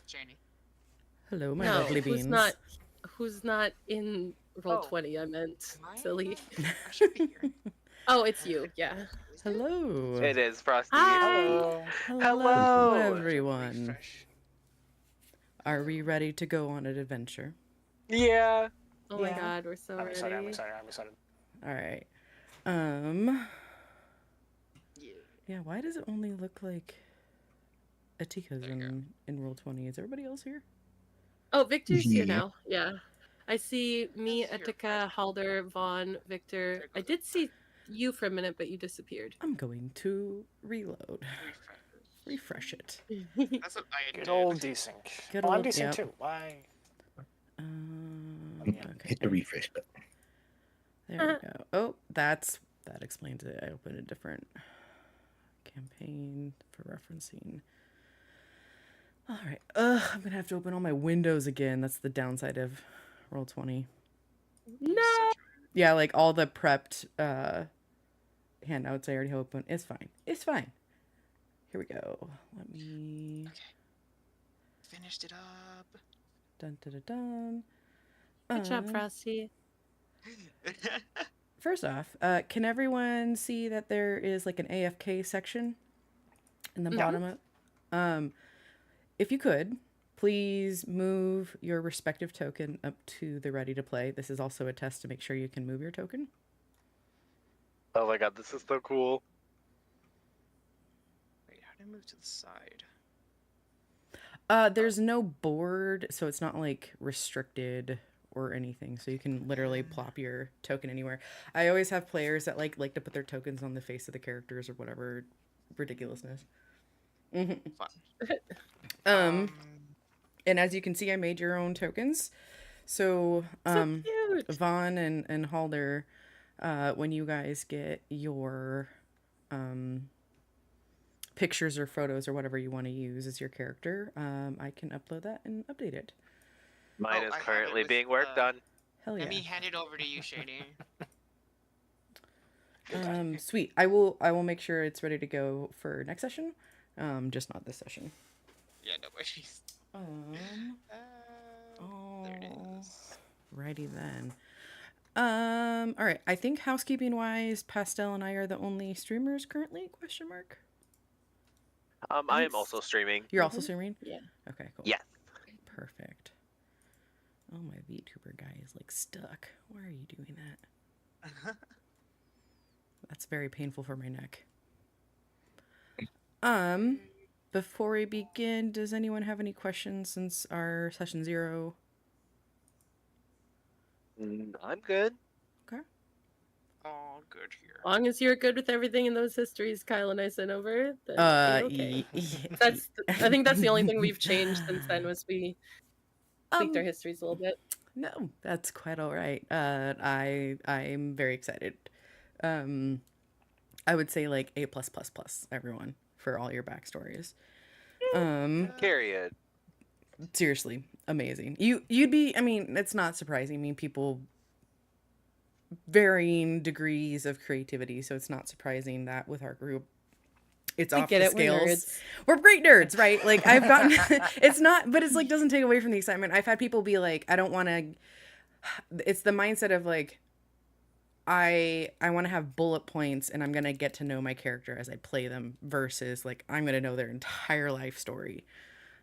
Shaney. Hello, my No, lovely who's beans. not in roll Oh, 20? I meant am I? silly. I should be here. Oh, it's you. Yeah. Is it? Hello. It is Frosty. Hi. Hello. Hello, Hello. everyone. Refresh. Are we ready to go on an adventure? Yeah. Oh my Yeah. god, we're so I'm excited. I'm ready. excited. I'm excited. All right. Yeah. Yeah, why does it only look like Atika's There you in roll 20? Is everybody else here? Oh, Victor's here Yeah. now. Yeah. I see me, That's your Etika, present. Halder, Vaughn, Victor. There I goes did see you for a minute, but you disappeared. I'm going to reload. Refresh. Refresh it. That's what I Good did. old desync. Good Oh, I'm old- desync yep. too. Why? Okay. Hit the refresh button. There we go. Oh, that explains it. I opened a different campaign for referencing. All right. I'm gonna have to open all my windows again. That's the downside of roll 20. No. Yeah, like all the prepped handouts I already opened. It's fine. It's fine. Here we go. Let me. Finished it up. Dun dun dun dun. Good job, Frosty. First off, can everyone see that there is like an AFK section in the bottom of? If you could, please move your respective token up to the ready to play. This is also a test to make sure you can move your token. Oh my god, this is so cool. Wait, how do I move to the side? There's no board, so it's not like restricted or anything. So you can literally plop your token anywhere. I always have players that like to put their tokens on the face of the characters or whatever ridiculousness. Fun. And as you can see, I made your own tokens. So, So cute. Vaughn and Halder, when you guys get your pictures or photos or whatever you want to use as your character, I can upload that and update it. Mine Oh, is I have it currently with, being worked on. Hell yeah. Let me hand it over to you, Shaney. Sweet. I will make sure it's ready to go for next session. Just not this session. Yeah, no worries. There it is. Righty then. All right. I think housekeeping wise, Pastel and I are the only streamers currently? Question mark. I am also streaming. You're also streaming? Yeah. Okay, cool. Yes. Perfect. Oh, my VTuber guy is like stuck. Why are you doing that? That's very painful for my neck. Before we begin, does anyone have any questions since our session 0? I'm good. Okay. All good here. As long as you're good with everything in those histories Kyle and I sent over, then okay. I think that's the only thing we've changed since then was we tweaked our histories a little bit. No, that's quite all right. I'm very excited. I would say like A+++, everyone, for all your backstories. Period. Seriously, amazing. You'd be. I mean, it's not surprising. I mean, people varying degrees of creativity, so it's not surprising that with our group, it's off the scales. We're great nerds, right? Like I've gotten. It's not, but it's like doesn't take away from the excitement. I've had people be like, I don't want to. It's the mindset of like, I want to have bullet points and I'm going to get to know my character as I play them versus like I'm going to know their entire life story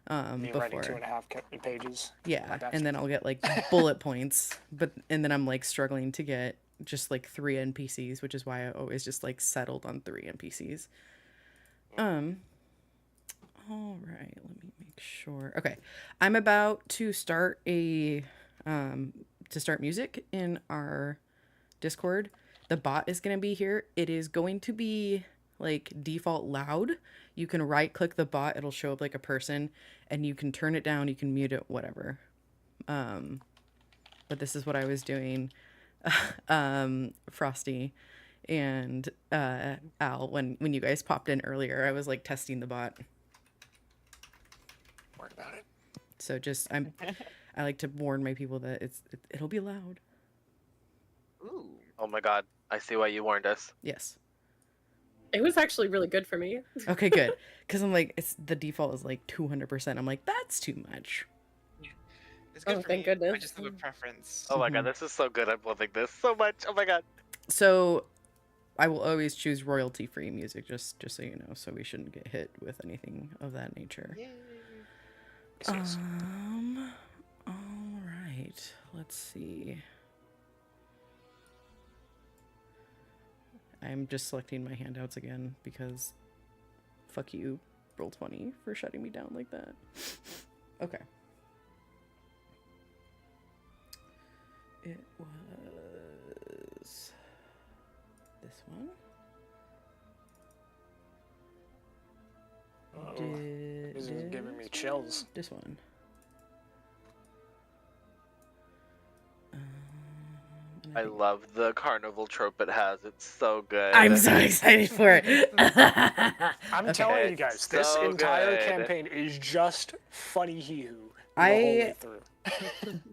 Me writing 2.5 pages. Yeah, and then I'll get like bullet points, and then I'm like struggling to get just like 3 NPCs, which is why I always just like settled on 3 NPCs. All right, let me make sure. Okay, I'm about to start start music in our Discord. The bot is going to be here. It is going to be like default loud. You can right click the bot, it'll show up like a person, and you can turn it down, you can mute it, whatever. But this is what I was doing. Frosty and Al, when you guys popped in earlier, I was like testing the bot. Worried about it. So just I like to warn my people that it'll be loud. Ooh. Oh my god, I see why you warned us. Yes. It was actually really good for me. Okay, good. Because I'm like, the default is like 200%. I'm like, that's too much. It's good for thank me. I goodness. just have a preference. Oh my god, this is so good. I'm loving this so much. Oh my god. So I will always choose royalty-free music, just so you know. So we shouldn't get hit with anything of that nature. Yay. All right. Let's see. I'm just selecting my handouts again because fuck you, Roll20, for shutting me down like that. Okay. It was this one. Oh, this is giving me chills. This one. I love the carnival trope it has. It's so good. I'm so excited for it. I'm telling you guys, It's this so entire good. campaign is just funny hue the I- whole way through.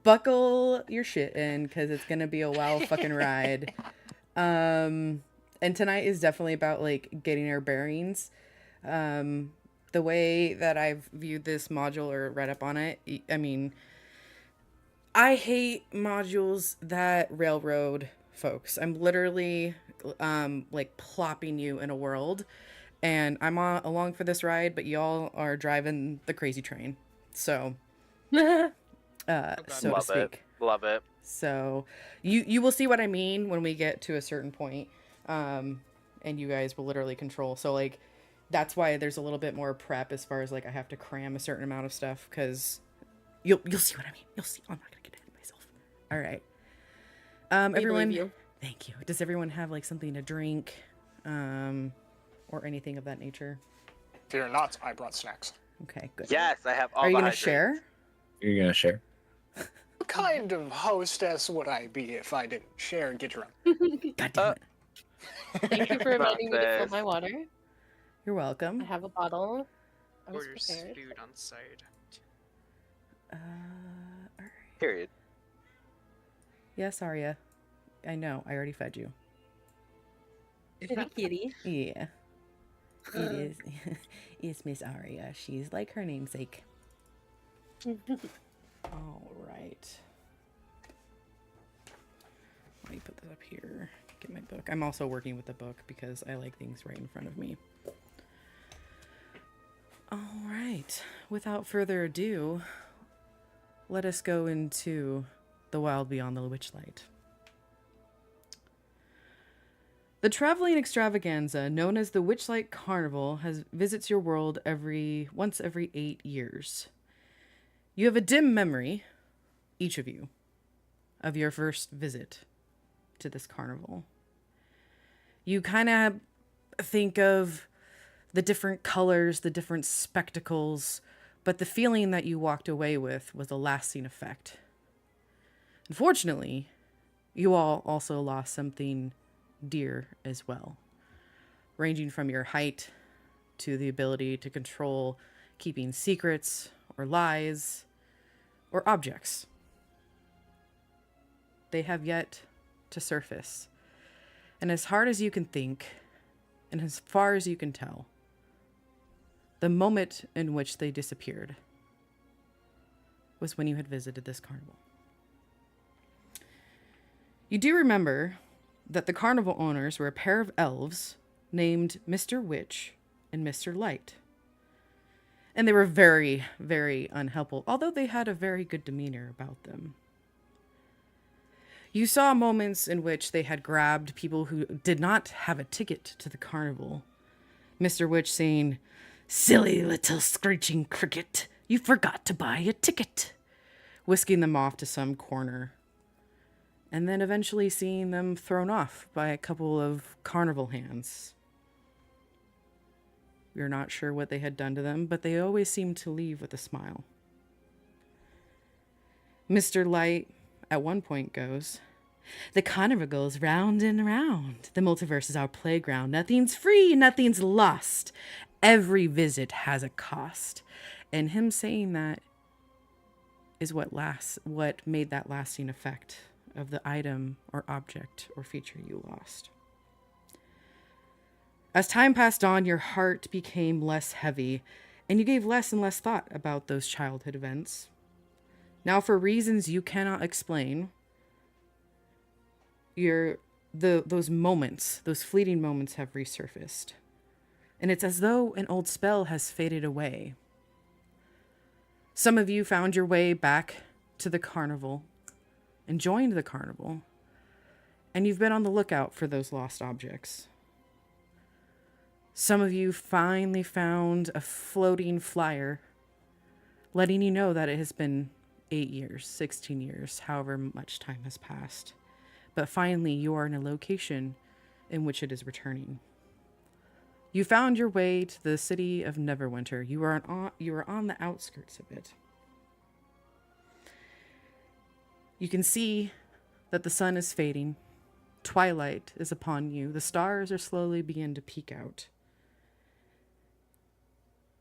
Buckle your shit in because it's gonna be a wild fucking ride. And tonight is definitely about like getting our bearings. The way that I've viewed this module or read up on it, I mean, I hate modules that railroad folks. I'm literally like plopping you in a world, and I'm along for this ride, but y'all are driving the crazy train. So, so to Love speak. it. Love it. So you will see what I mean when we get to a certain point, and you guys will literally control. So like that's why there's a little bit more prep as far as like I have to cram a certain amount of stuff because you'll see what I mean. You'll see. I'm not gonna get ahead of myself. All right. Everyone. Thank you. Does everyone have like something to drink, or anything of that nature? Fear not, I brought snacks. Okay, good. Yes, I have all Are you the gonna hydrates. share? You're gonna share? What kind of hostess would I be if I didn't share and get drunk? God damn it. Thank you for reminding me to fill Nonsense. my water. You're welcome. I have a bottle. I was Orders prepared. food on side. All right. Period. Yes, Arya. I know. I already fed you. Kitty kitty. Yeah. It is. It's Miss Arya. She's like her namesake. All right. Let me put this up here. Get my book. I'm also working with the book because I like things right in front of me. All right. Without further ado, let us go into the wild beyond the Witchlight. The traveling extravaganza known as the Witchlight Carnival visits your world once every 8 years. You have a dim memory, each of you, of your first visit to this carnival. You kind of think of the different colors, the different spectacles, but the feeling that you walked away with was a lasting effect. Unfortunately, you all also lost something dear as well, ranging from your height to the ability to control keeping secrets or lies or objects. They have yet to surface. And as hard as you can think, and as far as you can tell, the moment in which they disappeared was when you had visited this carnival. You do remember that the carnival owners were a pair of elves named Mr. Witch and Mr. Light. And they were very, very unhelpful, although they had a very good demeanor about them. You saw moments in which they had grabbed people who did not have a ticket to the carnival. Mr. Witch saying, "Silly little screeching cricket, you forgot to buy a ticket," whisking them off to some corner. And then eventually seeing them thrown off by a couple of carnival hands. We're not sure what they had done to them, but they always seemed to leave with a smile. Mr. Light at one point goes, "The carnival goes round and round. The multiverse is our playground. Nothing's free, nothing's lost. Every visit has a cost." And him saying that is what made that lasting effect of the item or object or feature you lost. As time passed on, your heart became less heavy, and you gave less and less thought about those childhood events. Now, for reasons you cannot explain, those moments, those fleeting moments have resurfaced. And it's as though an old spell has faded away. Some of you found your way back to the carnival and joined the carnival. And you've been on the lookout for those lost objects. Some of you finally found a floating flyer, letting you know that it has been 8 years, 16 years, however much time has passed. But finally, you are in a location in which it is returning. You found your way to the city of Neverwinter. You are on the outskirts of it. You can see that the sun is fading. Twilight is upon you. The stars are slowly beginning to peek out.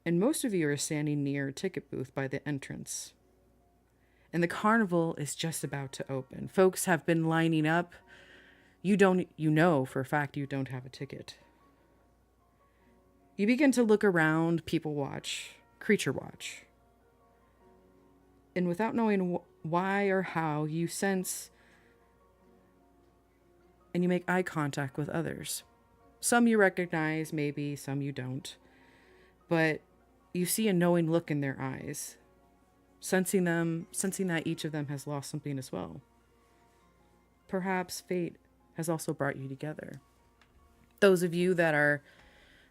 And most of you are standing near a ticket booth by the entrance. And the carnival is just about to open. Folks have been lining up. You know for a fact you don't have a ticket. You begin to look around, people watch, creature watch. And without knowing why or how, you sense and you make eye contact with others. Some you recognize, maybe, some you don't. But you see a knowing look in their eyes, sensing that each of them has lost something as well. Perhaps fate has also brought you together. Those of you that are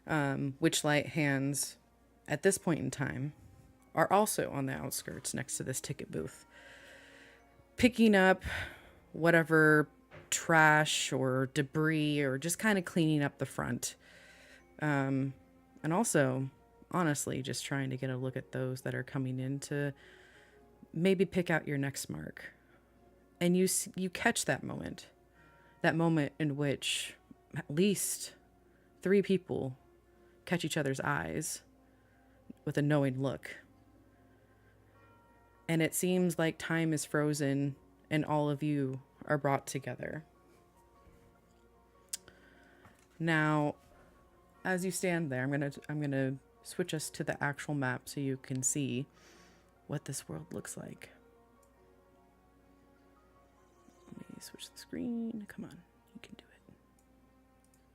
Witchlight hands at this point in time are also on the outskirts next to this ticket booth, picking up whatever trash or debris or just kind of cleaning up the front. And also, honestly, just trying to get a look at those that are coming in to maybe pick out your next mark. And you catch that moment in which at least 3 people catch each other's eyes with a knowing look. And it seems like time is frozen and all of you are brought together. Now, as you stand there, I'm gonna switch us to the actual map so you can see what this world looks like. Let me switch the screen. Come on, you can do it.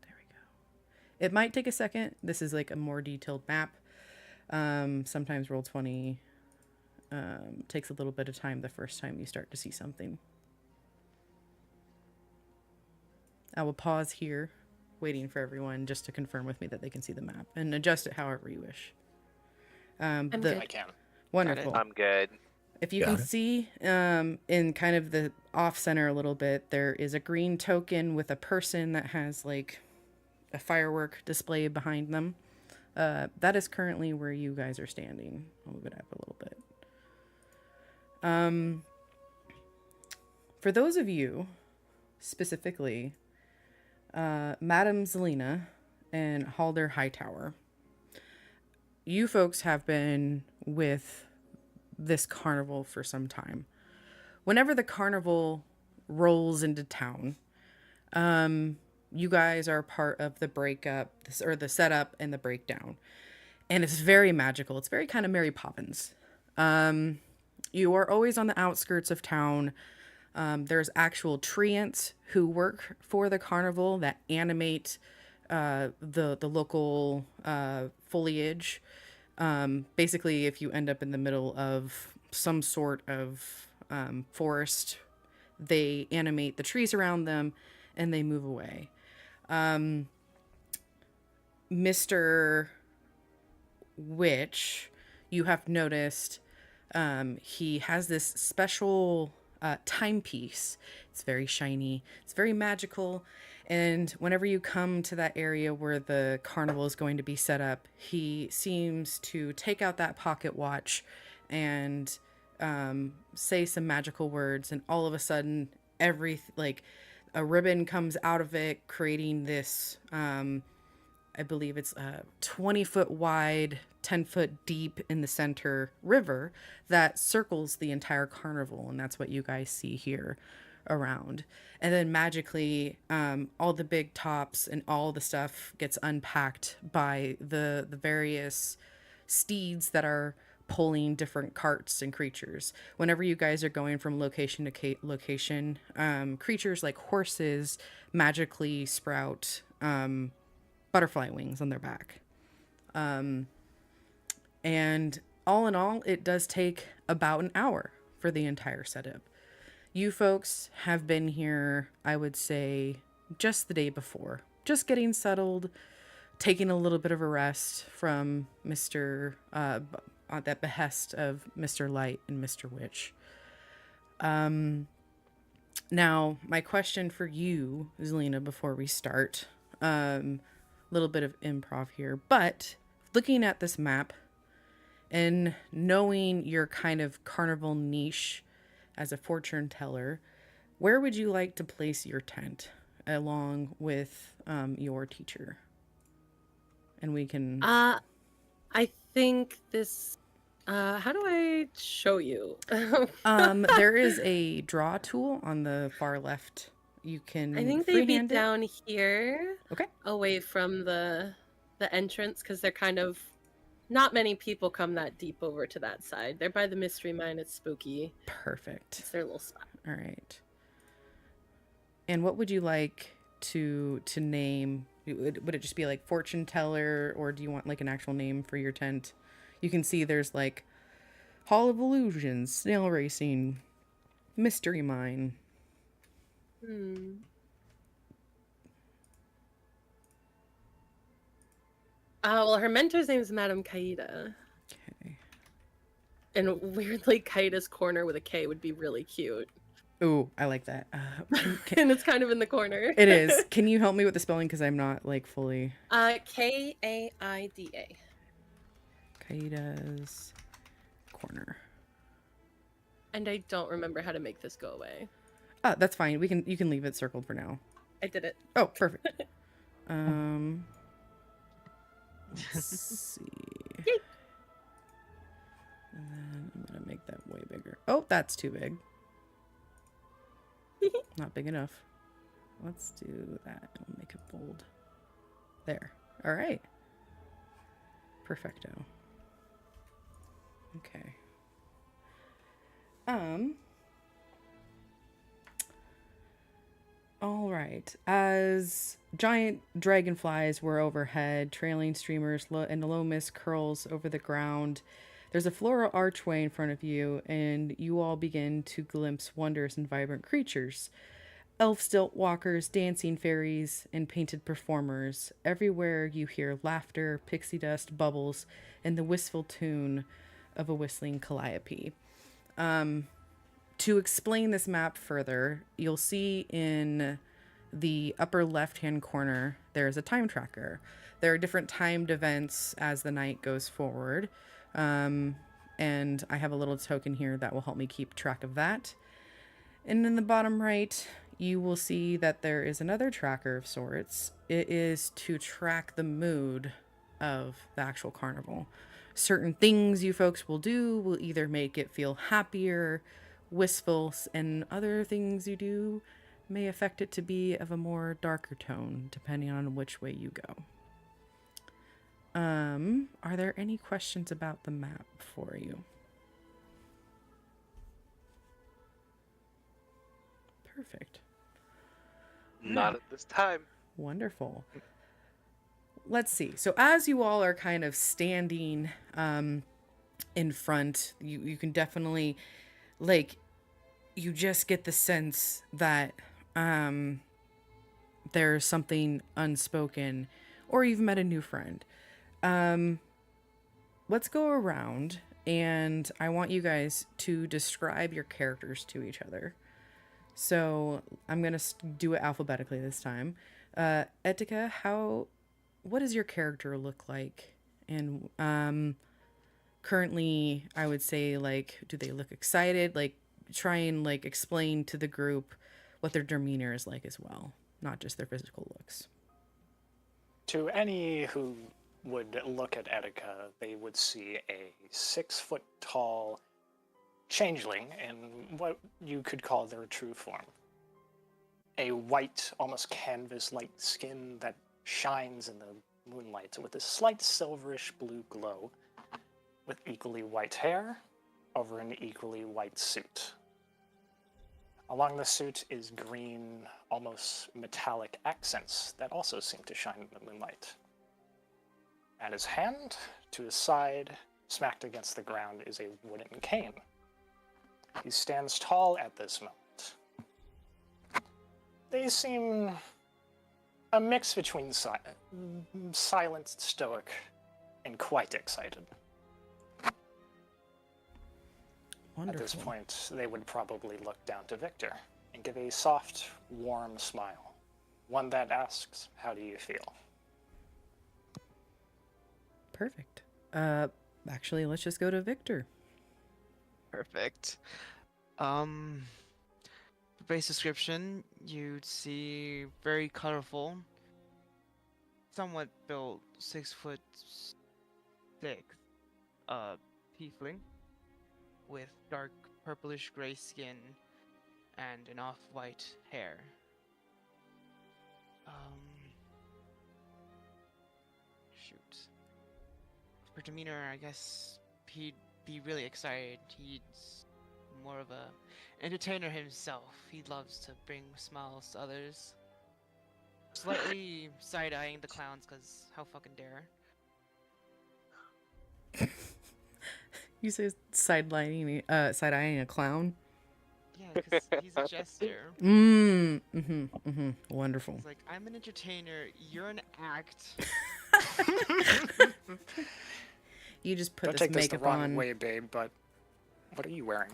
There we go. It might take a second. This is like a more detailed map. Sometimes Roll20 takes a little bit of time the first time you start to see something. I will pause here, waiting for everyone just to confirm with me that they can see the map and adjust it however you wish. I can. Wonderful. I'm good. If you can see in kind of the off center a little bit, there is a green token with a person that has like a firework display behind them. That is currently where you guys are standing. I'll move it up a little bit. For those of you specifically, Madame Zelina and Halder Hightower, you folks have been with this carnival for some time. Whenever the carnival rolls into town, you guys are part of the breakup, or the setup and the breakdown. And it's very magical. It's very kind of Mary Poppins. You are always on the outskirts of town. There's actual treants who work for the carnival that animate the local foliage. Basically, if you end up in the middle of some sort of forest, they animate the trees around them and they move away. Mr. Witch, you have noticed, he has this special timepiece. It's very shiny. It's very magical. And whenever you come to that area where the carnival is going to be set up, he seems to take out that pocket watch and say some magical words. And all of a sudden, a ribbon comes out of it, creating this, I believe it's a 20-foot wide, 10-foot deep in the center river that circles the entire carnival. And that's what you guys see here around. And then magically, all the big tops and all the stuff gets unpacked by the various steeds that are pulling different carts and creatures. Whenever you guys are going from location to location, creatures like horses magically sprout butterfly wings on their back. And all in all, it does take about an hour for the entire setup. You folks have been here, I would say, just the day before. Just getting settled, taking a little bit of a rest from Mr. At that behest of Mr. Light and Mr. Witch. Now, my question for you, Zelina, before we start, a little bit of improv here, but looking at this map and knowing your kind of carnival niche as a fortune teller, where would you like to place your tent along with your teacher? And we can... I think this... how do I show you? There is a draw tool on the far left. You can I think they'd be down here. Okay. Away from the entrance, because they're kind of... Not many people come that deep over to that side. They're by the mystery mine. It's spooky. Perfect. It's their little spot. All right. And what would you like to name? Would it just be like fortune teller, or do you want like an actual name for your tent? You can see there's like Hall of Illusions, Snail Racing, Mystery Mine. Well, her mentor's name is Madame Kaida. Okay. And weirdly, Kaida's corner with a K would be really cute. Ooh, I like that. And it's kind of in the corner. It is. Can you help me with the spelling? Because I'm not like fully... Kaida. Kaida's corner. And I don't remember how to make this go away. Oh, that's fine. You can leave it circled for now. I did it. Oh, perfect. Let's see. Yay. And then I'm gonna make that way bigger. Oh, that's too big. Not big enough. Let's do that. I'll make it bold. There. All right. Perfecto. Okay. All right. As giant dragonflies were overhead, trailing streamers and low mist curls over the ground, there's a floral archway in front of you, and you all begin to glimpse wondrous and vibrant creatures. Elf stilt walkers, dancing fairies, and painted performers. Everywhere you hear laughter, pixie dust, bubbles, and the wistful tune of a whistling calliope. To explain this map further, you'll see in the upper left-hand corner, there's a time tracker. There are different timed events as the night goes forward. And I have a little token here that will help me keep track of that. And in the bottom right, you will see that there is another tracker of sorts. It is to track the mood of the actual carnival. Certain things you folks will do will either make it feel happier, wistful, and other things you do may affect it to be of a more darker tone, depending on which way you go. Are there any questions about the map for you? Perfect. Not at this time. Wonderful. Let's see. So as you all are kind of standing in front, you can definitely, like, you just get the sense that there's something unspoken, or you've met a new friend. Let's go around, and I want you guys to describe your characters to each other. So I'm going to do it alphabetically this time. Etika, what does your character look like? And currently, I would say, like, do they look excited? Like, try and, like, explain to the group what their demeanor is like as well, not just their physical looks. To any who would look at Etika, they would see a 6-foot-tall changeling in what you could call their true form. a white, almost canvas-like skin that shines in the moonlight with a slight silverish blue glow, with equally white hair over an equally white suit. Along the suit is green, almost metallic accents that also seem to shine in the moonlight. At his hand, to his side, smacked against the ground, is a wooden cane. He stands tall at this moment. They seem a mix between silent, stoic, and quite excited. Wonderful. At this point, they would probably look down to Victor and give a soft, warm smile. One that asks, "How do you feel?" Perfect. Actually, let's just go to Victor. Perfect. Base description, you'd see very colorful, somewhat built, 6'6", tiefling with dark purplish gray skin and an off-white hair. Shoot. For demeanor, I guess he'd be really excited. He's more of a entertainer himself. He loves to bring smiles to others. Slightly side-eyeing the clowns, cause how fucking dare. You say side-eyeing a clown? Yeah, cause he's a jester. Wonderful. He's like, I'm an entertainer, you're an act. You just put Don't this take this the makeup wrong on. way, babe, but what are you wearing?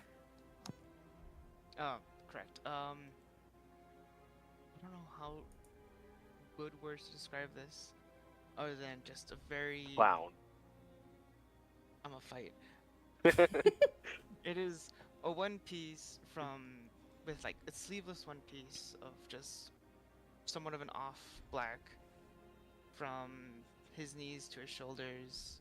Oh, correct. I don't know how good words to describe this, other than just a very... Clown. I'm a fight. It is a one piece with like a sleeveless one piece of just somewhat of an off black from his knees to his shoulders.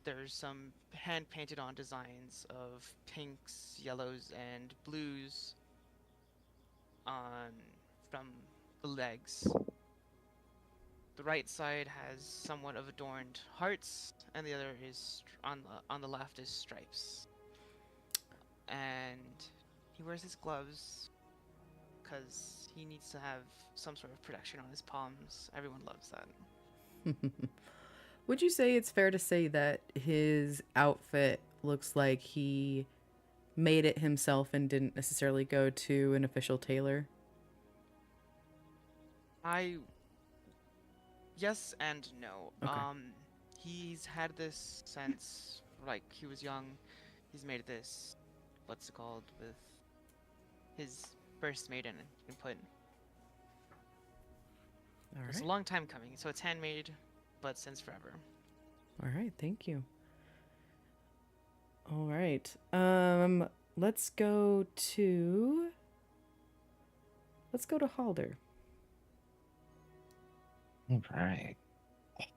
There's some hand painted on designs of pinks, yellows, and blues from the legs. The right side has somewhat of adorned hearts, and the other is on the left is stripes. And he wears his gloves because he needs to have some sort of protection on his palms. Everyone loves that. Would you say it's fair to say that his outfit looks like he made it himself and didn't necessarily go to an official tailor? Yes and no. Okay. He's had this since like he was young. He's made this, what's it called, with his first maiden input. All It's a right. long time coming, so it's handmade, but since forever. All right. Thank you. All right. Let's go to Halder. All right.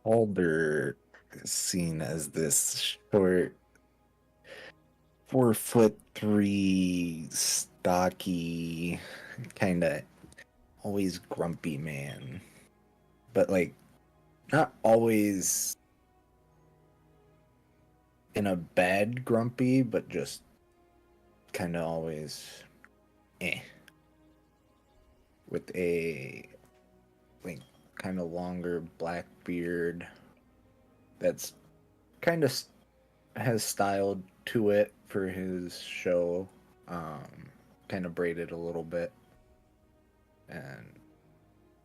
Halder is seen as this short, 4'3", stocky, kind of always grumpy man. But like, not always in a bad grumpy, but just kind of always with a like kind of longer black beard that's kind of has styled to it for his show, kind of braided a little bit, and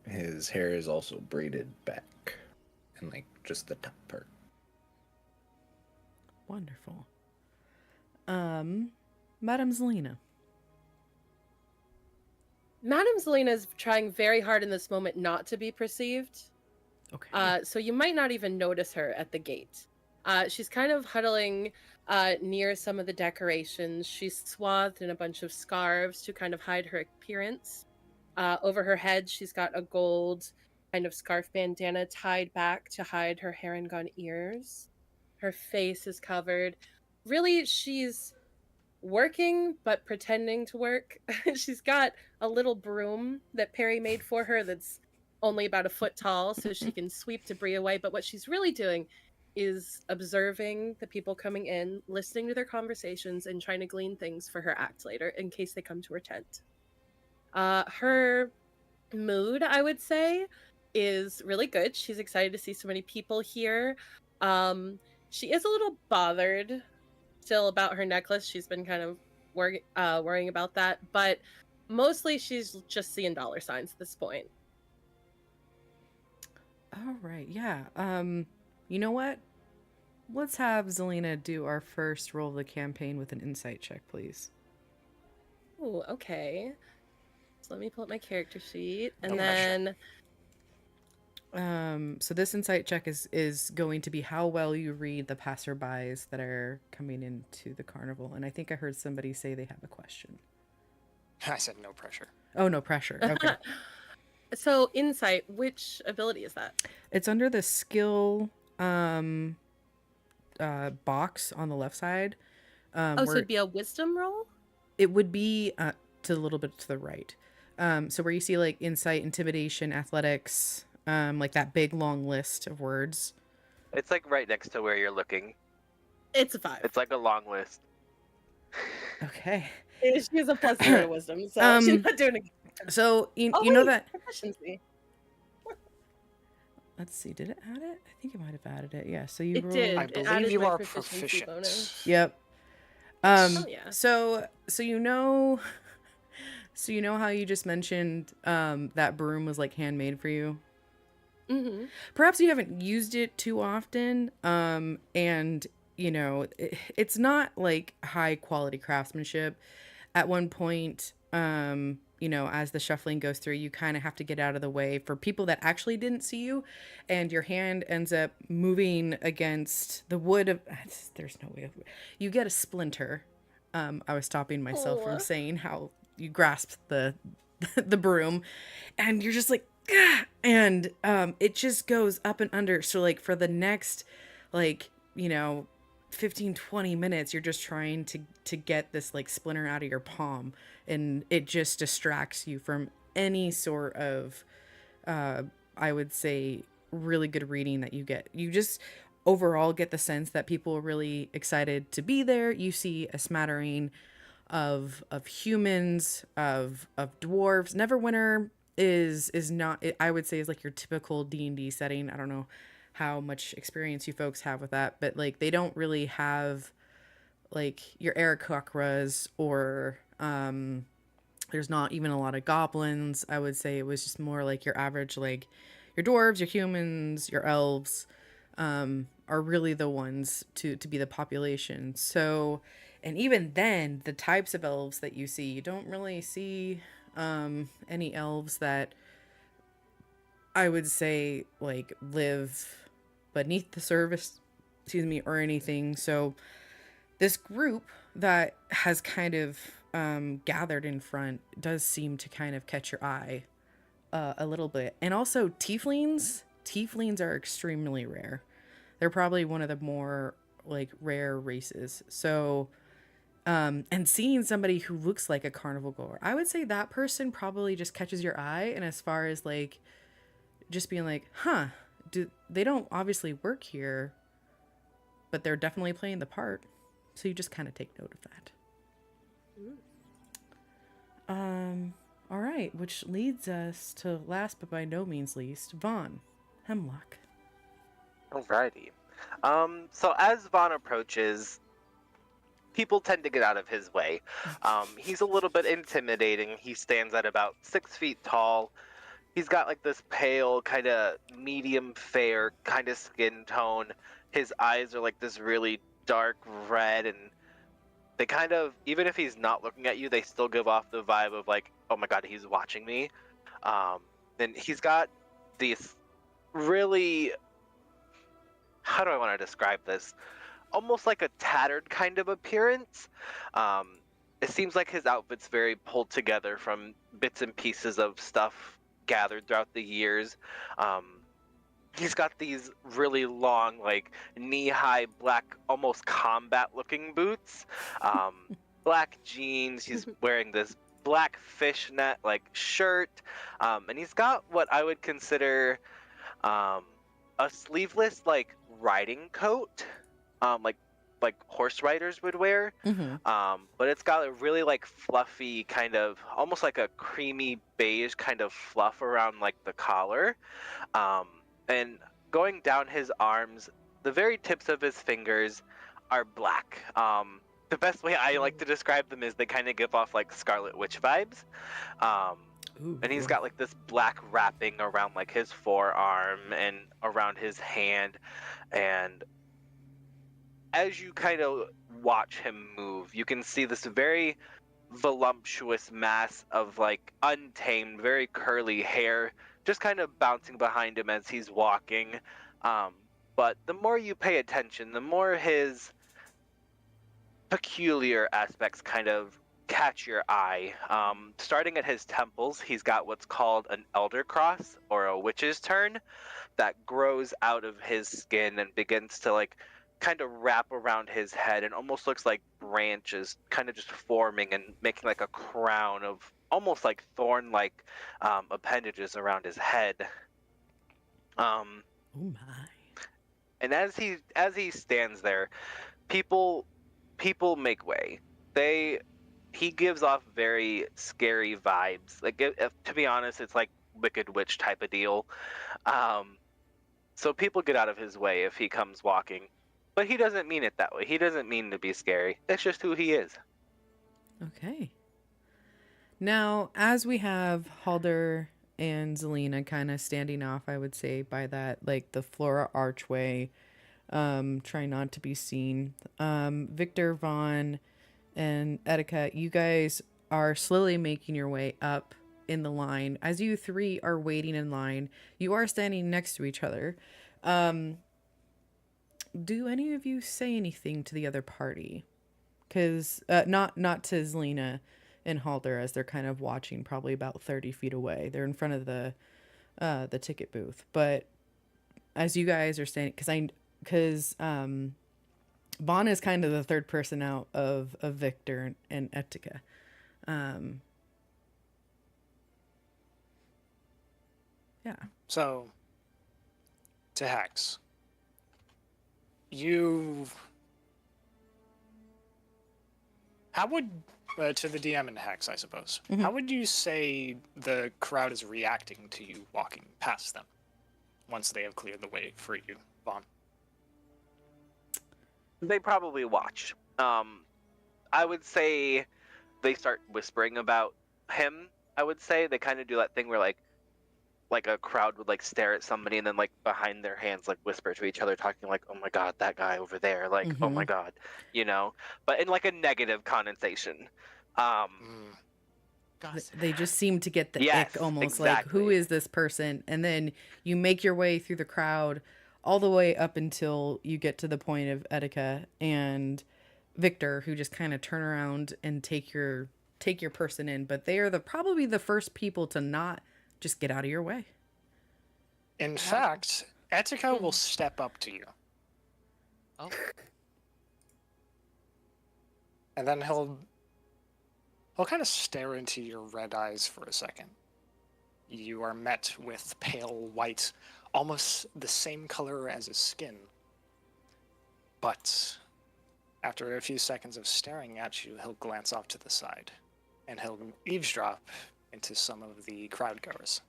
his hair is also braided back and like just the top part. Wonderful. Madame Zelina. Madame Zelina is trying very hard in this moment not to be perceived. Okay. So you might not even notice her at the gate. She's kind of huddling near some of the decorations. She's swathed in a bunch of scarves to kind of hide her appearance. Over her head, she's got a gold kind of scarf bandana tied back to hide her herringon ears. Her face is covered. Really, she's working but pretending to work. She's got a little broom that Perry made for her that's only about a foot tall, so she can sweep debris away. But what she's really doing is observing the people coming in, listening to their conversations, and trying to glean things for her act later in case they come to her tent. Her mood, I would say, is really good. She's excited to see so many people here. She is a little bothered still about her necklace. She's been kind of worrying about that, but mostly she's just seeing dollar signs at this point. All right, yeah. You know what? Let's have Zelina do our first roll of the campaign with an insight check, please. Oh, okay. So let me pull up my character sheet, and No then so this insight check is going to be how well you read the passerbys that are coming into the carnival. And I think I heard somebody say they have a question. I said no pressure. Oh, no pressure. Okay. so insight, which ability is that? It's under the skill box on the left side. So it'd be a wisdom roll? It would be to a little bit to the right. So where you see like insight, intimidation, athletics, like that big long list of words. It's like right next to where you're looking. It's a 5. It's like a long list. Okay. She has a +0 to wisdom, so she's not doing it. So you know that proficiency. Let's see, did it add it? I think it might have added it. Yeah, so you It rolled... did. I It believe added you my are proficiency proficient. bonus. Yep. Oh, yeah. So you know how you just mentioned that broom was like handmade for you? Mm-hmm. Perhaps you haven't used it too often, and you know it's not like high quality craftsmanship. At one point, you know, as the shuffling goes through, you kind of have to get out of the way for people that actually didn't see you, and your hand ends up moving against the wood of... There's no way of... You get a splinter. I was stopping myself from saying how you grasped the broom, and you're just like, "Gah!" And it just goes up and under. So like for the next, like, you know, 15-20 minutes, you're just trying to get this like splinter out of your palm, and it just distracts you from any sort of I would say really good reading that you get. You just overall get the sense that people are really excited to be there. You see a smattering of humans, of dwarves. Neverwinter is not, I would say, is like your typical D&D setting. I don't know how much experience you folks have with that, but like they don't really have like your Aarakocras or there's not even a lot of goblins. I would say it was just more like your average, like your dwarves, your humans, your elves are really the ones to be the population. So, and even then, the types of elves that you see, you don't really see any elves that I would say like live beneath the surface, or anything. So this group that has kind of gathered in front does seem to kind of catch your eye a little bit. And also tieflings are extremely rare. They're probably one of the more like rare races. So and seeing somebody who looks like a carnival goer, I would say that person probably just catches your eye. And as far as like just being like, they don't obviously work here, but they're definitely playing the part. So you just kind of take note of that. All right, which leads us to last but by no means least, Vaughn Hemlock. Alrighty. So as Vaughn approaches, people tend to get out of his way. He's a little bit intimidating. He stands at about 6 feet tall. He's got like this pale, kind of medium fair kind of skin tone. His eyes are like this really dark red, and they kind of, even if he's not looking at you, they still give off the vibe of like, oh my god, he's watching me. And he's got these really, how do I want to describe this? Almost like a tattered kind of appearance. It seems like his outfit's very pulled together from bits and pieces of stuff gathered throughout the years. He's got these really long, like knee-high black, almost combat-looking boots. black jeans. He's wearing this black fishnet like shirt, and he's got what I would consider a sleeveless like riding coat, like horse riders would wear. But it's got a really like fluffy kind of almost like a creamy beige kind of fluff around like the collar, and going down his arms, the very tips of his fingers are black. The best way I like to describe them is they kind of give off like Scarlet Witch vibes. And he's got like this black wrapping around like his forearm and around his hand. And as you kind of watch him move, you can see this very voluptuous mass of like untamed, very curly hair just kind of bouncing behind him as he's walking. But the more you pay attention, the more his peculiar aspects kind of catch your eye. Starting at his temples, he's got what's called an elder cross or a witch's turn that grows out of his skin and begins to like kind of wrap around his head and almost looks like branches kind of just forming and making like a crown of almost like thorn-like appendages around his head. Oh my. And as he stands there, people make way. He gives off very scary vibes. Like if, to be honest, it's like Wicked Witch type of deal. So people get out of his way if he comes walking. But he doesn't mean it that way. He doesn't mean to be scary. It's just who he is. Okay. Now, as we have Halder and Zelina kind of standing off, I would say, by that, like, the Flora archway, trying not to be seen. Victor, Vaughn, and Etika, you guys are slowly making your way up in the line. As you three are waiting in line, you are standing next to each other. Do any of you say anything to the other party? Because, not to Zelina and Halder, as they're kind of watching probably about 30 feet away. They're in front of the ticket booth. But as you guys are standing, because Vaughn is kind of the third person out of Victor and Etika. Yeah. So, to Hex, how would, to the DM and Hex, I suppose, how would you say the crowd is reacting to you walking past them once they have cleared the way for you, Vaughn? They probably watch. I would say they start whispering about him. I would say they kind of do that thing where like a crowd would like stare at somebody and then like behind their hands like whisper to each other, talking like, oh my god, that guy over there, like oh my god, but in like a negative connotation. They just seem to get the yes, ick almost, exactly. Like, who is this person? And then you make your way through the crowd all the way up until you get to the point of Etika and Victor, who just kind of turn around and take your person in. But they are probably the first people to not just get out of your way. In fact, Etika will step up to you. Oh. And then he'll kind of stare into your red eyes for a second. You are met with pale white, almost the same color as his skin. But after a few seconds of staring at you, he'll glance off to the side, and he'll eavesdrop into some of the crowd goers.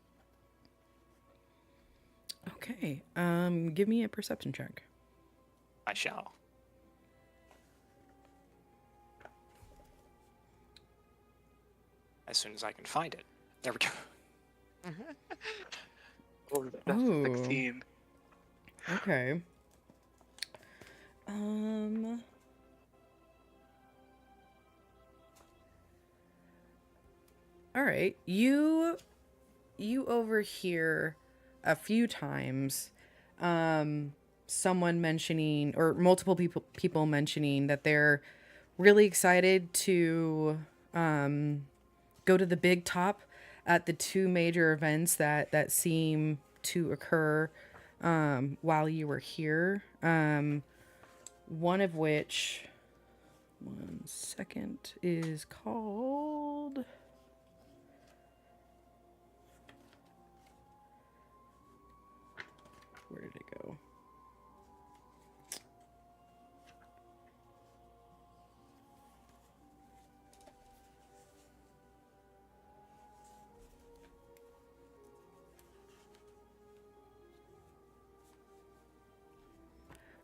Okay. Give me a perception check. I shall. As soon as I can find it. There we go. Oh, that's 16. Okay. All right. You overhear a few times someone mentioning, or multiple people mentioning, that they're really excited to go to the big top at the two major events that seem to occur while you were here. One of which, 1 second, is called... Where did it go?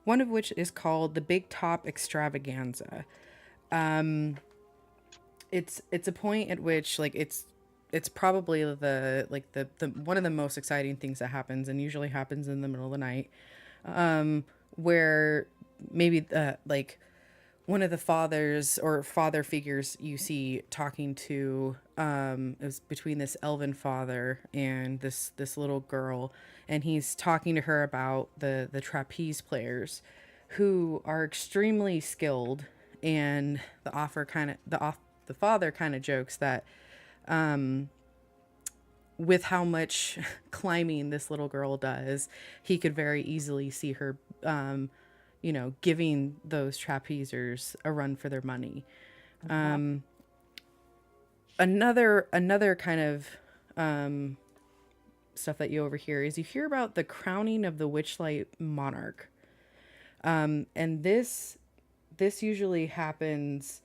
One of which is called the Big Top Extravaganza. It's a point at which, like, it's probably the one of the most exciting things that happens, and usually happens in the middle of the night, where maybe like one of the fathers or father figures you see talking to is between this elven father and this little girl, and he's talking to her about the trapeze players who are extremely skilled, and the father kind of jokes that with how much climbing this little girl does, he could very easily see her giving those trapezers a run for their money. Another kind of stuff that you overhear is you hear about the crowning of the Witchlight monarch. And this usually happens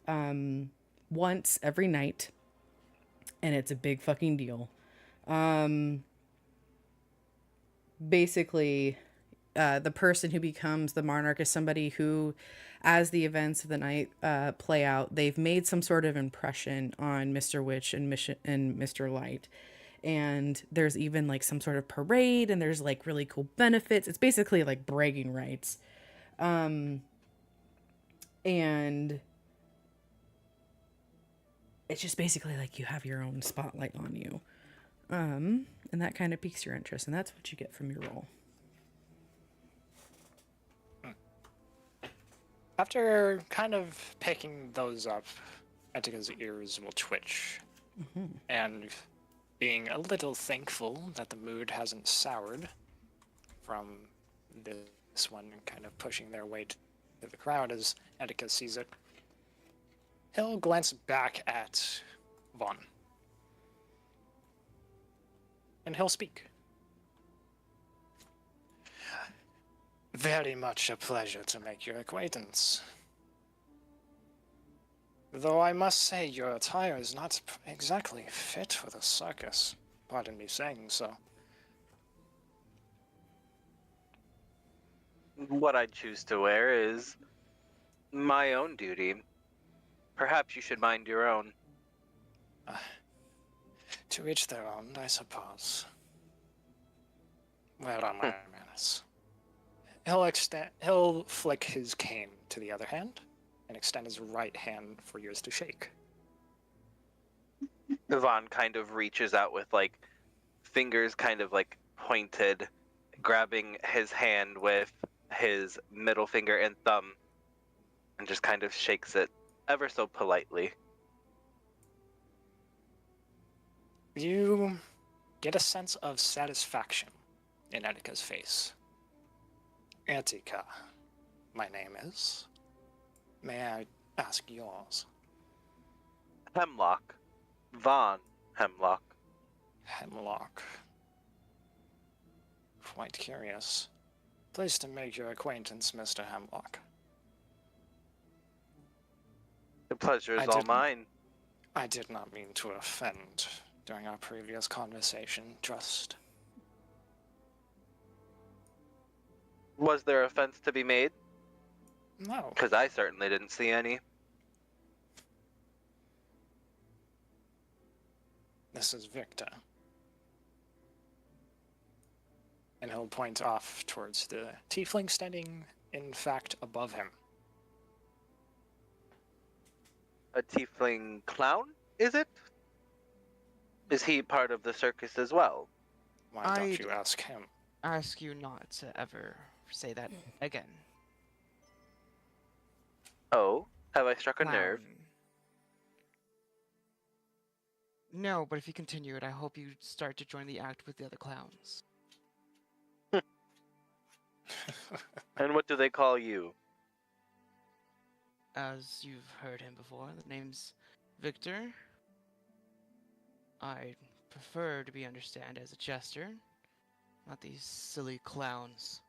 once every night, and it's a big fucking deal. Basically, the person who becomes the monarch is somebody who, as the events of the night play out, they've made some sort of impression on Mr. Witch and Mr. Light. And there's even like some sort of parade, and there's like really cool benefits. It's basically like bragging rights. And it's just basically like you have your own spotlight on you. And that kind of piques your interest, and that's what you get from your role. After kind of picking those up, Etika's ears will twitch. And being a little thankful that the mood hasn't soured from this one kind of pushing their way to the crowd as Etika sees it, he'll glance back at Vaughn. And he'll speak. Very much a pleasure to make your acquaintance. Though I must say your attire is not exactly fit for the circus. Pardon me saying so. What I choose to wear is my own duty. Perhaps you should mind your own. To each their own, I suppose. Where are my manners? He'll flick his cane to the other hand and extend his right hand for yours to shake. Yvonne kind of reaches out with like fingers kind of like pointed, grabbing his hand with his middle finger and thumb, and just kind of shakes it ever so politely. You get a sense of satisfaction in Etika's face. Etika, my name is. May I ask yours? Hemlock. Von Hemlock. Hemlock. Quite curious. Pleased to make your acquaintance, Mr. Hemlock. The pleasure is all mine. I did not mean to offend during our previous conversation, trust. Was there offense to be made? No. Because I certainly didn't see any. This is Victor. And he'll point off towards the tiefling standing, in fact, above him. A tiefling clown, is it? Is he part of the circus as well? Why don't you ask him? Ask you not to ever say that again. Oh, have I struck a nerve? No, but if you continue it, I hope you start to join the act with the other clowns. And what do they call you? as you've heard him before. The name's Victor. I prefer to be understood as a jester, not these silly clowns.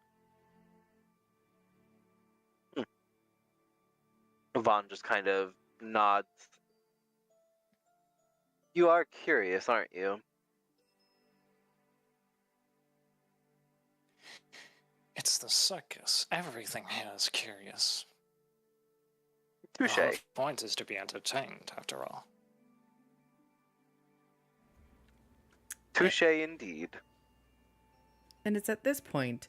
Vaughn just kind of nods. You are curious, aren't you? It's the circus. Everything here is curious. Touche. The whole point is to be entertained, after all. Touche indeed. And it's at this point,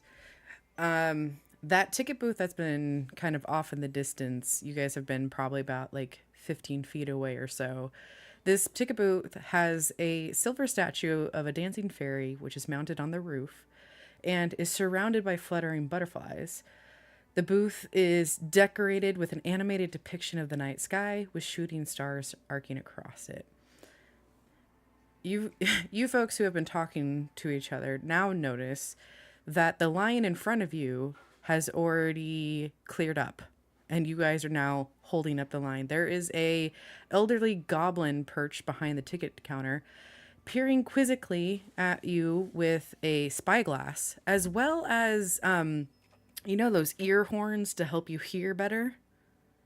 that ticket booth that's been kind of off in the distance, you guys have been probably about like 15 feet away or so. This ticket booth has a silver statue of a dancing fairy, which is mounted on the roof and is surrounded by fluttering butterflies. The booth is decorated with an animated depiction of the night sky with shooting stars arcing across it. You folks who have been talking to each other now notice that the line in front of you has already cleared up, and you guys are now holding up the line. There is a elderly goblin perched behind the ticket counter, peering quizzically at you with a spyglass, as well as those ear horns to help you hear better.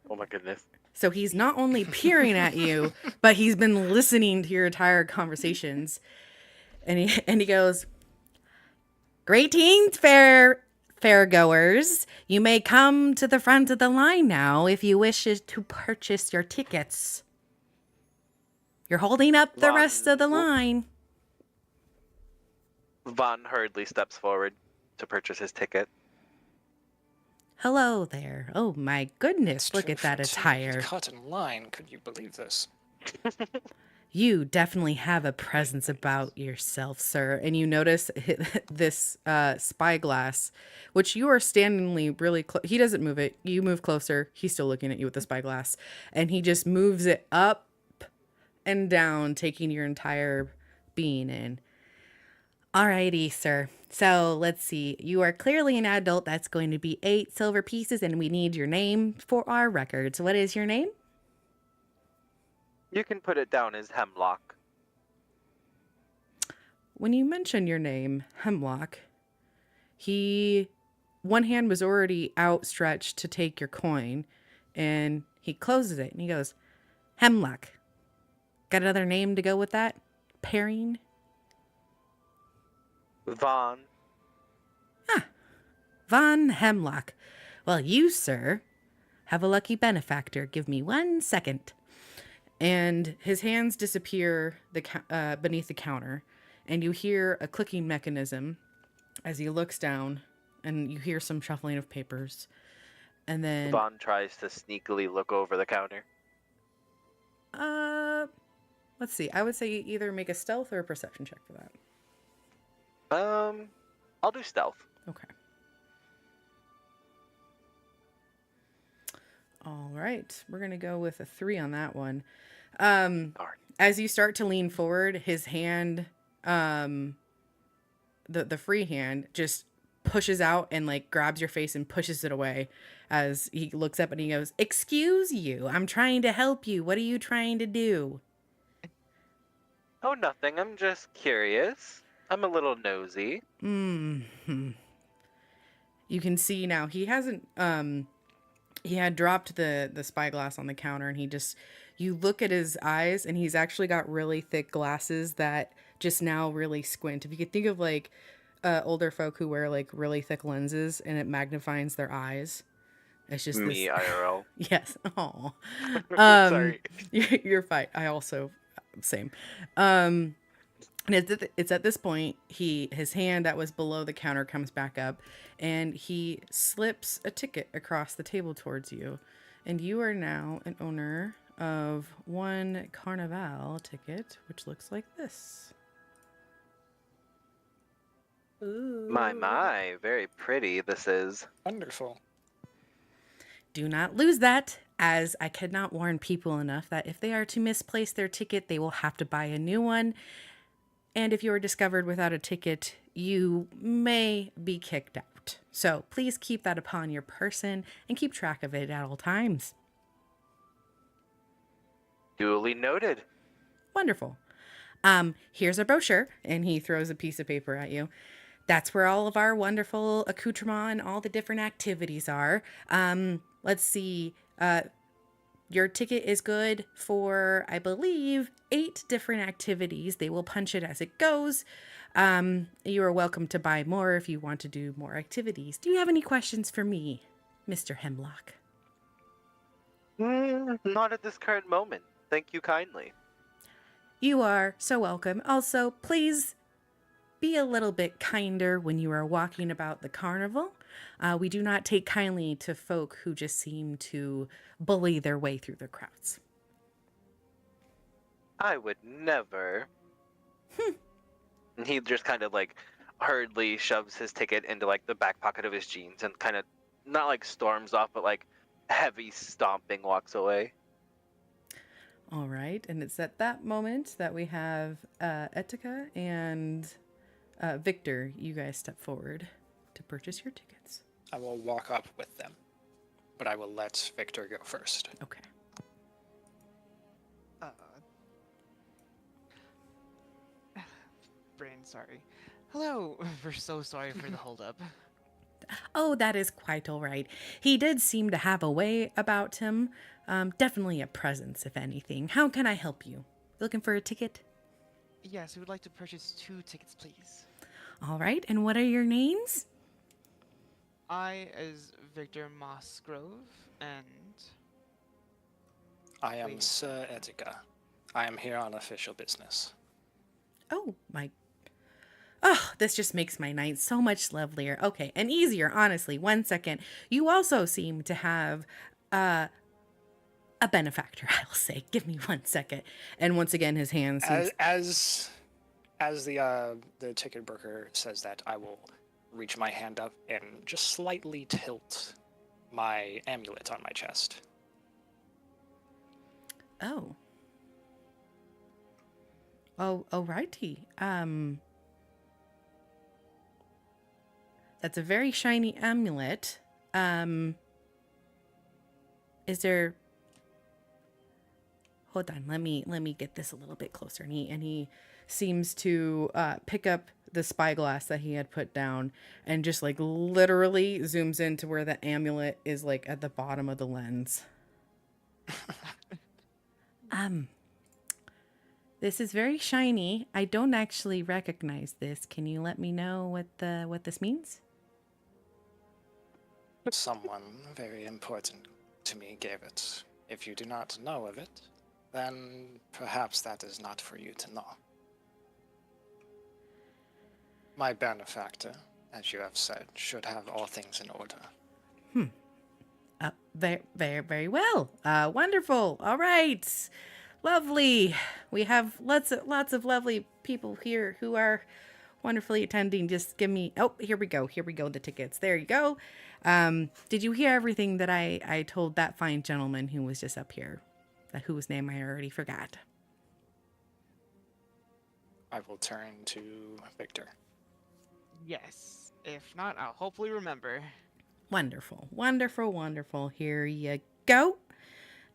Oh my goodness. So he's not only peering at you, but he's been listening to your entire conversations. And he goes, "Greetings, fairgoers. You may come to the front of the line now if you wish to purchase your tickets. You're holding up the rest of the line." Vaughn hurriedly steps forward to purchase his ticket. "Hello there. Oh my goodness, look at that attire. Cut in line. Could you believe this? You definitely have a presence about yourself, sir." And you notice this spyglass, which you are standingly really close. He doesn't move it. You move closer. He's still looking at you with the spyglass. And he just moves it up and down, taking your entire being in. "Alrighty, sir. So let's see. You are clearly an adult. That's going to be 8 silver pieces, and we need your name for our records. What is your name?" You can put it down as Hemlock. When you mention your name, Hemlock, one hand was already outstretched to take your coin, and he closes it, and he goes, "Hemlock. Got another name to go with that? Pairing?" Vaughn. Von Hemlock. Well, you, sir, have a lucky benefactor. Give me 1 second. And his hands disappear beneath the counter, and you hear a clicking mechanism as he looks down, and you hear some shuffling of papers. And then Vaughn tries to sneakily look over the counter. Let's see. I would say you either make a stealth or a perception check for that. I'll do stealth. Okay. All right. We're going to go with a 3 on that one. As you start to lean forward, his hand, the free hand, just pushes out and like grabs your face and pushes it away as he looks up and he goes, "Excuse you. I'm trying to help you. What are you trying to do?" Oh, nothing. I'm just curious. I'm a little nosy. Mm-hmm. You can see now he hasn't, he had dropped the spyglass on the counter, and you look at his eyes, and he's actually got really thick glasses that just now really squint. If you could think of like older folk who wear like really thick lenses and it magnifies their eyes. It's just me, IRL. Yes. Oh. Sorry. You're fine. I also, same. And it's at this point, his hand that was below the counter comes back up, and he slips a ticket across the table towards you. And you are now an owner of 1 Carnival ticket, which looks like this. Ooh. My, very pretty this is. Wonderful. Do not lose that, as I cannot warn people enough that if they are to misplace their ticket, they will have to buy a new one. And if you are discovered without a ticket, you may be kicked out. So please keep that upon your person and keep track of it at all times. Duly noted. Wonderful. Here's a brochure, and he throws a piece of paper at you. That's where all of our wonderful accoutrement and all the different activities are. Let's see. Your ticket is good for, I believe, 8 different activities. They will punch it as it goes. You are welcome to buy more if you want to do more activities. Do you have any questions for me, Mr. Hemlock? Not at this current moment. Thank you kindly. You are so welcome. Also, please be a little bit kinder when you are walking about the carnival. We do not take kindly to folk who just seem to bully their way through the crowds. I would never. And he just kind of like hurriedly shoves his ticket into like the back pocket of his jeans and kind of not like storms off, but like heavy stomping walks away. All right, and it's at that moment that we have Etika and Victor. You guys step forward to purchase your tickets. I will walk up with them, but I will let Victor go first. Okay. Brain, sorry. Hello. We're so sorry for the holdup. Oh, that is quite all right. He did seem to have a way about him. Definitely a presence, if anything. How can I help you? Looking for a ticket? Yes, we would like to purchase 2 tickets, please. All right, and what are your names? I is Victor Mossgrove, and... I am Wait. Sir Etika. I am here on official business. Oh, my... Oh, this just makes my night so much lovelier. Okay, and easier, honestly. 1 second. You also seem to have a benefactor, I'll say. Give me 1 second. And once again, his hand seems... As the ticket broker says that, I will reach my hand up and just slightly tilt my amulet on my chest. Oh. Oh, alrighty. That's a very shiny amulet. Is there... Hold on, let me get this a little bit closer. And he seems to pick up the spyglass that he had put down and just like literally zooms into where the amulet is, like at the bottom of the lens. This is very shiny. I don't actually recognize this. Can you let me know what this means? Someone very important to me gave it. If you do not know of it, then perhaps that is not for you to know. My benefactor, as you have said, should have all things in order. Very, very, very well. Wonderful. All right. Lovely. We have lots of lovely people here who are wonderfully attending. Just give me... Oh, here we go. The tickets. There you go. Did you hear everything that I told that fine gentleman who was just up here? Whose name I already forgot. I will turn to Victor. Yes. If not, I'll hopefully remember. Wonderful. Wonderful, wonderful. Here you go.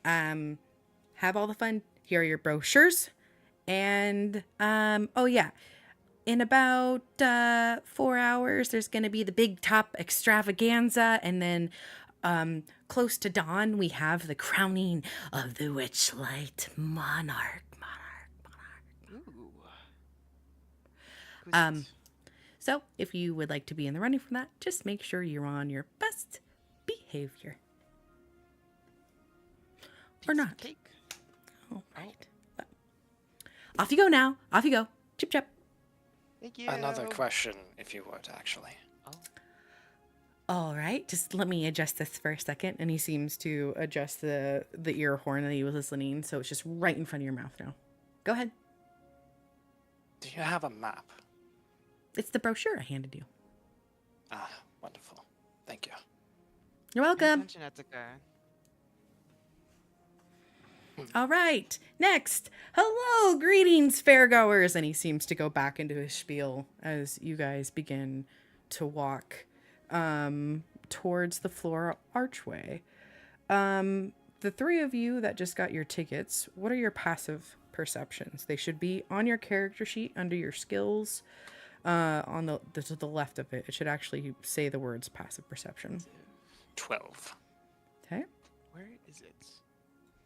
Have all the fun. Here are your brochures. And, oh yeah. In about 4 hours, there's going to be the big top extravaganza. And then close to dawn, we have the crowning of the Witchlight monarch. Ooh. So if you would like to be in the running for that, just make sure you're on your best behavior. Or Piece of not. Cake. All right. Well, off you go now. Off you go. Chip chap. Thank you. Another question, if you would, actually. Oh. All right. Just let me adjust this for a second. And he seems to adjust the ear horn that he was listening. So it's just right in front of your mouth now. Go ahead. Do you have a map? It's the brochure I handed you. Ah, wonderful. Thank you. You're Pay welcome. attention, Etika. All right. Next. Hello, greetings, fairgoers. And he seems to go back into his spiel as you guys begin to walk towards the floral archway. the three of you that just got your tickets, what are your passive perceptions? They should be on your character sheet under your skills. On to the left of it, it should actually say the words passive perception. 12. Okay. Where is it?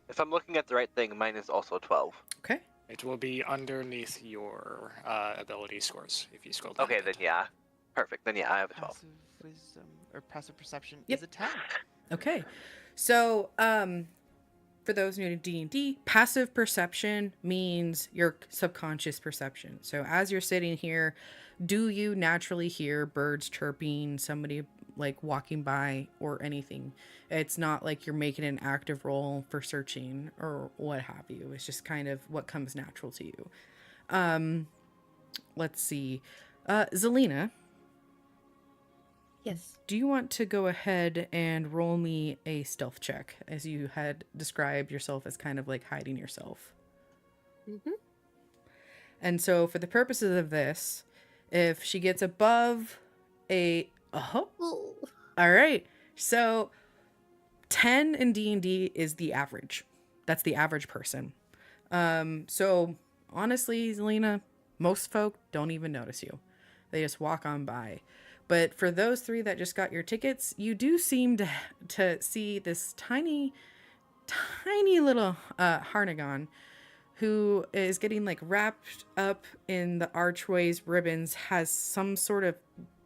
If I'm looking at the right thing, mine is also 12. Okay. It will be underneath your ability scores if you scroll down. Okay, a bit. then yeah. Perfect. Then yeah, I have a 12. Passive wisdom or passive perception Yep. is a 10. Okay. So, for those new to D&D, passive perception means your subconscious perception. So as you're sitting here, do you naturally hear birds chirping, somebody like walking by or anything? It's not like you're making an active roll for searching or what have you. It's just kind of what comes natural to you. Let's see. Zelina, Yes. do you want to go ahead and roll me a stealth check, as you had described yourself as kind of like hiding yourself? Mm-hmm. And so for the purposes of this, if she gets above a... Oh, all right. So 10 in D&D is the average. That's the average person. So honestly, Zelina, most folk don't even notice you. They just walk on by. But for those three that just got your tickets, you do seem to see this tiny little Harnagon who is getting like wrapped up in the archway's ribbons, has some sort of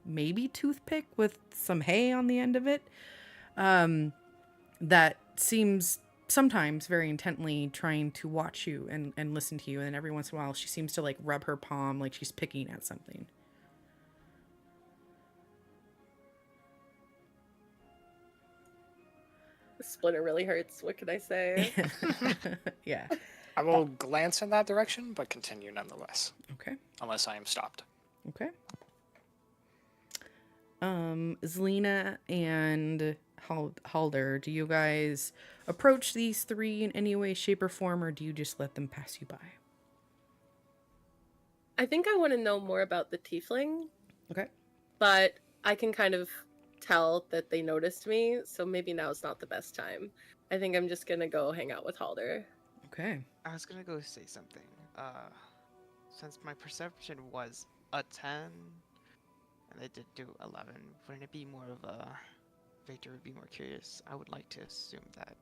maybe toothpick with some hay on the end of it, that seems sometimes very intently trying to watch you and listen to you. And every once in a while she seems to like rub her palm like she's picking at something. The splinter really hurts. What can I say? Yeah. I will glance in that direction, but continue nonetheless. Okay. Unless I am stopped. Okay. Zelina and Halder, do you guys approach these three in any way, shape, or form, or do you just let them pass you by? I think I want to know more about the tiefling. Okay. But I can kind of tell that they noticed me, so maybe now is not the best time. I think I'm just gonna go hang out with Halder. Okay. I was gonna go say something. Since my perception was a 10, and I did do 11, wouldn't it be more of a... Victor would be more curious. I would like to assume that.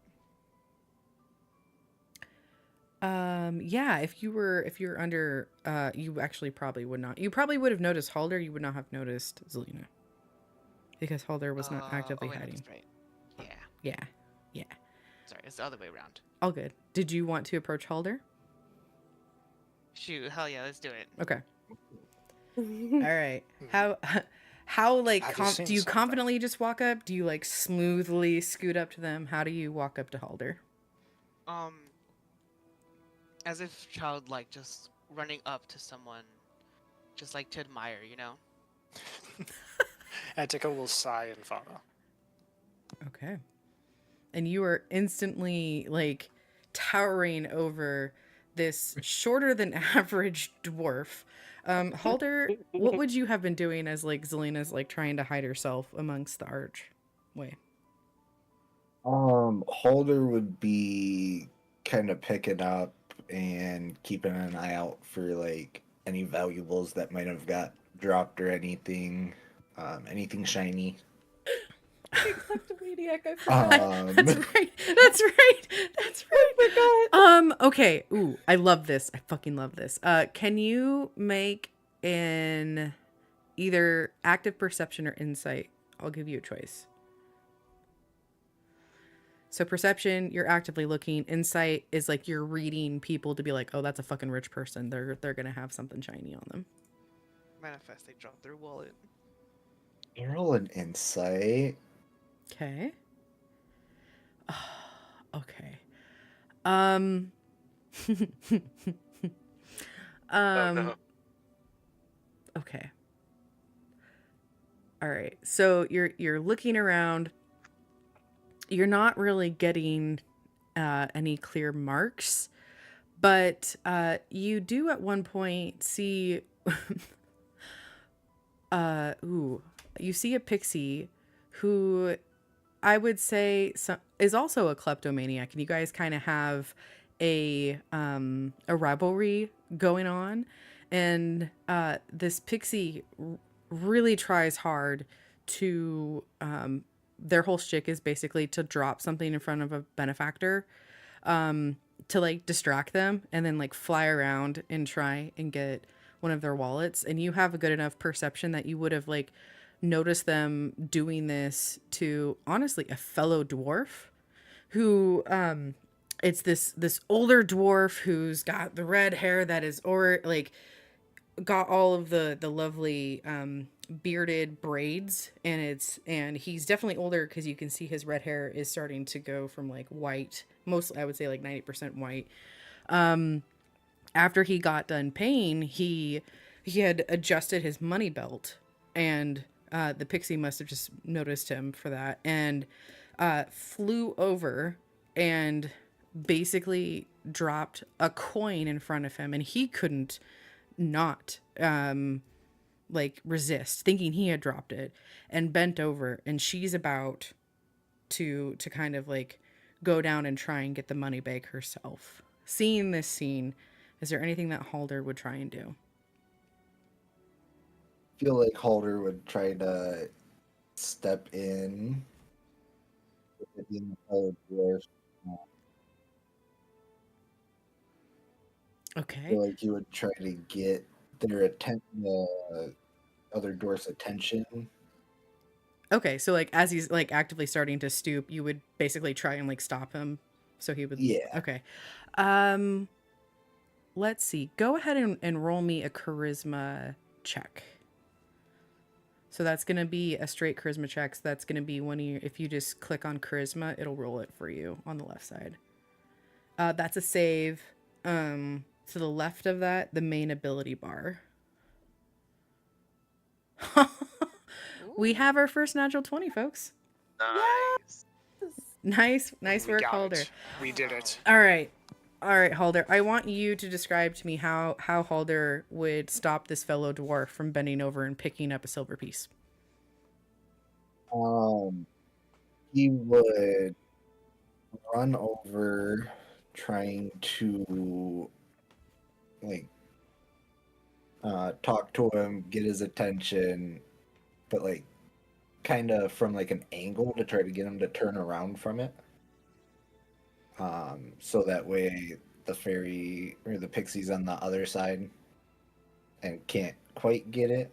Yeah, if you're under, you actually probably would not. You probably would have noticed Halder. You would not have noticed Zelina. Because Halder was not actively wait, no, hiding. that's right. Yeah. Yeah. Sorry, it's the other way around. All good. Did you want to approach Halder? Shoot, hell yeah, let's do it. Okay. All right. How like Have you seen do you something? confidently just walk up? Do you like smoothly scoot up to them? How do you walk up to Halder? As if childlike, just running up to someone, just like to admire, you know? Attica will sigh and follow. Okay. And you are instantly like towering over this shorter than average dwarf. Halder, what would you have been doing as like Zelina's like trying to hide herself amongst the archway? Halder would be kind of picking up and keeping an eye out for like any valuables that might have got dropped or anything, anything shiny. Kleptomaniac, I forgot. That's right. That's right. That's right. I forgot. Okay. Ooh, I love this. I fucking love this. Can you make an either active perception or insight? I'll give you a choice. So perception, you're actively looking. Insight is like you're reading people to be like, oh, that's a fucking rich person. They're gonna have something shiny on them. Manifest, they drop their wallet. Roll an insight. Okay. Okay. Oh, no. Okay. All right. So you're looking around. You're not really getting any clear marks, but you do at one point see you see a pixie who I would say is also a kleptomaniac, and you guys kind of have a rivalry going on, and this pixie really tries hard to their whole shtick is basically to drop something in front of a benefactor, to like distract them, and then like fly around and try and get one of their wallets. And you have a good enough perception that you would have like noticed them doing this to, honestly, a fellow dwarf who it's this older dwarf who's got the red hair that is, or like got all of the lovely bearded braids, and he's definitely older because you can see his red hair is starting to go from like white, mostly I would say like 90% white. After he got done paying, he had adjusted his money belt, and the pixie must have just noticed him for that, and flew over and basically dropped a coin in front of him, and he couldn't not like resist, thinking he had dropped it, and bent over, and she's about to kind of like go down and try and get the money back herself. Seeing this scene, is there anything that Halder would try and do? I feel like Halder would try to step in with it being a fellow dwarf. Okay. I feel like he would try to get their the other dwarf's attention. Okay, so like as he's like actively starting to stoop, you would basically try and like stop him, so he would. Yeah. Okay. Let's see. Go ahead and roll me a charisma check. So that's going to be a straight charisma check. So that's going to be one of your, if you just click on charisma, it'll roll it for you on the left side. That's a save. To the left of that, the main ability bar. We have our first natural 20, folks. Nice. Nice work, Halder. We did it. All right, Halder. I want you to describe to me how Halder would stop this fellow dwarf from bending over and picking up a silver piece. He would run over, trying to like talk to him, get his attention, but like kind of from like an angle to try to get him to turn around from it. So that way the fairy or the pixie's on the other side and can't quite get it.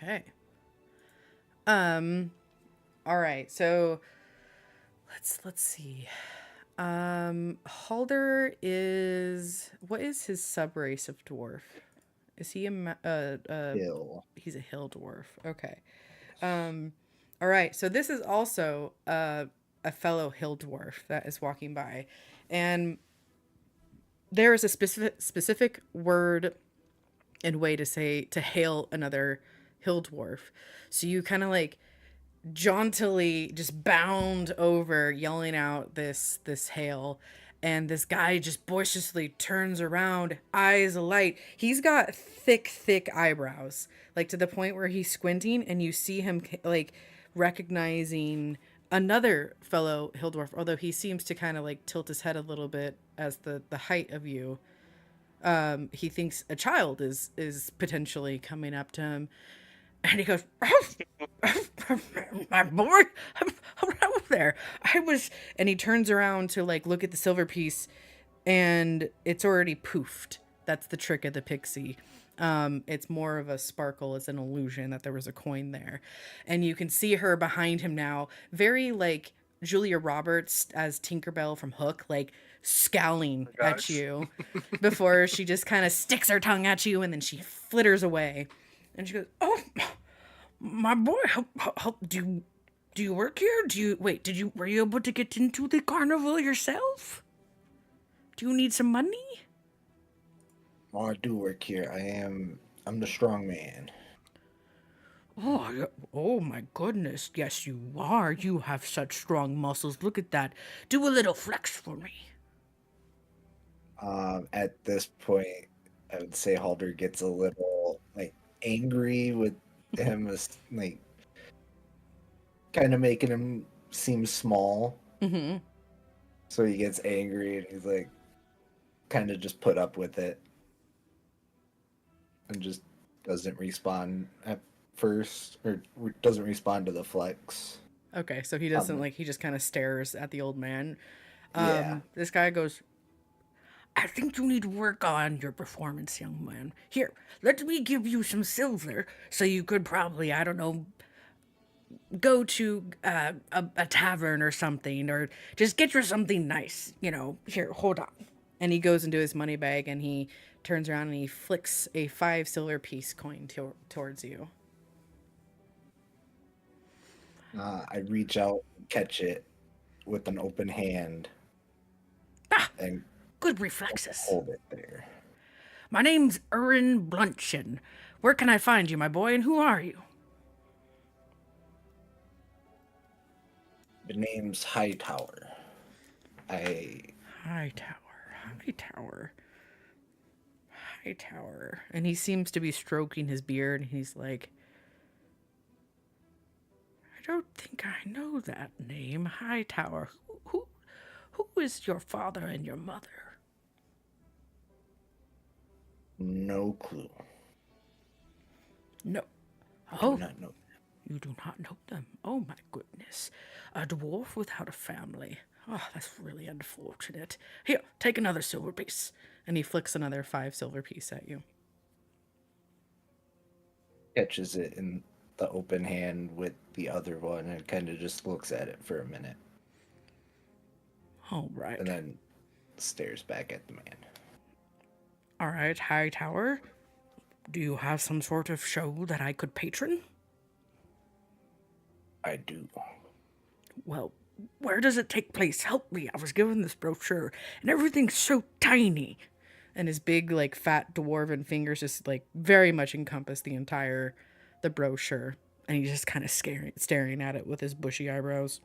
Okay. All right. So let's see. Halder is, what is his subrace of dwarf? Is he Hill. He's a hill dwarf. Okay. All right. So this is also a fellow hill dwarf that is walking by, and there is a specific word and way to hail another hill dwarf. So you kind of like jauntily just bound over, yelling out this hail, and this guy just boisterously turns around, eyes alight. He's got thick eyebrows, like to the point where he's squinting, and you see him like recognizing another fellow hill dwarf, although he seems to kind of like tilt his head a little bit as the height of you. He thinks a child is potentially coming up to him, and he goes, "My boy, over there. And he turns around to like look at the silver piece, and it's already poofed. That's the trick of the pixie. It's more of a sparkle. It's an illusion that there was a coin there. And you can see her behind him now, very like Julia Roberts as Tinkerbell from Hook, like scowling at you before she just kind of sticks her tongue at you, and then she flitters away. And she goes, "Oh, my boy, how do you work here? Were you able to get into the carnival yourself? Do you need some money?" Oh, I do work here. I'm the strong man. Oh my goodness. Yes, you are. You have such strong muscles. Look at that. Do a little flex for me. At this point, I would say Halder gets a little like angry with him, as like kind of making him seem small. Mm-hmm. So he gets angry and he's like, kind of just put up with it. And just doesn't respond at first, or doesn't respond to the flex. Okay, so he doesn't he just kind of stares at the old man. Yeah. This guy goes, I think you need to work on your performance, young man. Here, let me give you some silver so you could probably, I don't know, go to a tavern or something, or just get you something nice. Here, hold on. And he goes into his money bag and he turns around and he flicks a 5 silver piece coin towards you. I reach out and catch it with an open hand. And good reflexes. Hold it there. My name's Urin Bluntchin. Where can I find you, my boy, and who are you? The name's Hightower. Hightower. And he seems to be stroking his beard, and he's like, I don't think I know that name, Hightower. Who is your father and your mother? No clue. No. I do not know. You do not know them. Oh my goodness. A dwarf without a family. Oh, that's really unfortunate. Here, take another silver piece. And he flicks another 5 silver piece at you. Catches it in the open hand with the other one and kind of just looks at it for a minute. All right. And then stares back at the man. All right, Hightower. Do you have some sort of show that I could patron? I do. Well, where does it take place? Help me. I was given this brochure, and everything's so tiny. And his big, fat dwarven fingers just, very much encompass the brochure. And he's just kind of staring at it with his bushy eyebrows.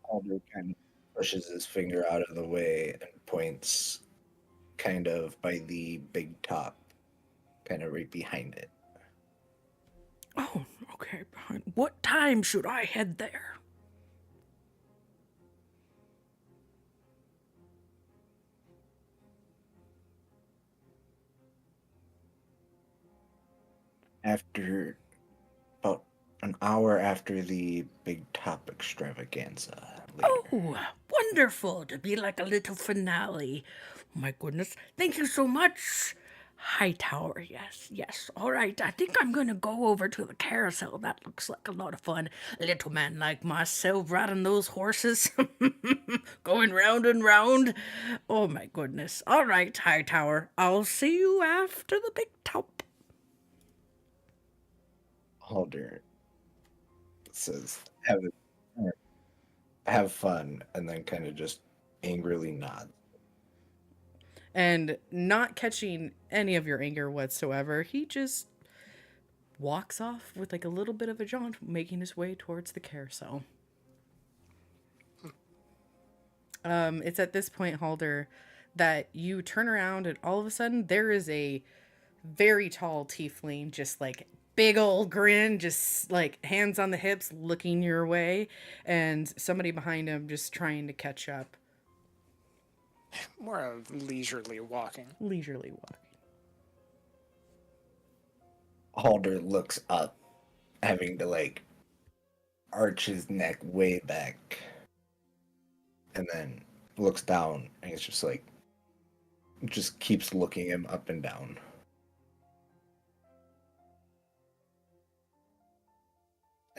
Alder kind of pushes his finger out of the way and points kind of by the big top, kind of right behind it. Oh, okay. What time should I head there? After about an hour after the big top extravaganza. Later. Oh, wonderful to be like a little finale. My goodness, thank you so much. Hightower, yes. All right, I think I'm going to go over to the carousel. That looks like a lot of fun. A little man like myself riding those horses. Going round and round. Oh, my goodness. All right, Hightower, I'll see you after the big top. Alder says, have fun, and then kind of just angrily nods. And not catching any of your anger whatsoever, he just walks off with a little bit of a jaunt, making his way towards the carousel. It's at this point, Halder, that you turn around and all of a sudden there is a very tall tiefling, just big old grin, just hands on the hips, looking your way, and somebody behind him just trying to catch up. More of leisurely walking. Halder looks up, having to arch his neck way back, and then looks down, and he's just keeps looking him up and down.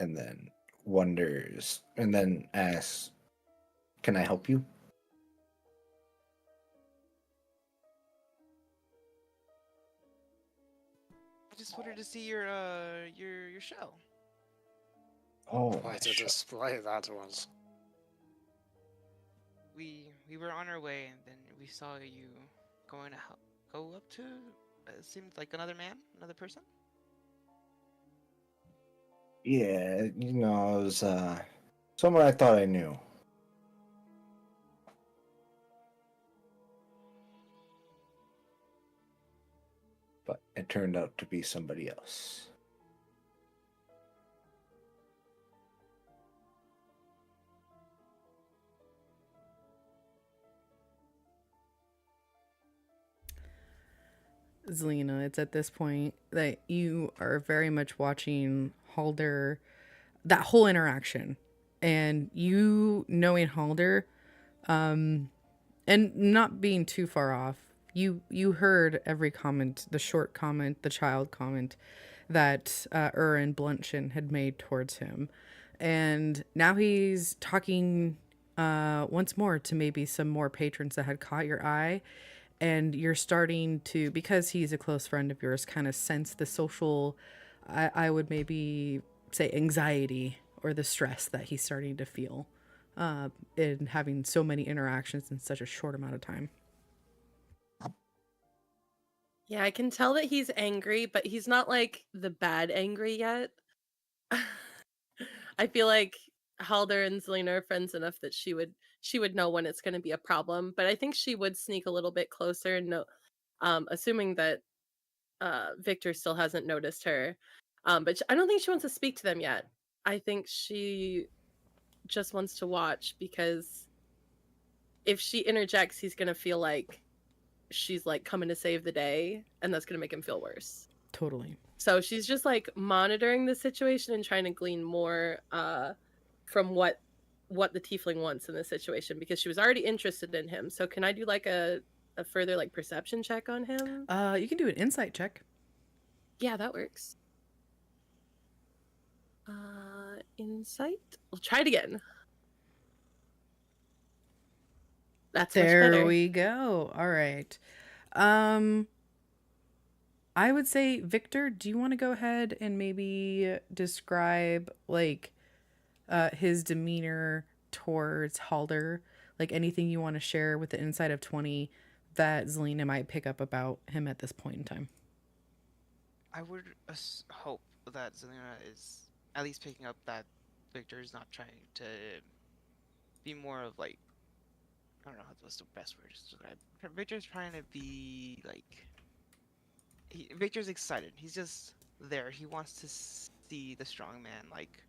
And then wonders, and then asks, "Can I help you?" I just wanted to see your show. Oh, quite a display that was. We were on our way, and then we saw you going to go up to. It seemed like another person. Yeah, it was someone I thought I knew. But it turned out to be somebody else. Zelina, it's at this point that you are very much watching Halder, that whole interaction, and you knowing Halder, and not being too far off. You heard every comment, the short comment, the child comment that and Bluntchin had made towards him, and now he's talking once more to maybe some more patrons that had caught your eye. And you're starting to, because he's a close friend of yours, kind of sense the social, I would maybe say anxiety or the stress that he's starting to feel in having so many interactions in such a short amount of time. Yeah, I can tell that he's angry, but he's not like the bad angry yet. I feel like Halder and Zelina are friends enough that she would know when it's going to be a problem, but I think she would sneak a little bit closer and know, assuming that Victor still hasn't noticed her. But I don't think she wants to speak to them yet. I think she just wants to watch, because if she interjects, he's going to feel like she's like coming to save the day, and that's going to make him feel worse. Totally. So she's just like monitoring the situation and trying to glean more from what the tiefling wants in this situation, because she was already interested in him. So can I do like a further like perception check on him? You can do an insight check. Yeah, that works. Insight. We'll try it again. That's much better. There we go. All right. I would say, Victor, do you want to go ahead and maybe describe like his demeanor towards Halder, like anything you want to share with the insight of 20 that Zelina might pick up about him at this point in time? I would hope that Zelina is at least picking up that Victor is not trying to be more of like, I don't know what's the best word to describe. Victor's trying to be like, Victor's excited. He's just there. He wants to see the strong man like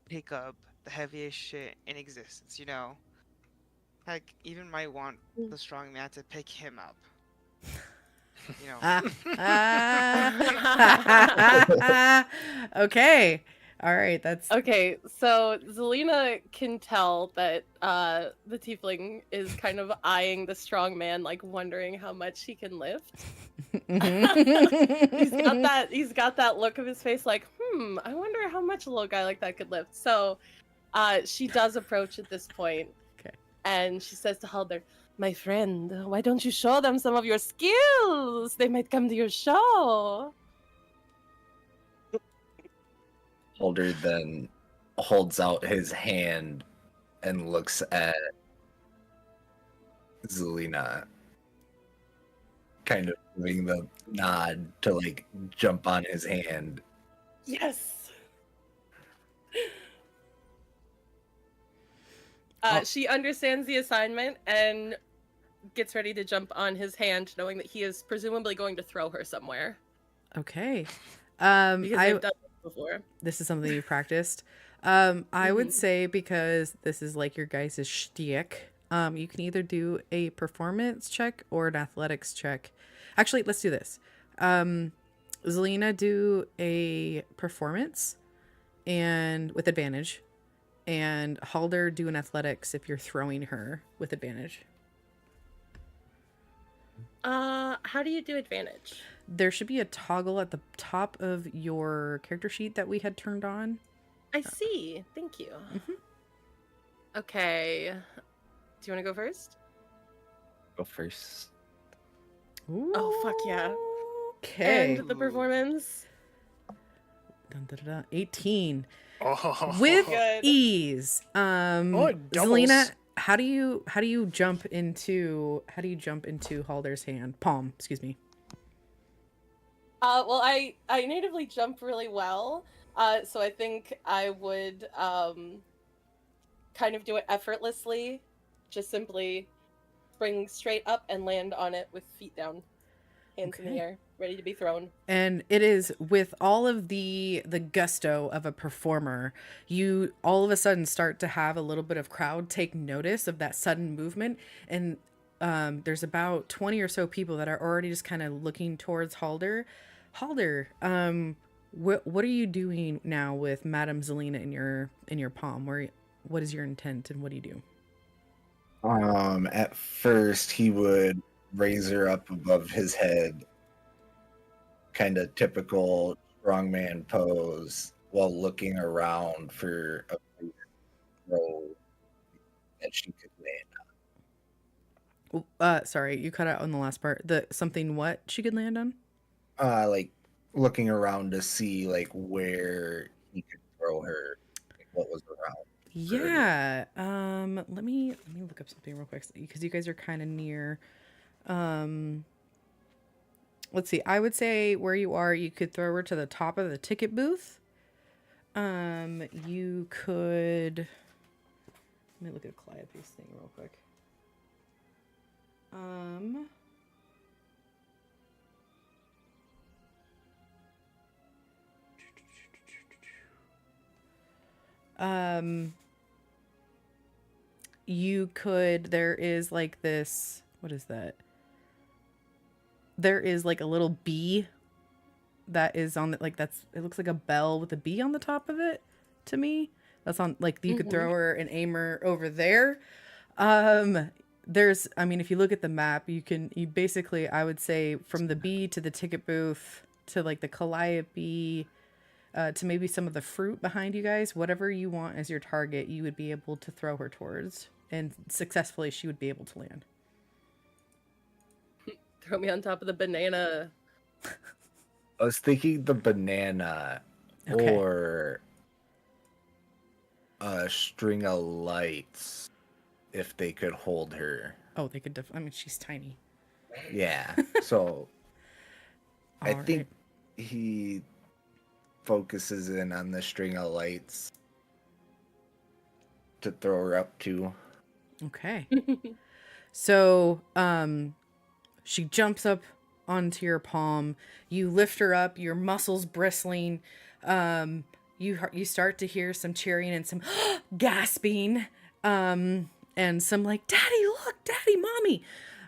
pick up the heaviest shit in existence, you know? Like, even might want the strong man to pick him up. You know. Okay. All right, that's okay. So Zelina can tell that the tiefling is kind of eyeing the strong man, like wondering how much he can lift. He's got that look of his face, like, I wonder how much a little guy like that could lift. So, she does approach at this point, okay, and she says to Halder, "My friend, why don't you show them some of your skills? They might come to your show." Halder then holds out his hand and looks at Zelina, kind of giving the nod to like jump on his hand. Yes. She understands the assignment and gets ready to jump on his hand, knowing that he is presumably going to throw her somewhere. Okay. Because I've done this before. This is something you've practiced. I would say, because this is like your guys' shtick, you can either do a performance check or an athletics check. Actually, let's do this. Zelina, do a performance and with advantage, and Halder, do an athletics if you're throwing her with advantage. How do you do advantage? There should be a toggle at the top of your character sheet that we had turned on. I see. Thank you. Mm-hmm. Okay. Do you want to go first? Go first. Ooh, oh, fuck yeah. Okay. And the performance? Dun, dun, dun, 18. Oh. With good. ease. Zelina, how do you jump into Halder's hand? Palm, excuse me. Well, I natively jump really well, so I think I would kind of do it effortlessly, just simply spring straight up and land on it with feet down, hands in the air. ready to be thrown. And it is with all of the gusto of a performer, you all of a sudden start to have a little bit of crowd take notice of that sudden movement. And there's about 20 or so people that are already just kind of looking towards Halder. Halder, what are you doing now with Madame Zelina in your palm? What is your intent and what do you do? At first he would raise her up above his head, kind of typical strongman pose, while looking around for a place to throw that she could land Sorry, you cut out on the last part. The something what she could land on? on. Like looking around to see like where he could throw her, like, what was around. Yeah. Let me look up something real quick because you guys are kind of near. Let's see. I would say where you are, you could throw her to the top of the ticket booth. You could. Let me look at Calliope's thing real quick. You could, there is like this, what is that? There is like a little bee that is on the, like that's, it looks like a bell with a bee on the top of it to me. That's on, like, you could throw her and aim her over there. There's, I mean, if you look at the map, you basically, I would say from the bee to the ticket booth to like the Calliope, to maybe some of the fruit behind you guys, whatever you want as your target, you would be able to throw her towards, and successfully she would be able to land. Throw me on top of the banana. I was thinking the banana, Okay. or a string of lights, if they could hold her. Oh, they could I mean, she's tiny. Yeah, so I All think he focuses in on the string of lights to throw her up to. Okay. So, she jumps up onto your palm. You lift her up, your muscles bristling. You start to hear some cheering and some gasping. And some like, "Daddy, look, Daddy, Mommy."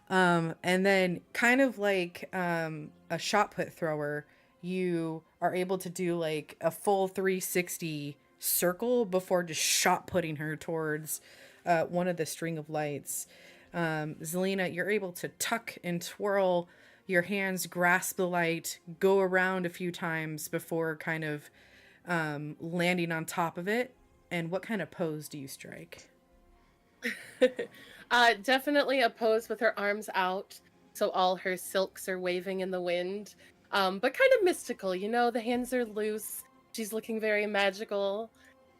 And then kind of like a shot put thrower, you are able to do like a full 360 circle before just shot putting her towards one of the string of lights. Zelina, you're able to tuck and twirl your hands, grasp the light, go around a few times before kind of landing on top of it. And what kind of pose do you strike? Definitely a pose with her arms out, so all her silks are waving in the wind. But kind of mystical, you know, the hands are loose. She's looking very magical.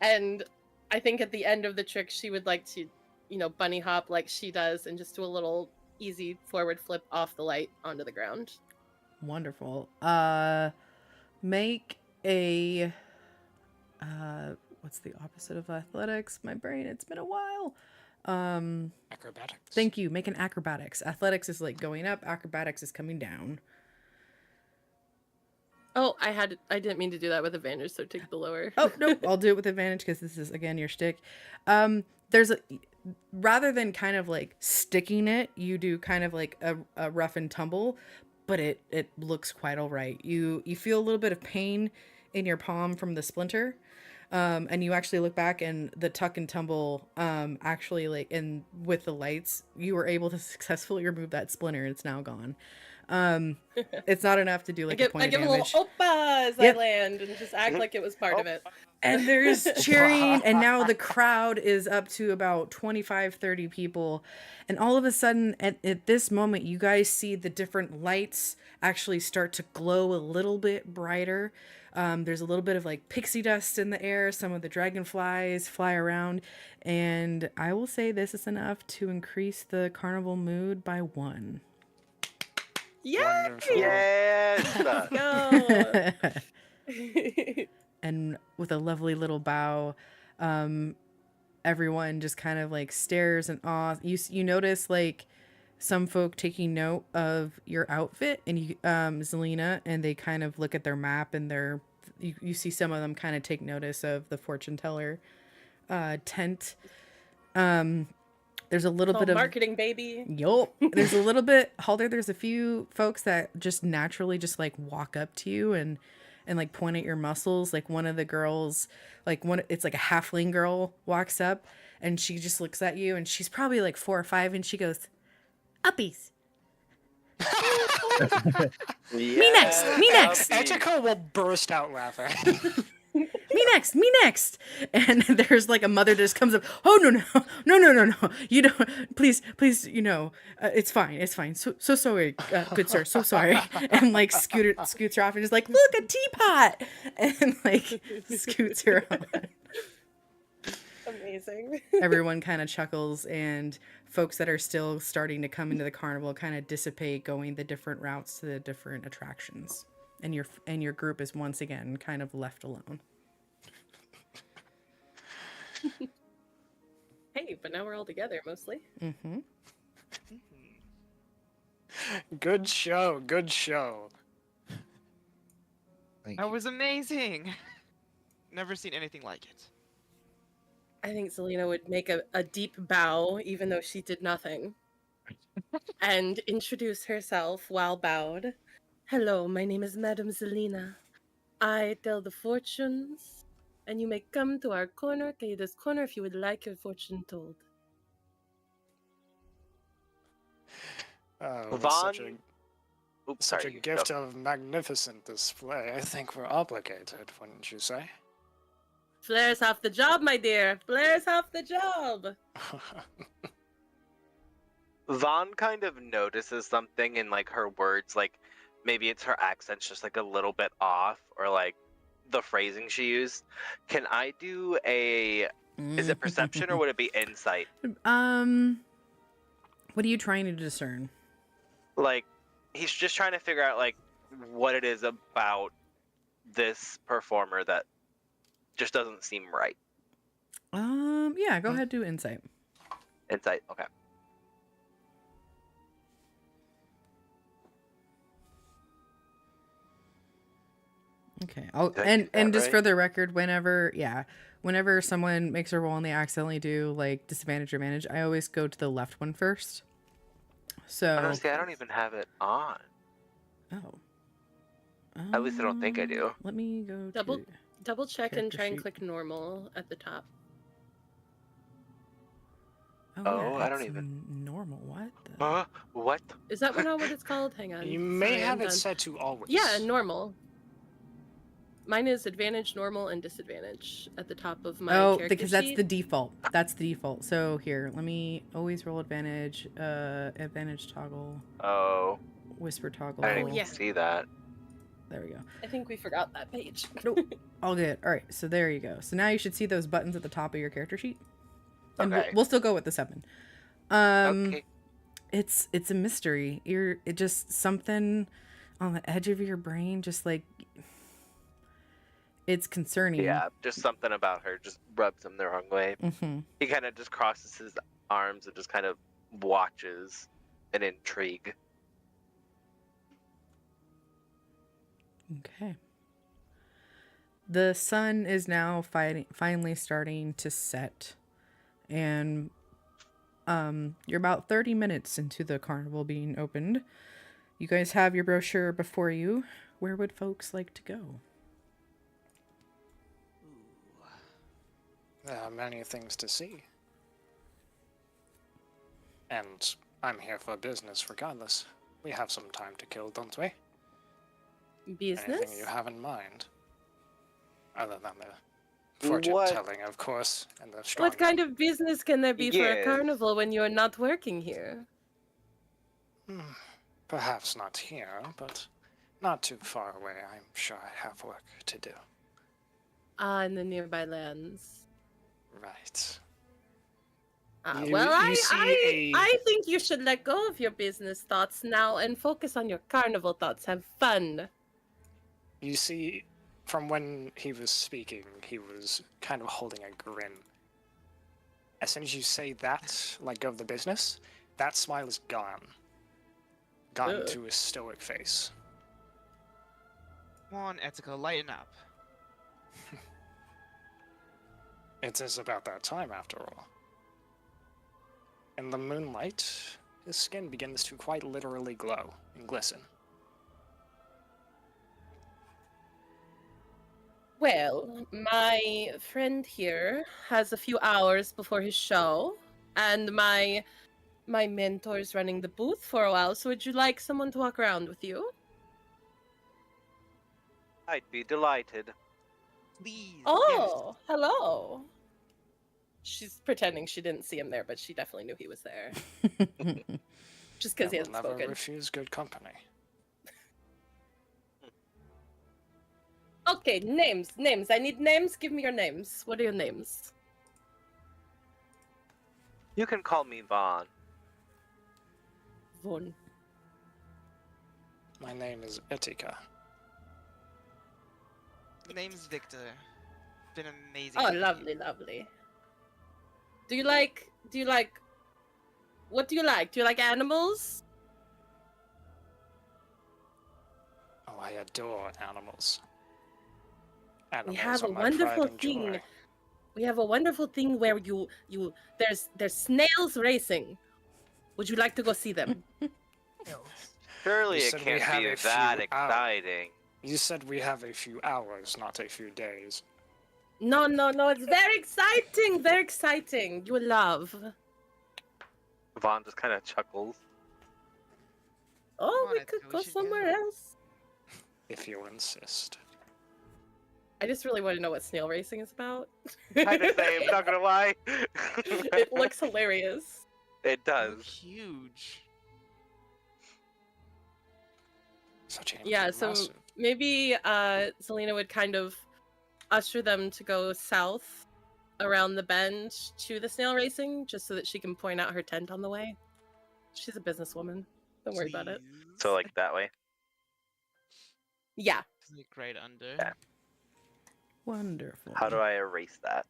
And I think at the end of the trick, she would like to, you know, bunny hop like she does and just do a little easy forward flip off the light onto the ground. Wonderful. Make a, what's the opposite of athletics? My brain, it's been a while. Acrobatics. Thank you. Make an acrobatics. Athletics is like going up. Acrobatics is coming down. Oh, I didn't mean to do that with advantage, so take the lower. Oh, no, I'll do it with advantage because this is, again, your shtick. Rather than kind of like sticking it, you do kind of like a rough and tumble, but it looks quite all right. You feel a little bit of pain in your palm from the splinter. And you actually look back and the tuck and tumble, actually, like, and with the lights, you were able to successfully remove that splinter. It's now gone. It's not enough to do like a point of damage. I give a little oppa as I land and just act like it was part of it. And there's cheering, and now the crowd is up to about 25, 30 people. And all of a sudden, at this moment, you guys see the different lights actually start to glow a little bit brighter. There's a little bit of like pixie dust in the air. Some of the dragonflies fly around. And I will say this is enough to increase the carnival mood by 1. Yay! Yes! Let's go! And with a lovely little bow, everyone just kind of like stares in awe. You notice like some folk taking note of your outfit, and you, Zelina, and they kind of look at their map, and you see some of them kind of take notice of the fortune teller tent. There's a little bit of marketing, baby. Yup. There's a little bit, Halder, there's a few folks that just naturally just like walk up to you and like point at your muscles. Like one of the girls, it's like a halfling girl walks up and she just looks at you and she's probably like 4 or 5 and she goes, "Uppies. Me next. Etika will burst out laughing. Me next. And there's like a mother just comes up. "Oh, no. You don't, please, it's fine. So sorry, good sir, so sorry." And like scoots her off and is like, "Look, a teapot." And like scoots her on. Amazing. Everyone kind of chuckles, and folks that are still starting to come into the carnival kind of dissipate, going the different routes to the different attractions. And your group is once again kind of left alone. Hey, but now we're all together mostly. Mm-hmm. Good show. That was amazing. Never seen anything like it. I think Zelina would make a deep bow, even though she did nothing, and introduce herself while bowed. "Hello, my name is Madame Zelina. I tell the fortunes, and you may come to our corner, Kaida's corner, if you would like your fortune told." Vaughn... Such a gift of magnificent display. I think we're obligated, wouldn't you say? Flair's half the job, my dear. Flair's half the job. Vaughn kind of notices something in like her words, like maybe it's her accent's just like a little bit off, or like the phrasing she used. Can I do is it perception or would it be insight? What are you trying to discern? Like, he's just trying to figure out like what it is about this performer that just doesn't seem right. Yeah, go ahead, do insight. Insight, okay. Okay. And just for the record, whenever someone makes a roll and they accidentally do like disadvantage or advantage, I always go to the left one first. So honestly, I don't even have it on. Oh. At least I don't think I do. Let me go Double check and try and sheet. click normal at the top. Oh, I don't even normal. What? What? Is that not what it's called? Hang on. You may have it set to always. Yeah, normal. Mine is advantage, normal, and disadvantage at the top of my character because that's sheet. the default. That's the default. So here, let me always roll advantage. Advantage toggle. Oh. Whisper toggle. I didn't see that. There we go. I think we forgot that page. Nope. All good. All right. So there you go. So now you should see those buttons at the top of your character sheet. And okay. we'll still go with the 7. Okay. It's a mystery. It just something on the edge of your brain, just like it's concerning. Yeah, just something about her just rubs him the wrong way. Mm-hmm. He kind of just crosses his arms and just kind of watches in intrigue. Okay. The sun is now finally starting to set, and you're about 30 minutes into the carnival being opened. You guys have your brochure before you. Where would folks like to go? There are many things to see. And I'm here for business regardless. We have some time to kill, don't we? Business? Anything you have in mind? Other than the fortune-telling, of course, and the strong... What kind of business can there be for a carnival when you're not working here? Perhaps not here, but not too far away. I'm sure I have work to do. In the nearby lands. Right. I think you should let go of your business thoughts now and focus on your carnival thoughts. Have fun. You see, from when he was speaking, he was kind of holding a grin. As soon as you say that, let go of the business, that smile is gone. Gone Ugh. to his stoic face. Come on, Etika, lighten up. It is about that time, after all. In the moonlight, his skin begins to quite literally glow and glisten. Well, my friend here has a few hours before his show, and my mentor's running the booth for a while, so would you like someone to walk around with you? I'd be delighted. Please. Oh, hello. She's pretending she didn't see him there, but she definitely knew he was there. Just because he I will hasn't never spoken. refuse good company. Okay, names. I need names. Give me your names. What are your names? You can call me Vaughn. Von. My name is Etika. Name's Victor. Been amazing. Oh, meeting you. lovely, lovely. Do you like, what do you like? Do you like animals? Oh, I adore animals. We Animals have a are my wonderful pride and joy. thing. We have a wonderful thing where there's snails racing. Would you like to go see them? Surely You it said we can't have be a few that hours. exciting. You said we have a few hours, not a few days. No, it's very exciting, very exciting. You will love. Vaughn just kind of chuckles. Oh, Come on, we Etika, could we go should go. somewhere else. If you insist. I just really want to know what snail racing is about. Kind of same, not gonna lie. It looks hilarious. It They're does. huge. Such a Yeah, so massive. maybe Selena would kind of usher them to go south around the bend to the snail racing, just so that she can point out her tent on the way. She's a businesswoman. Don't worry about it. Please. So like that way. Yeah. It's like right under. Yeah. Wonderful. How do I erase that?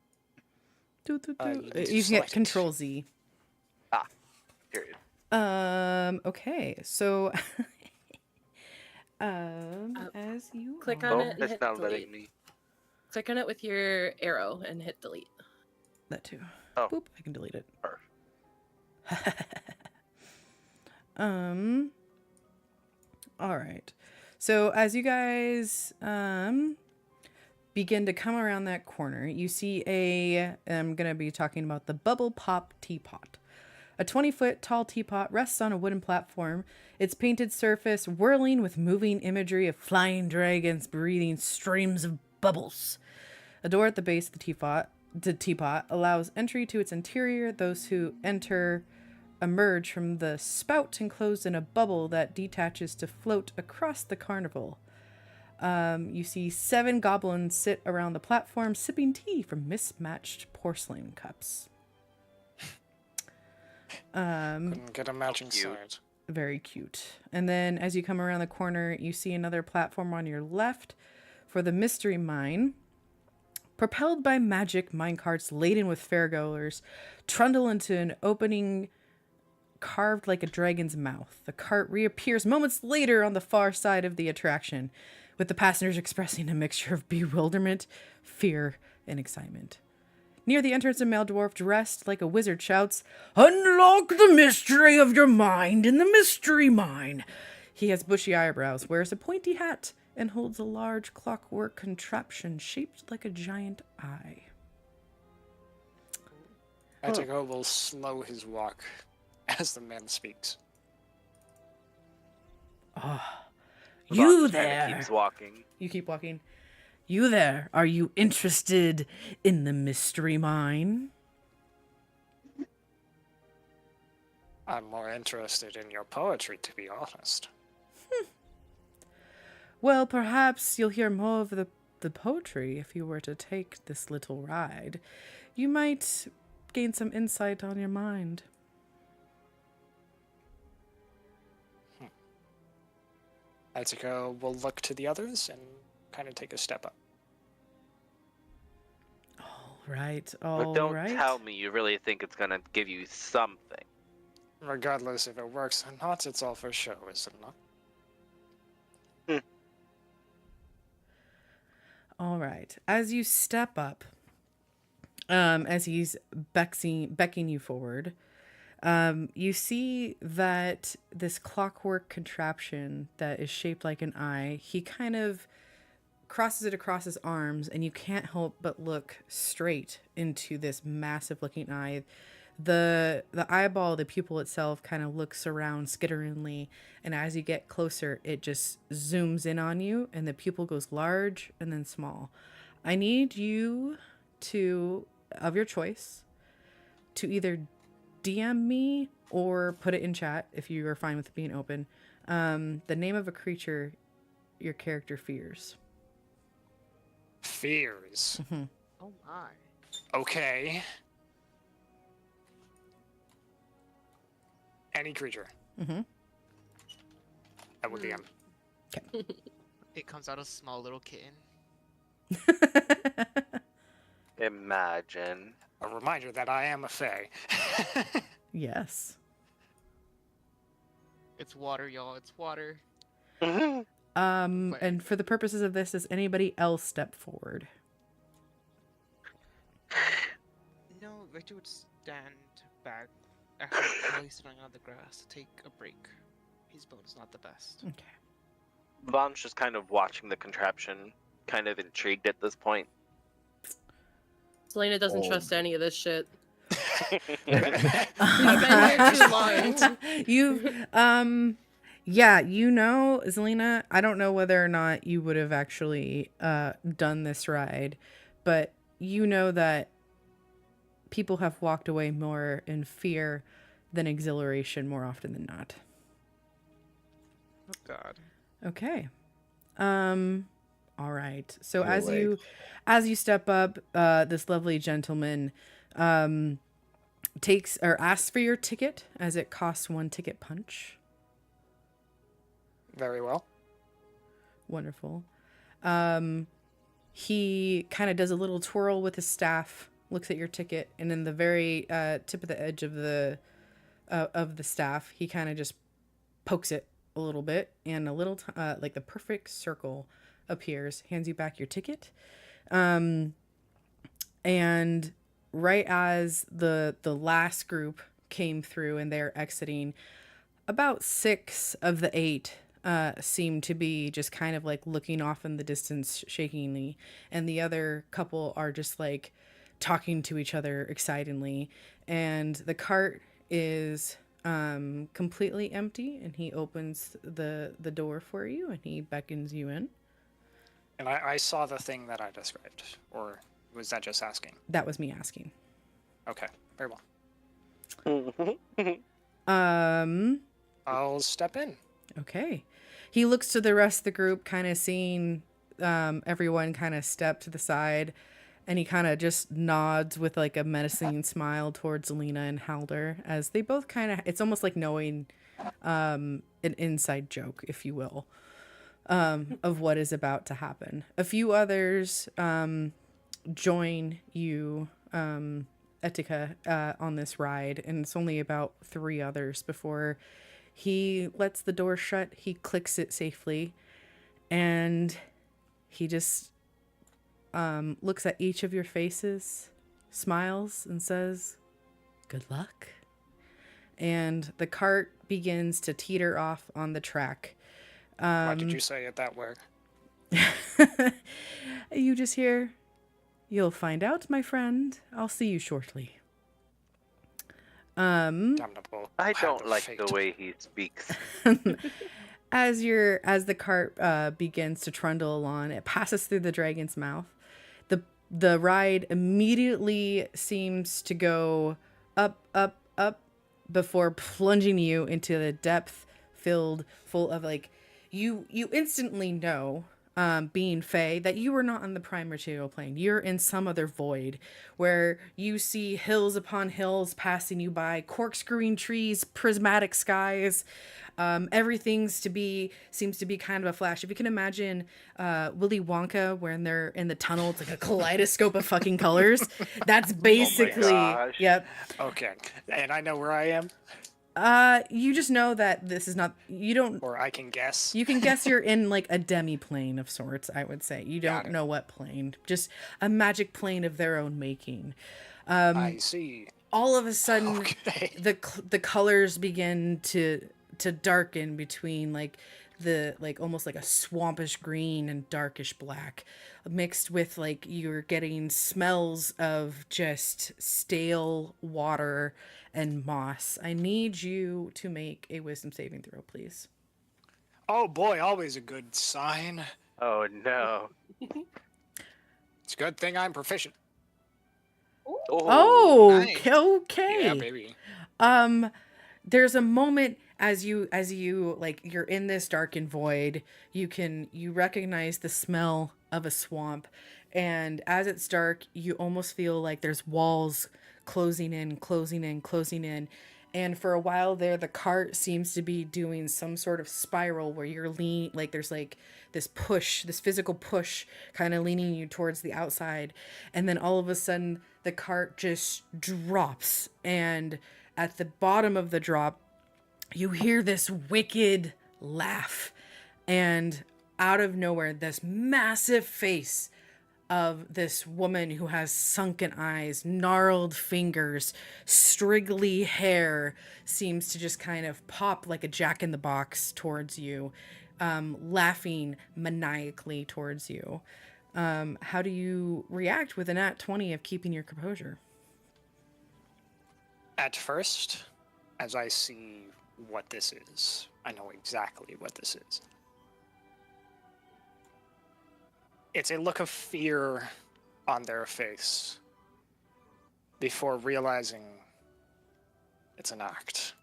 Do, do, do. You need to You can select get it. Control Z. Period. Okay, so as you click are... on Oh, it and it's hit not delete. letting me. Click on it with your arrow and hit delete. That too. Oh. Boop, I can delete it. Perfect. All right. So as you guys begin to come around that corner, you see I'm going to be talking about the Bubble Pop Teapot. A 20-foot tall teapot rests on a wooden platform, its painted surface whirling with moving imagery of flying dragons breathing streams of bubbles. A door at the base of the teapot allows entry to its interior. Those who enter emerge from the spout enclosed in a bubble that detaches to float across the carnival. You see 7 goblins sit around the platform sipping tea from mismatched porcelain cups. Couldn't get a matching Cute. sword. Very cute. And then as you come around the corner, you see another platform on your left for the mystery mine. Propelled by magic, minecarts laden with fairgoers trundle into an opening carved like a dragon's mouth. The cart reappears moments later on the far side of the attraction, with the passengers expressing a mixture of bewilderment, fear, and excitement. Near the entrance, a male dwarf dressed like a wizard shouts, "Unlock the mystery of your mind in the mystery mine." He has bushy eyebrows, wears a pointy hat, and holds a large clockwork contraption shaped like a giant eye. Etika will slow his walk as the man speaks. Ah, Vaughn you just kinda there. keeps walking. You keep walking. You there. Are you interested in the mystery mine? I'm more interested in your poetry, to be honest. Well, perhaps you'll hear more of the poetry if you were to take this little ride. You might gain some insight on your mind. Etika will look to the others and kind of take a step up. All right, But all don't right. tell me you really think it's gonna give you something. Regardless if it works or not, it's all for show, is it not? All right. As you step up, as he's becking you forward, you see that this clockwork contraption that is shaped like an eye, he kind of crosses it across his arms, and you can't help but look straight into this massive looking eye. The eyeball, the pupil itself, kind of looks around skitteringly, and as you get closer, it just zooms in on you, and the pupil goes large and then small. I need you to, of your choice, to either DM me or put it in chat if you are fine with it being open. The name of a creature your character fears. Fears. Mm-hmm. Oh my. Okay. Any creature. Mm-hmm. I will DM. It comes out a small little kitten. Imagine. A reminder that I am a fae. Yes. It's water, y'all. It's water. And for the purposes of this, does anybody else step forward? No, Victor would stand back, actually really sitting on the grass to take a break. His bone is not the best. Okay. Von's just kind of watching the contraption, kind of intrigued at this point. Selena doesn't trust any of this shit. I've been here too long. You've, yeah, you know, Zelina, I don't know whether or not you would have actually done this ride, but you know that people have walked away more in fear than exhilaration more often than not. Oh God. Okay. All right. So You're as you step up, this lovely gentleman takes or asks for your ticket, as it costs 1 ticket punch. Very well. Wonderful. He kind of does a little twirl with his staff, looks at your ticket, and in the very tip of the edge of the staff, he kind of just pokes it a little bit, and a little like the perfect circle appears, hands you back your ticket. And right as the last group came through and they're exiting, about 6 of the 8 seem to be just kind of like looking off in the distance shakingly, and the other couple are just like talking to each other excitedly, and the cart is completely empty, and he opens the door for you and he beckons you in. And I saw the thing that I described, or was that just asking? That was me asking. Okay, very well. I'll step in. Okay. He looks to the rest of the group, kind of seeing everyone kind of step to the side, and he kind of just nods with like a menacing smile towards Alina and Halder, as they both kind of, it's almost like knowing an inside joke, if you will, of what is about to happen. A few others join you, Etika, on this ride, and it's only about 3 others before he lets the door shut. He clicks it safely, and he just looks at each of your faces, smiles, and says, "Good luck." And the cart begins to teeter off on the track. Why did you say it that way? You just hear, "You'll find out, my friend. I'll see you shortly." Damnable. I don't hand of like fate. the way he speaks. As the cart begins to trundle along, it passes through the dragon's mouth. The ride immediately seems to go up, up, up, before plunging you into the depth full of like, you instantly know, being Fae, that you are not on the prime material plane. You're in some other void where you see hills upon hills passing you by, corkscrewing trees, prismatic skies. Everything seems to be kind of a flash. If you can imagine Willy Wonka when they're in the tunnel, it's like a kaleidoscope of fucking colors. That's basically, gosh. yep. Okay, and I know where I am. You just know that this is not, you don't, Or I can guess. you can guess you're in like a demi-plane of sorts, I would say. You Got don't it. know what plane, just a magic plane of their own making. I see. All of a sudden, Okay. the colors begin to darken between like the like almost like a swampish green and darkish black, mixed with like you're getting smells of just stale water and moss. I need you to make a wisdom saving throw, please. Oh boy, always a good sign. Oh no. It's a good thing I'm proficient. Oh, nice. okay. Yeah, baby. There's a moment as you like you're in this darkened void, you recognize the smell of a swamp, and as it's dark, you almost feel like there's walls closing in, and for a while there the cart seems to be doing some sort of spiral where you're like there's like this physical push kind of leaning you towards the outside, and then all of a sudden the cart just drops, and at the bottom of the drop you hear this wicked laugh, and out of nowhere this massive face of this woman who has sunken eyes, gnarled fingers, straggly hair seems to just kind of pop like a jack-in-the-box towards you, laughing maniacally towards you. How do you react with a nat 20 of keeping your composure? At first, as I see what this is, I know exactly what this is. It's a look of fear on their face before realizing it's an act.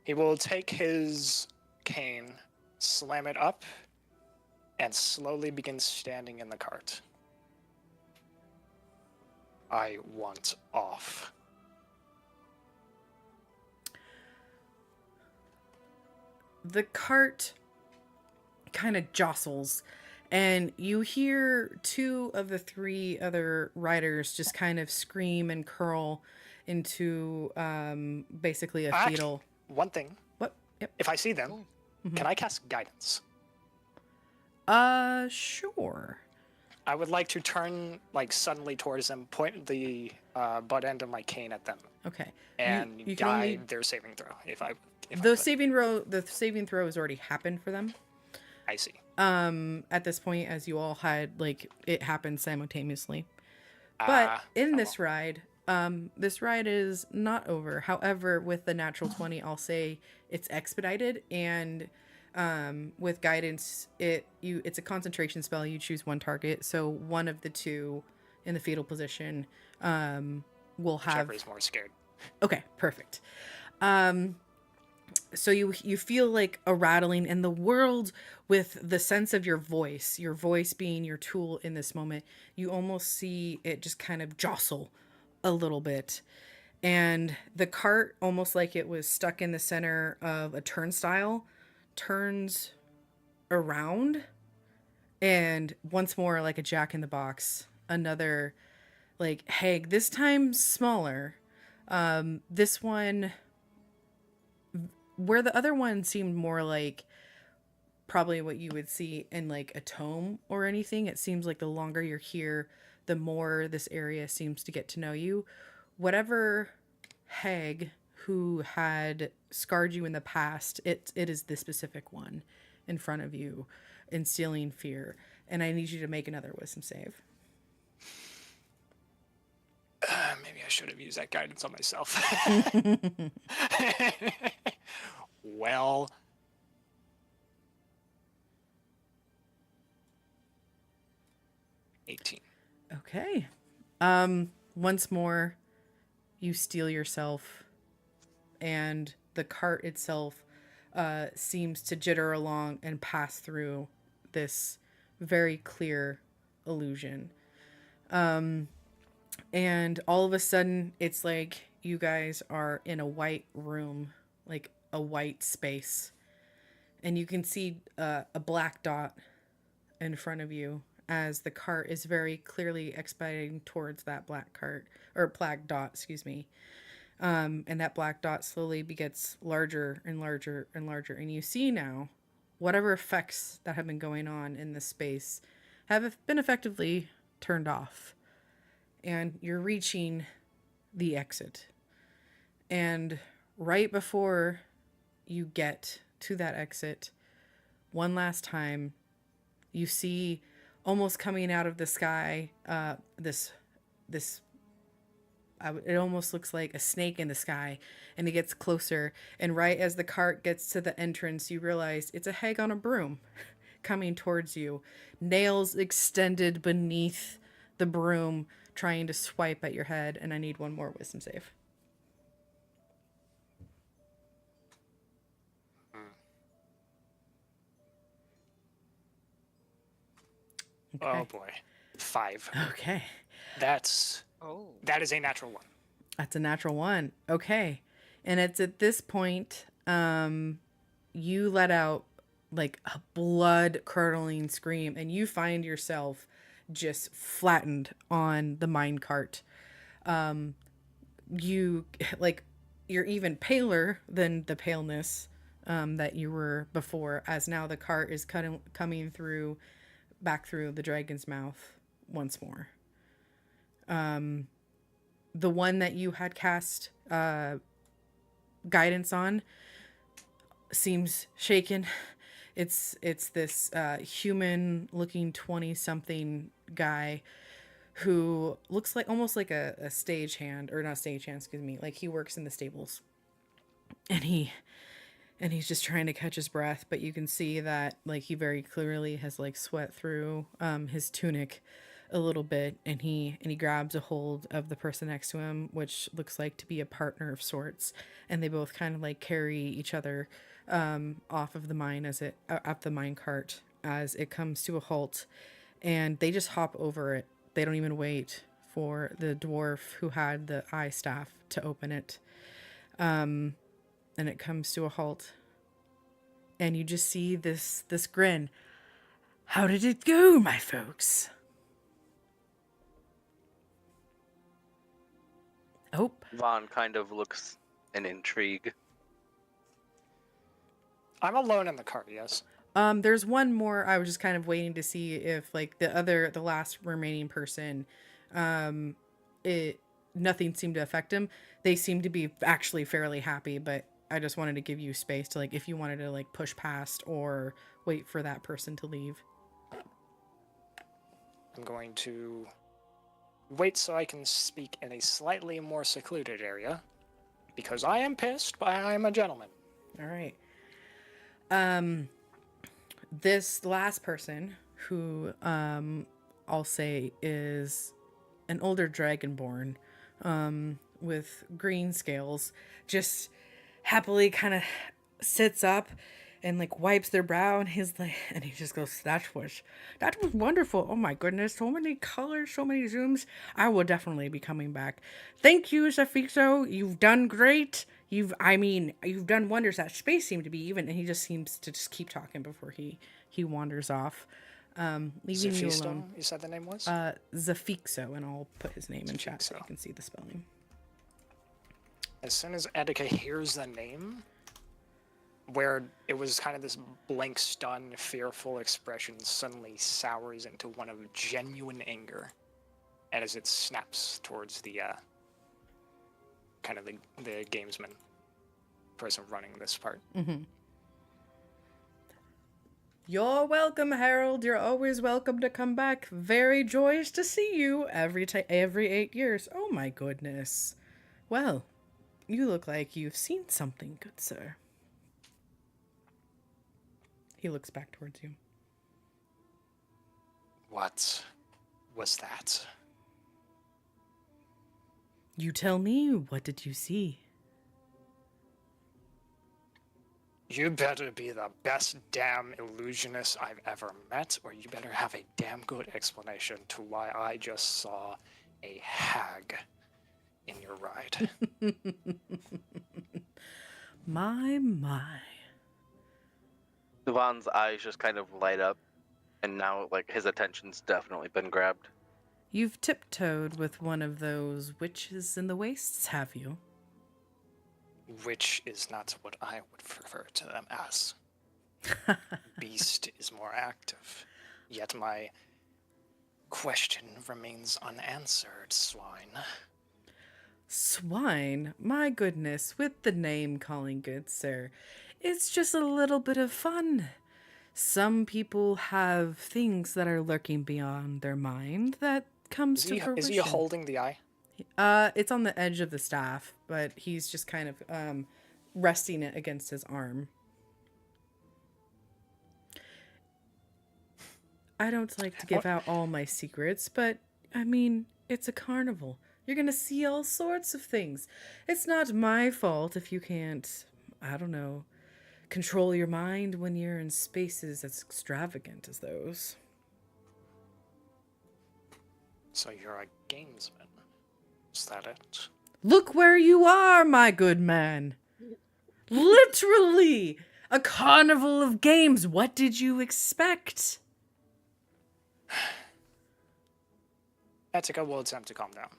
He will take his cane, slam it up, and slowly begin standing in the cart. I want off. The cart kind of jostles, and you hear two of the three other riders just kind of scream and curl into basically a fetal. One thing. What? Yep. If I see them, can I cast guidance? Sure. I would like to turn like suddenly towards them, point the butt end of my cane at them, Okay. and you can guide only... their saving throw. If I the could. saving throw has already happened for them. I see. At this point, as you all had, like, it happened simultaneously. But in this ride is not over. However, with the natural 20, I'll say it's expedited, and with guidance, it's a concentration spell. You choose one target, so one of the two in the fetal position will have... Whichever is more scared. Okay, perfect. So you feel like a rattling in the world with the sense of your voice being your tool in this moment. You almost see it just kind of jostle a little bit. And the cart, almost like it was stuck in the center of a turnstile, turns around. And once more, like a jack-in-the-box, another like hag, this time smaller. This one... where the other one seemed more like probably what you would see in like a tome or anything, it seems like the longer you're here, the more this area seems to get to know you. Whatever hag who had scarred you in the past, it is this specific one in front of you, instilling fear. And I need you to make another wisdom save. Maybe I should have used that guidance on myself. Well, $18. Okay. Once more, you steel yourself, and the cart itself seems to jitter along and pass through this very clear illusion. And all of a sudden, it's like you guys are in a white room, like a white space, and you can see a black dot in front of you as the cart is very clearly expediting towards that black dot, excuse me. And that black dot slowly gets larger and larger and larger. And you see now whatever effects that have been going on in this space have been effectively turned off. And you're reaching the exit. And right before you get to that exit, one last time, you see almost coming out of the sky, it almost looks like a snake in the sky, and it gets closer. And right as the cart gets to the entrance, you realize it's a hag on a broom coming towards you, nails extended beneath the broom, trying to swipe at your head. And I need one more wisdom save. Okay. Oh boy. 5. Okay. That is a natural 1. That's a natural 1. Okay. And it's at this point, you let out like a blood curdling scream, and you find yourself just flattened on the mine cart. You're even paler than the paleness that you were before, as now the cart is coming back through the dragon's mouth once more. The one that you had cast guidance on seems shaken. It's this human looking 20-something guy who looks like almost like a stagehand, or not stagehand, excuse me, like he works in the stables. And he's just trying to catch his breath, but you can see that like he very clearly has like sweat through his tunic a little bit, and he grabs a hold of the person next to him, which looks like to be a partner of sorts, and they both kind of like carry each other off of the mine up the mine cart as it comes to a halt, and they just hop over it. They don't even wait for the dwarf who had the eye staff to open it. And it comes to a halt, and you just see this grin. How did it go, my folks? Oh. Vaughn kind of looks in intrigue. I'm alone in the cart, yes. There's one more. I was just kind of waiting to see if like the last remaining person, nothing seemed to affect him. They seem to be actually fairly happy, but I just wanted to give you space to like, if you wanted to like push past or wait for that person to leave. I'm going to wait so I can speak in a slightly more secluded area, because I am pissed, but I am a gentleman. All right. This last person, who I'll say is an older dragonborn with green scales, just happily kind of sits up and like wipes their brow, and he just goes, that was wonderful. Oh my goodness, so many colors, so many zooms. I will definitely be coming back. Thank you, Zafixo. You've done great. You've done wonders. That space seemed to be even, and he just seems to just keep talking before he wanders off, leaving you alone. You said the name was? Zafixo, and I'll put his name in chat so you can see the spelling. As soon as Edeka hears the name, where it was kind of this blank, stunned, fearful expression suddenly sours into one of genuine anger, and as it snaps towards the kind of the gamesman person running this part. Mm-hmm. You're welcome, Harold. You're always welcome to come back. Very joyous to see you every 8 years. Oh my goodness. Well, you look like you've seen something, good sir. He looks back towards you. What was that? You tell me, what did you see? You better be the best damn illusionist I've ever met, or you better have a damn good explanation to why I just saw a hag in your ride. My. Devon's eyes just kind of light up, and now like his attention's definitely been grabbed. You've tiptoed with one of those witches in the wastes, have you? which is not what I would refer to them as. Beast is more active. Yet my question remains unanswered, swine. Swine? My goodness, with the name calling, good sir. It's just a little bit of fun. Some people have things that are lurking beyond their mind that comes to fruition. Is he holding the eye? It's on the edge of the staff, but he's just kind of resting it against his arm. I don't like to give out all my secrets, but, I mean, it's a carnival. You're gonna see all sorts of things. It's not my fault if you can't, I don't know, control your mind when you're in spaces as extravagant as those. So you're a gamesman. Is that it? Look where you are, my good man. Literally! A carnival of games. What did you expect? Etika will attempt to calm down.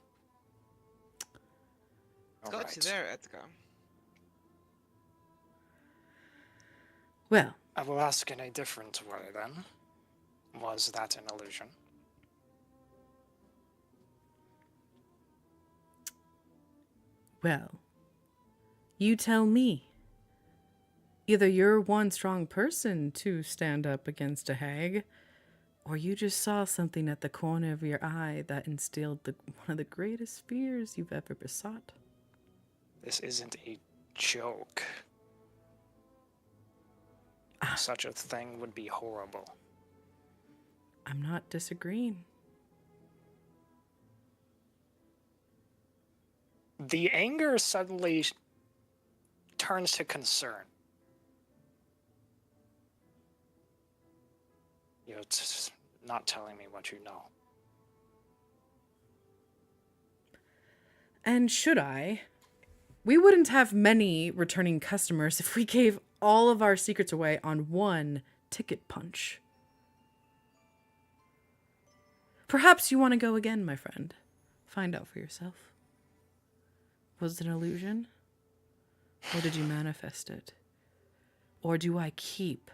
Got you there, Etika. Well, I will ask in a different way then. Was that an illusion? well, you tell me. Either you're one strong person to stand up against a hag, or you just saw something at the corner of your eye that instilled one of the greatest fears you've ever besought. This isn't a joke. Such a thing would be horrible. I'm not disagreeing. The anger suddenly turns to concern. You're not telling me what you know. And should I? We wouldn't have many returning customers if we gave all of our secrets away on one ticket punch. Perhaps you want to go again, my friend. Find out for yourself. Was it an illusion? Or did you manifest it? Or do I keep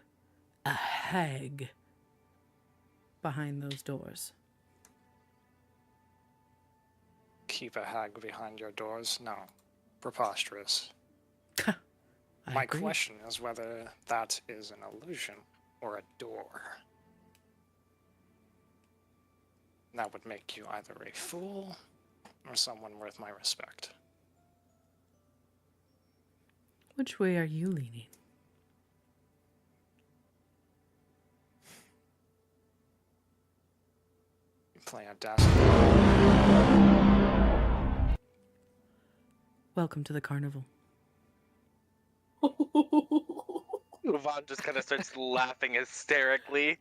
a hag behind those doors? Keep a hag behind your doors? No. Preposterous. I agree. Question is whether that is an illusion or a door. That would make you either a fool or someone worth my respect. Which way are you leaning? You play a dastardly. Welcome to the carnival. Vaughn just kind of starts laughing hysterically.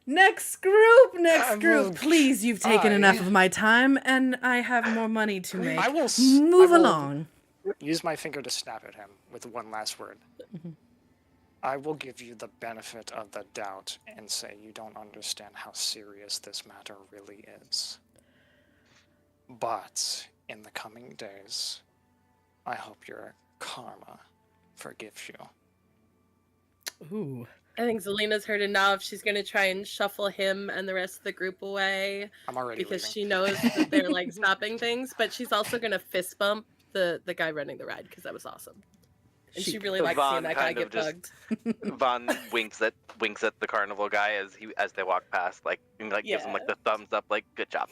Next group. Please, you've taken enough of my time, and I have more money to make. Move along. Use my finger to snap at him with one last word. Mm-hmm. I will give you the benefit of the doubt and say you don't understand how serious this matter really is. But in the coming days, I hope your karma forgives you. Ooh. I think Zelina's heard enough. She's going to try and shuffle him and the rest of the group away. I'm already because leaving. she knows that they're like stopping things, but she's also going to fist bump the guy running the ride because that was awesome. And she really likes seeing that guy get bugged. Vaughn winks at the carnival guy as they walk past, gives him the thumbs up, good job.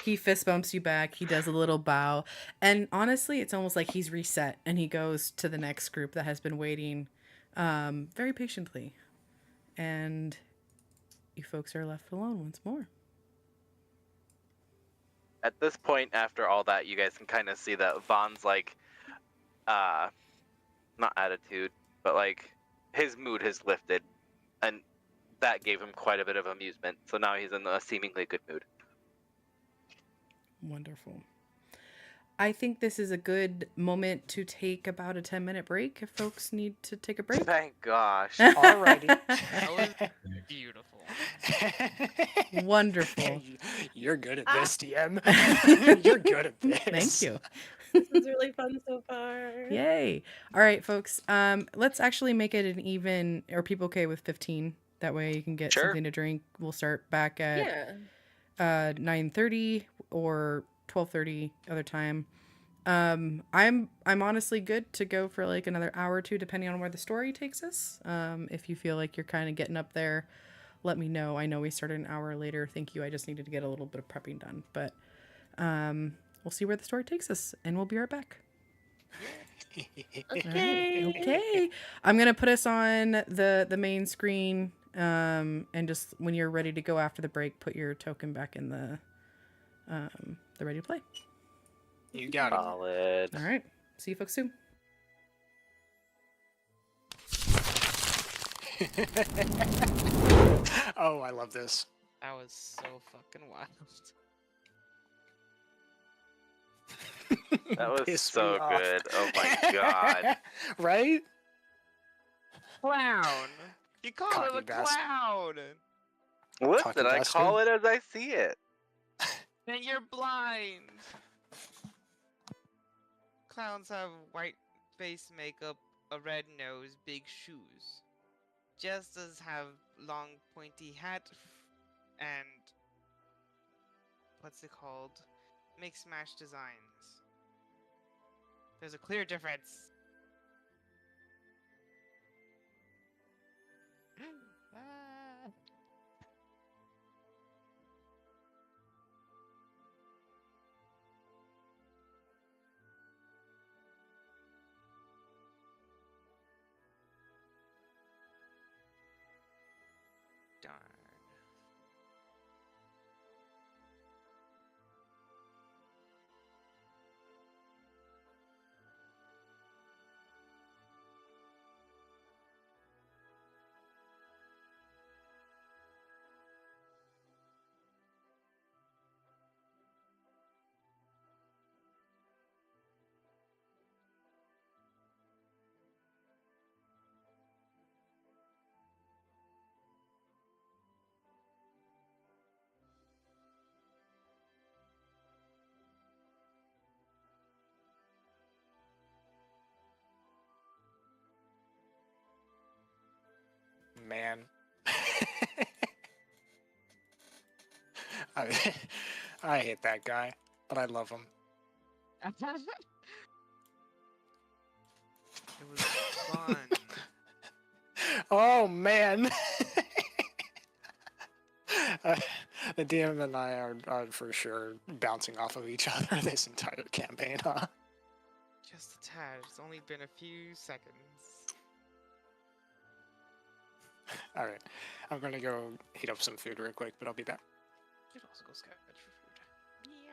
He fist bumps you back. He does a little bow, and honestly, it's almost like he's reset, and he goes to the next group that has been waiting, very patiently, and you folks are left alone once more. At this point, after all that, you guys can kind of see that Vaughn's not attitude, but his mood has lifted, and that gave him quite a bit of amusement. So now he's in a seemingly good mood. Wonderful. I think this is a good moment to take about a 10-minute break if folks need to take a break. Thank gosh. Alrighty. That was beautiful. Wonderful. You You're good at this, DM. You're good at this. Thank you. This is really fun so far. Yay. All right, folks. Let's actually make it an even. Are people okay with 15? That way you can get Sure. something to drink. We'll start back at 9:30 or 12:30 other time. I'm honestly good to go for like another hour or two, depending on where the story takes us. If you feel like you're kind of getting up there, let me know. I know we started an hour later. Thank you. I just needed to get a little bit of prepping done, but we'll see where the story takes us, and we'll be right back. Okay. I'm gonna put us on the main screen, and just when you're ready to go after the break, put your token back in the ready to play. You got it. Solid. All right. See you folks soon. Oh, I love this. That was so fucking wild. That was Piss so me off. good. Oh my god. Right? Clown! You called Cocky him a bastard. clown! Listen, Cocky I bastard. call it as I see it. Then you're blind! Clowns have white face makeup, a red nose, big shoes. Jesters have long pointy hat and what's it called? Mix mash designs. There's a clear difference. Ah. Darn. Man. I hate that guy, but I love him. It was fun. Oh, man. The DM and I are for sure bouncing off of each other this entire campaign, huh? Just a tad. It's only been a few seconds. Alright, I'm gonna go heat up some food real quick, but I'll be back. You could also go scavenge for food. Yeah.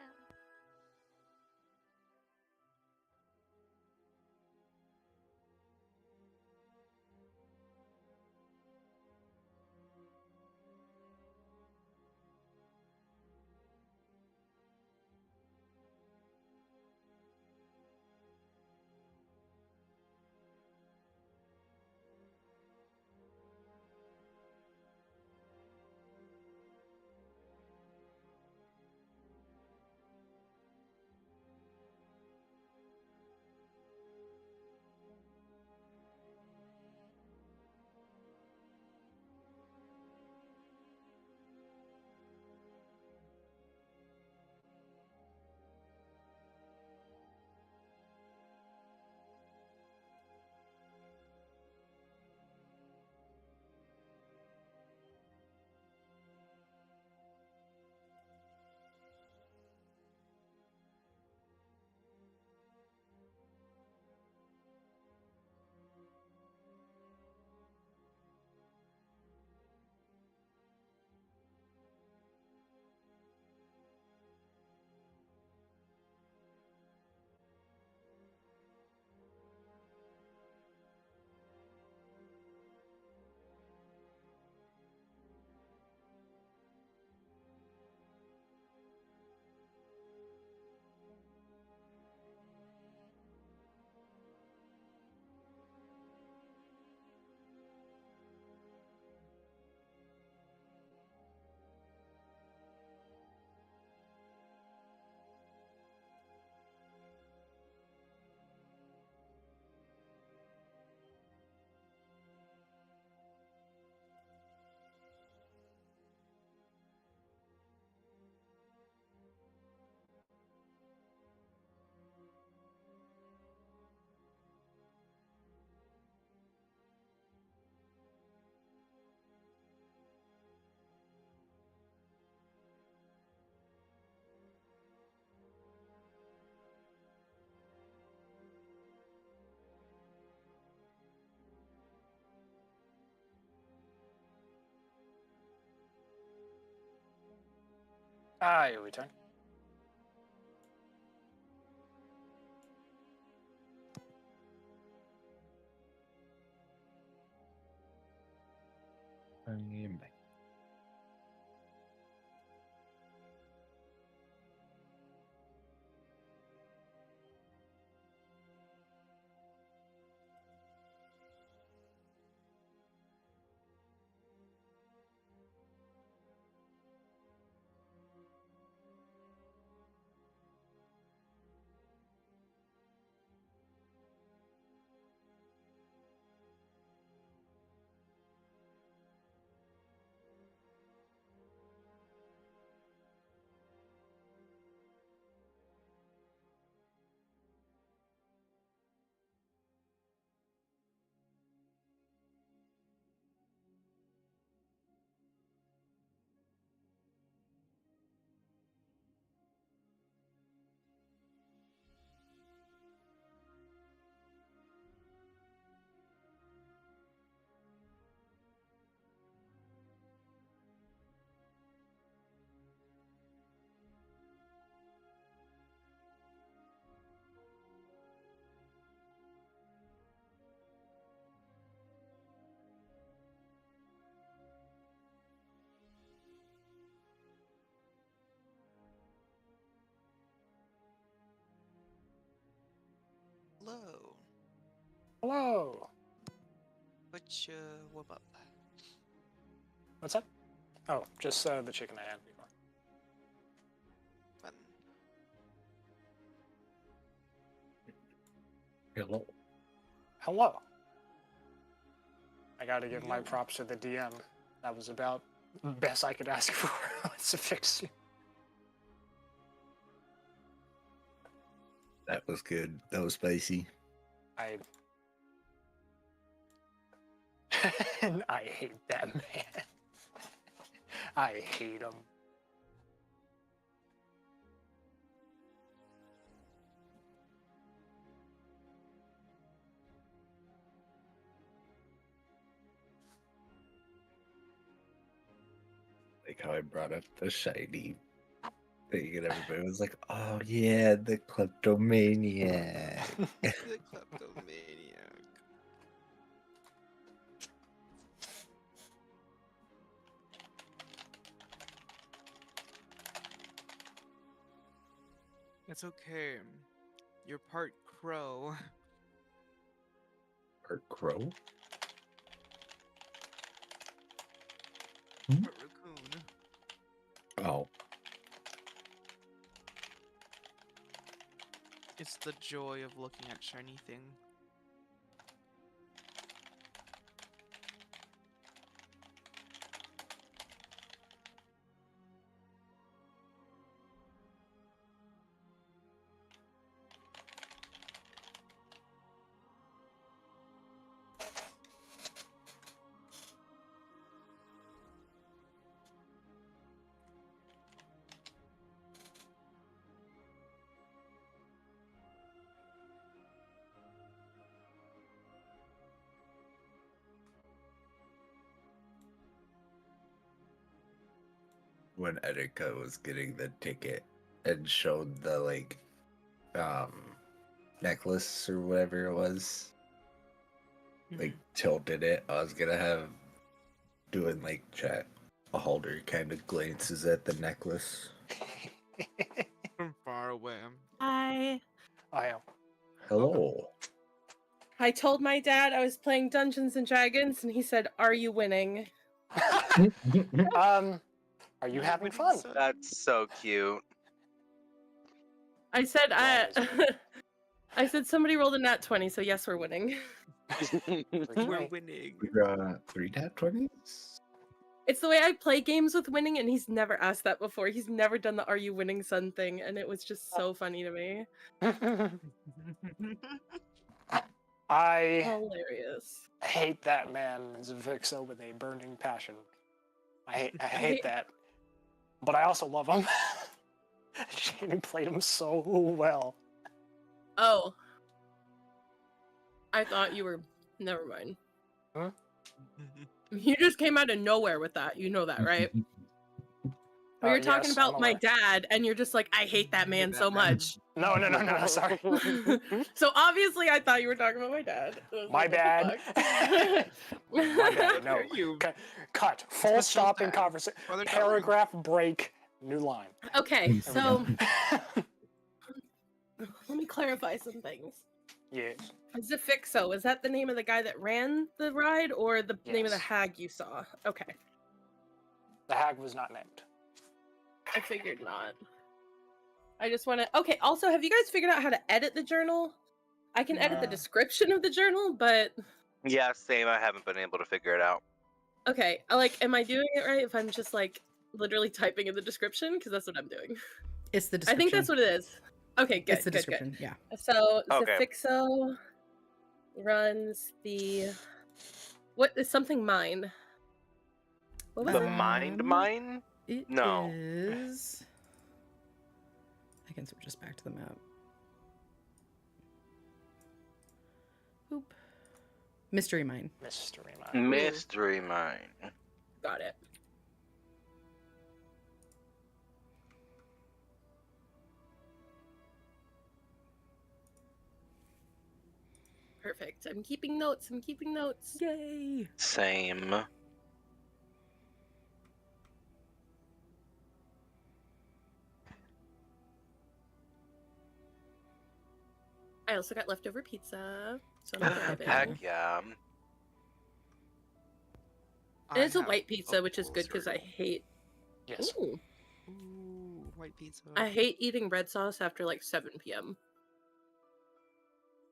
Your return. Hello. Hello. What up? What's up? Oh, just the chicken I had before. Fun. Hello. Hello. I gotta give my Yo. props to the DM. That was about the best I could ask for. Let's fix you. That was good. That was spicy. I hate that man. I hate him. Like how I brought up the shiny thing, and everybody was like, "Oh yeah, the kleptomaniac." The kleptomaniac. It's okay. You're part crow. Or crow? Part raccoon. Oh, It's the joy of looking at shiny thing. when Etika was getting the ticket and showed the necklace or whatever it was, like tilted it, I was gonna have doing like chat. Beholder kind of glances at the necklace. From far away. Hi. I am. Hello. I told my dad I was playing Dungeons and Dragons, and he said, "Are you winning?" Are you having fun? That's so cute. I said, Well, I said somebody rolled a nat 20, so yes, we're winning. We're winning. We got 3 nat 20s? It's the way I play games with winning, and he's never asked that before. He's never done the "Are you winning, son" thing, and it was just so funny to me. I Hilarious. hate that man, Vixo, with a burning passion. I hate that. But I also love him. Shaney played him so well. Oh. I thought you were... Never mind. Huh? You just came out of nowhere with that. You know that, right? We were talking Yes, about I'm my aware. dad, and you're just like, I hate that man so much. No, sorry. So obviously, I thought you were talking about my dad. I was My like, what the bad. fuck? My bad, no. dare you? Cut. Full What's stop in dad? conversation. Brother Darwin. Paragraph break. New line. Okay, There we so go. let me clarify some things. Yes. Zafixo, is that the name of the guy that ran the ride, or the name of the Yes. hag you saw? Okay, The hag was not named. I figured not. I just want to. Okay, also, have you guys figured out how to edit the journal? I can edit the description of the journal, but Yeah, same. I haven't been able to figure it out. okay, am I doing it right if I'm just like literally typing in the description? Because that's what I'm doing. It's the I description. think that's what it is. Okay, good, It's the good, description, yeah. So Okay. Zafixo runs the what is something mine? What was The it? mind mine? It No. is... I can switch us back to the map. Oop. Mystery Mine. Mystery mine. Mystery mine. Got it. Perfect. I'm keeping notes. Yay! Same. I also got leftover pizza, so I'm gonna grab it. Heck yeah. And it's a have white pizza, which is full good because I cereal. hate. Yes. Ooh, Ooh, white pizza. I hate eating red sauce after like 7 p.m.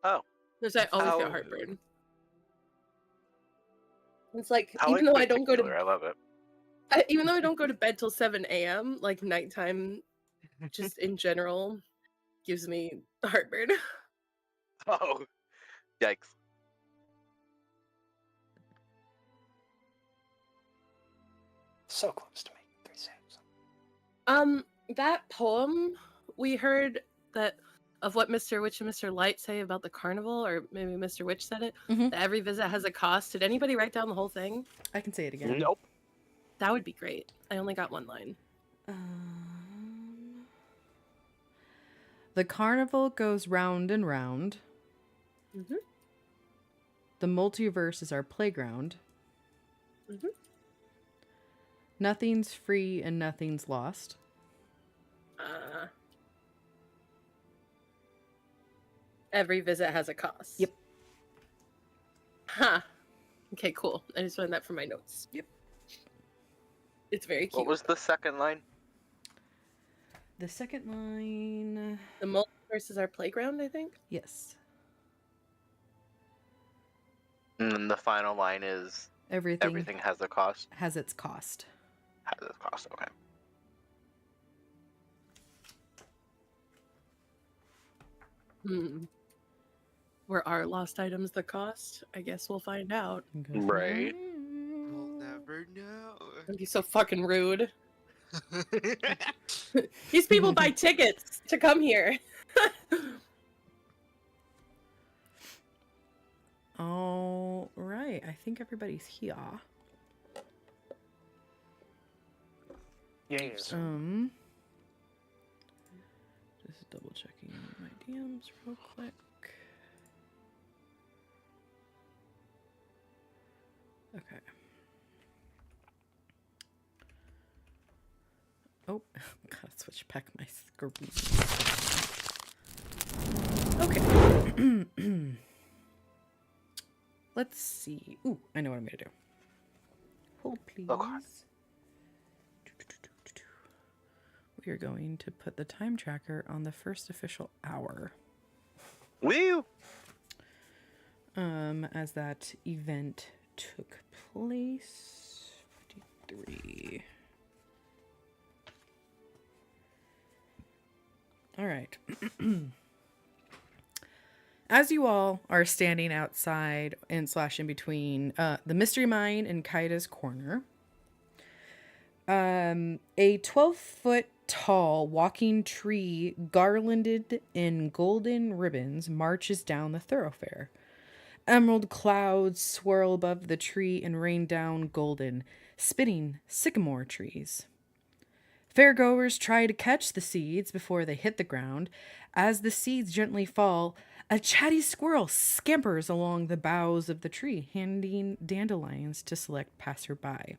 Oh. Because I always How- get heartburn. It's like I even like though I don't go to particular, I love it. even though I don't go to bed till 7 a.m., like nighttime, just in general, gives me heartburn. Oh. Yikes. So close to making 3 saves. That poem we heard that of what Mr. Witch and Mr. Light say about the carnival, or maybe Mr. Witch said it. Mhm. That every visit has a cost. Did anybody write down the whole thing? I can say it again. Nope. That would be great. I only got one line. The carnival goes round and round. Mm-hmm. The multiverse is our playground. Mm-hmm. Nothing's free and nothing's lost. Every visit has a cost. Yep. Huh. Okay, cool. I just wanted that for my notes. Yep. It's very cute. What was the second line? The second line... The multiverse is our playground, I think. Yes. And then the final line is everything has a cost. has its cost. Has a cost, okay. Were our lost items the cost? I guess we'll find out. Right. We'll never know. That'd be so fucking rude. These people buy tickets to come here. All right. I think everybody's here. Yes. Just double checking my DMs real quick. Okay. Oh, gotta switch back my screen. Okay. Let's see. Ooh, I know what I'm gonna do. Hold, please. Okay. We are going to put the time tracker on the first official hour. Woo! As that event took place. 53. All right. As you all are standing outside and / in between the Mystery Mine and Kaida's Corner, a 12-foot tall walking tree garlanded in golden ribbons marches down the thoroughfare. Emerald clouds swirl above the tree and rain down golden, spinning sycamore trees. Fairgoers try to catch the seeds before they hit the ground. As the seeds gently fall, a chatty squirrel scampers along the boughs of the tree, handing dandelions to select passerby.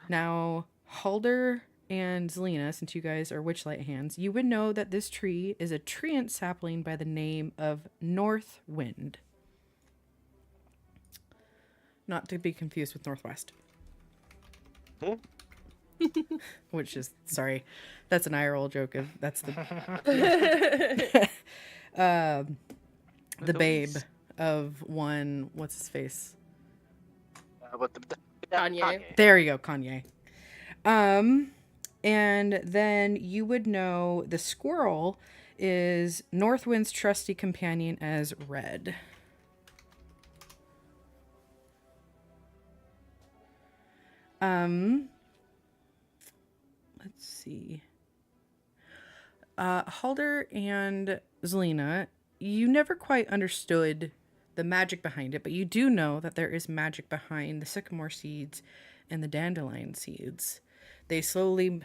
Now, Halder and Zelina, since you guys are Witchlight hands, you would know that this tree is a treant sapling by the name of North Wind. Not to be confused with Northwest. Which is, sorry, that's an eye roll joke. That's the the babe of one, what's his face? Kanye. There you go, Kanye. And then you would know the squirrel is Northwind's trusty companion as Red. Let's see. Halder and Zelina, you never quite understood the magic behind it, but you do know that there is magic behind the sycamore seeds and the dandelion seeds. They slowly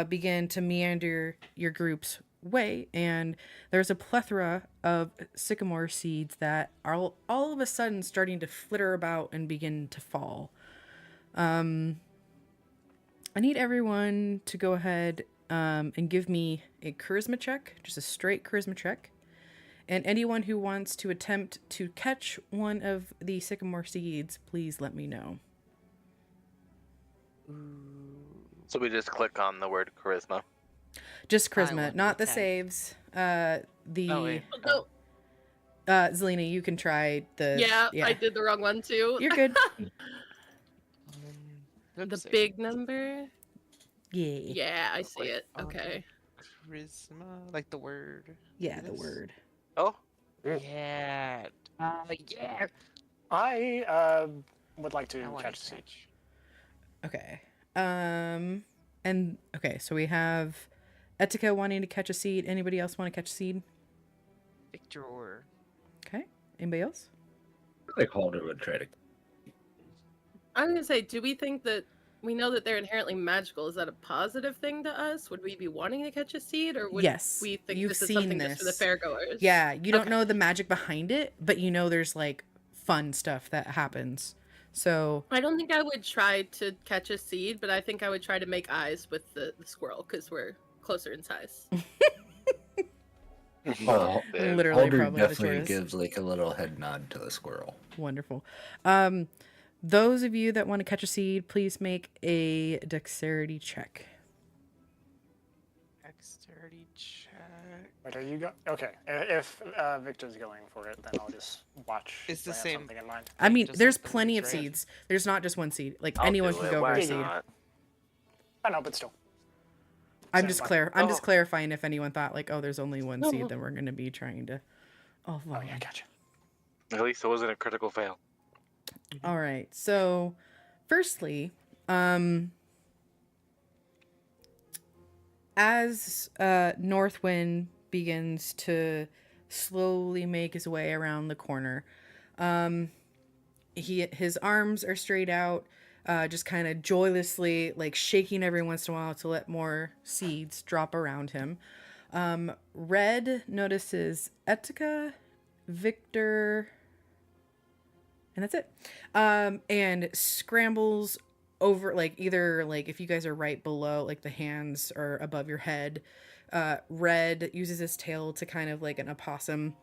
begin to meander your group's way, and there's a plethora of sycamore seeds that are all of a sudden starting to flitter about and begin to fall. I need everyone to go ahead and give me a charisma check, just a straight charisma check. And anyone who wants to attempt to catch one of the sycamore seeds, please let me know. So we just click on the word charisma. Just charisma, want not the to saves. Oh, wait. Oh, Zelina, you can try the... yeah, I did the wrong one too. You're good. The big number. Yeah. Yeah, I see it. Okay. Charisma, like the word. Yeah, the Yes. word. Oh, Yeah. Yeah. I would like to I want catch to seed. catch. Okay. And okay, so we have Etika wanting to catch a seed. Anybody else want to catch a seed? Victor or Okay. Anybody else? Like Halder would try to. I was gonna say, do we think that we know that they're inherently magical? Is that a positive thing to us? Would we be wanting to catch a seed, or would Yes, we think you've this is seen something just for the this. fairgoers? Yeah, you don't Okay. know the magic behind it, but you know there's like fun stuff that happens. So I don't think I would try to catch a seed, but I think I would try to make eyes with the squirrel because we're closer in size. Oh, literally Halder probably the definitely shortest. gives like a little head nod to the squirrel. Wonderful. Those of you that want to catch a seed, please make a dexterity check. dexterity check. Wait, are you go? Okay, if Victor's going for it, then I'll just watch. It's the if I have same. something in mind. I mean, just there's like the plenty of Witchlight. seeds. There's not just one seed. Like I'll anyone do can it. go over Why a seed. not? I know, but still. I'm Same just one. I'm just Oh. clarifying if anyone thought like, oh, there's only one No, seed, no. then we're gonna be trying to. Oh, Oh yeah, gotcha. At least it wasn't a critical fail. All right. So, firstly, as Northwind begins to slowly make his way around the corner, his arms are straight out, just kind of joylessly like shaking every once in a while to let more seeds drop around him. Red notices Etika, Victor, and that's it. And scrambles over, like, either, like, if you guys are right below, like, the hands are above your head. Red uses his tail to kind of like an opossum,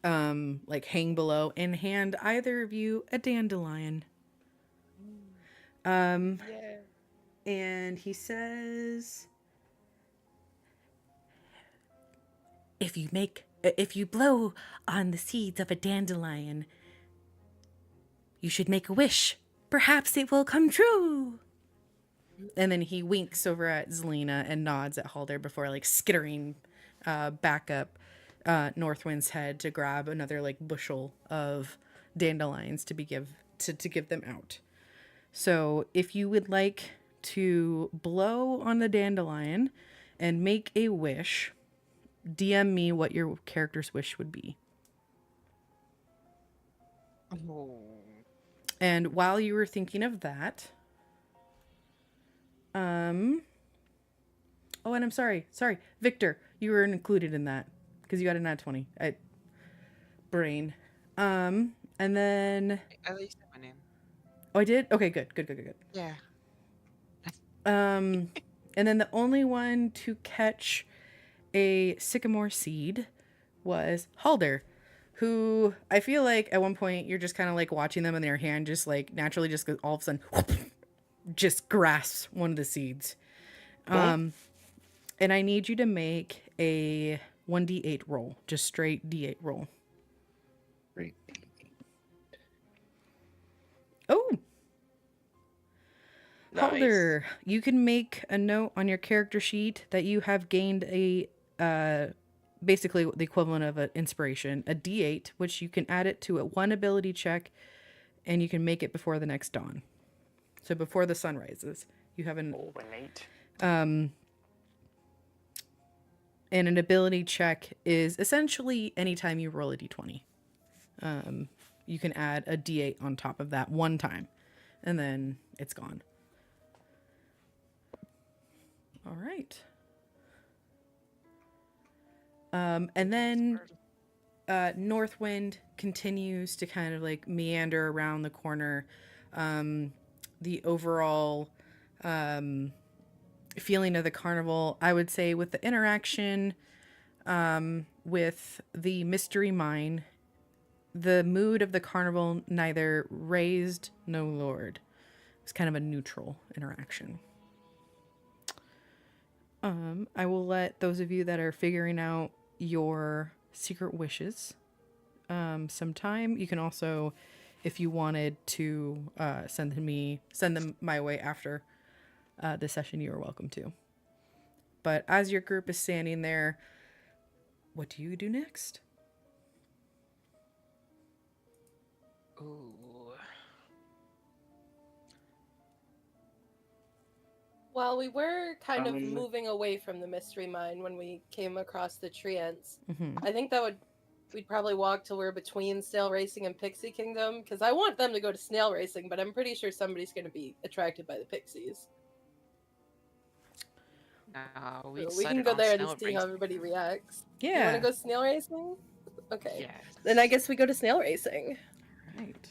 like, hang below and hand either of you a dandelion. Yeah. And he says, if you blow on the seeds of a dandelion, you should make a wish. Perhaps it will come true. And then he winks over at Zelina and nods at Halder before like skittering back up Northwind's head to grab another like bushel of dandelions to give them out. So if you would like to blow on the dandelion and make a wish, DM me what your character's wish would be. Oh. And while you were thinking of that, Oh, and I'm sorry. Victor, you were included in that because you got a nat 20. Brain. And then... At least my name. Oh, I did? Okay, good. Yeah. And then the only one to catch a sycamore seed was Halder, who I feel like at one point you're just kind of like watching them in their hand, just like naturally just all of a sudden just grasps one of the seeds. And I need you to make a 1d8 roll, just straight d8 roll. Great. Oh, Nice. Halder, you can make a note on your character sheet that you have gained a basically the equivalent of an inspiration, a d8, which you can add it to a 1 ability check, and you can make it before the next dawn. So before the sun rises, you have an and an ability check is essentially anytime you roll a d20. You can add a d8 on top of that one time, and then it's gone. All right. And then Northwind continues to kind of like meander around the corner. The overall feeling of the carnival, I would say, with the interaction with the mystery mine, the mood of the carnival neither raised nor lowered. It was kind of a neutral interaction. I will let those of you that are figuring out your secret wishes some time. You can also, if you wanted to send them my way after the session, you are welcome to. But as your group is standing there, what do you do next? Ooh. Well, we were kind of moving away from the mystery mine when we came across the tree ants. Mm-hmm. I think we'd probably walk till we're between snail racing and pixie kingdom, because I want them to go to snail racing, but I'm pretty sure somebody's going to be attracted by the pixies. We can go there and see how everybody reacts. Yeah. You want to go snail racing? Okay. Yes. Then I guess we go to snail racing. Right.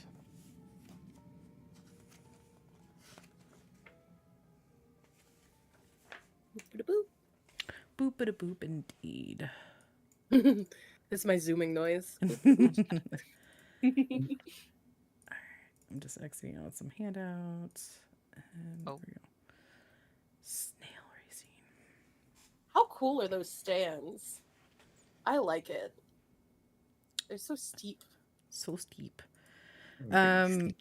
Boop. Boop-a-da-boop indeed. This is my zooming noise. Alright. I'm just exiting out some handouts. And there we go. Snail racing. How cool are those stands? I like it. They're so steep. So steep.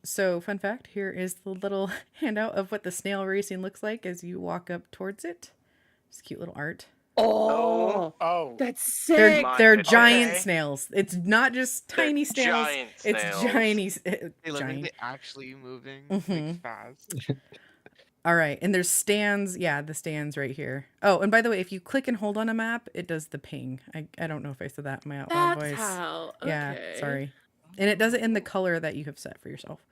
So fun fact, here is the little handout of what the snail racing looks like as you walk up towards it. It's cute little art. Oh, that's sick. They're giant snails. It's not just tiny snails. Giant It's snails. giant. Actually moving Mhm. like fast. All right, and there's stands. Yeah, the stands right here. Oh, and by the way, if you click and hold on a map, it does the ping. I don't know if I said that in my out loud voice. That's how. Okay. Yeah, sorry. And it does it in the color that you have set for yourself.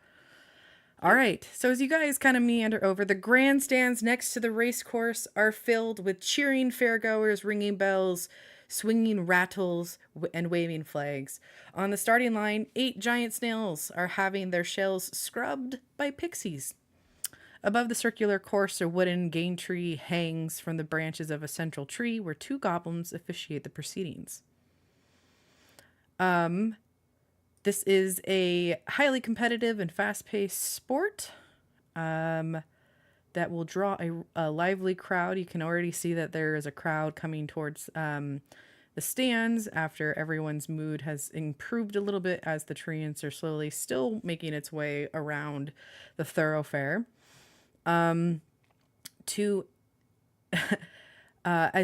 All right, so as you guys kind of meander over, the grandstands next to the race course are filled with cheering fairgoers, ringing bells, swinging rattles, and waving flags. On the starting line, 8 giant snails are having their shells scrubbed by pixies. Above the circular course, a wooden game tree hangs from the branches of a central tree where 2 goblins officiate the proceedings. This is a highly competitive and fast-paced sport that will draw a lively crowd. You can already see that there is a crowd coming towards the stands after everyone's mood has improved a little bit as the treants are slowly still making its way around the thoroughfare. As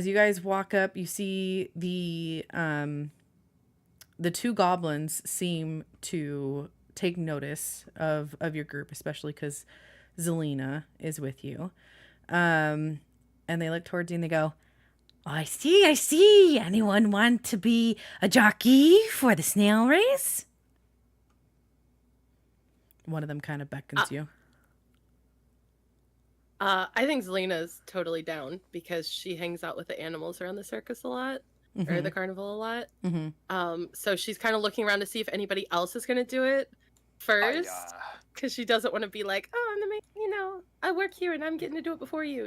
you guys walk up, you see the 2 goblins seem to take notice of your group, especially because Zelina is with you. And they look towards you and they go, oh, I see. Anyone want to be a jockey for the snail race? One of them kind of beckons you. I think Zelina's totally down because she hangs out with the animals around the circus a lot, or the carnival a lot. So she's kind of looking around to see if anybody else is going to do it first, because she doesn't want to be like, oh, I work here and I'm getting to do it before you,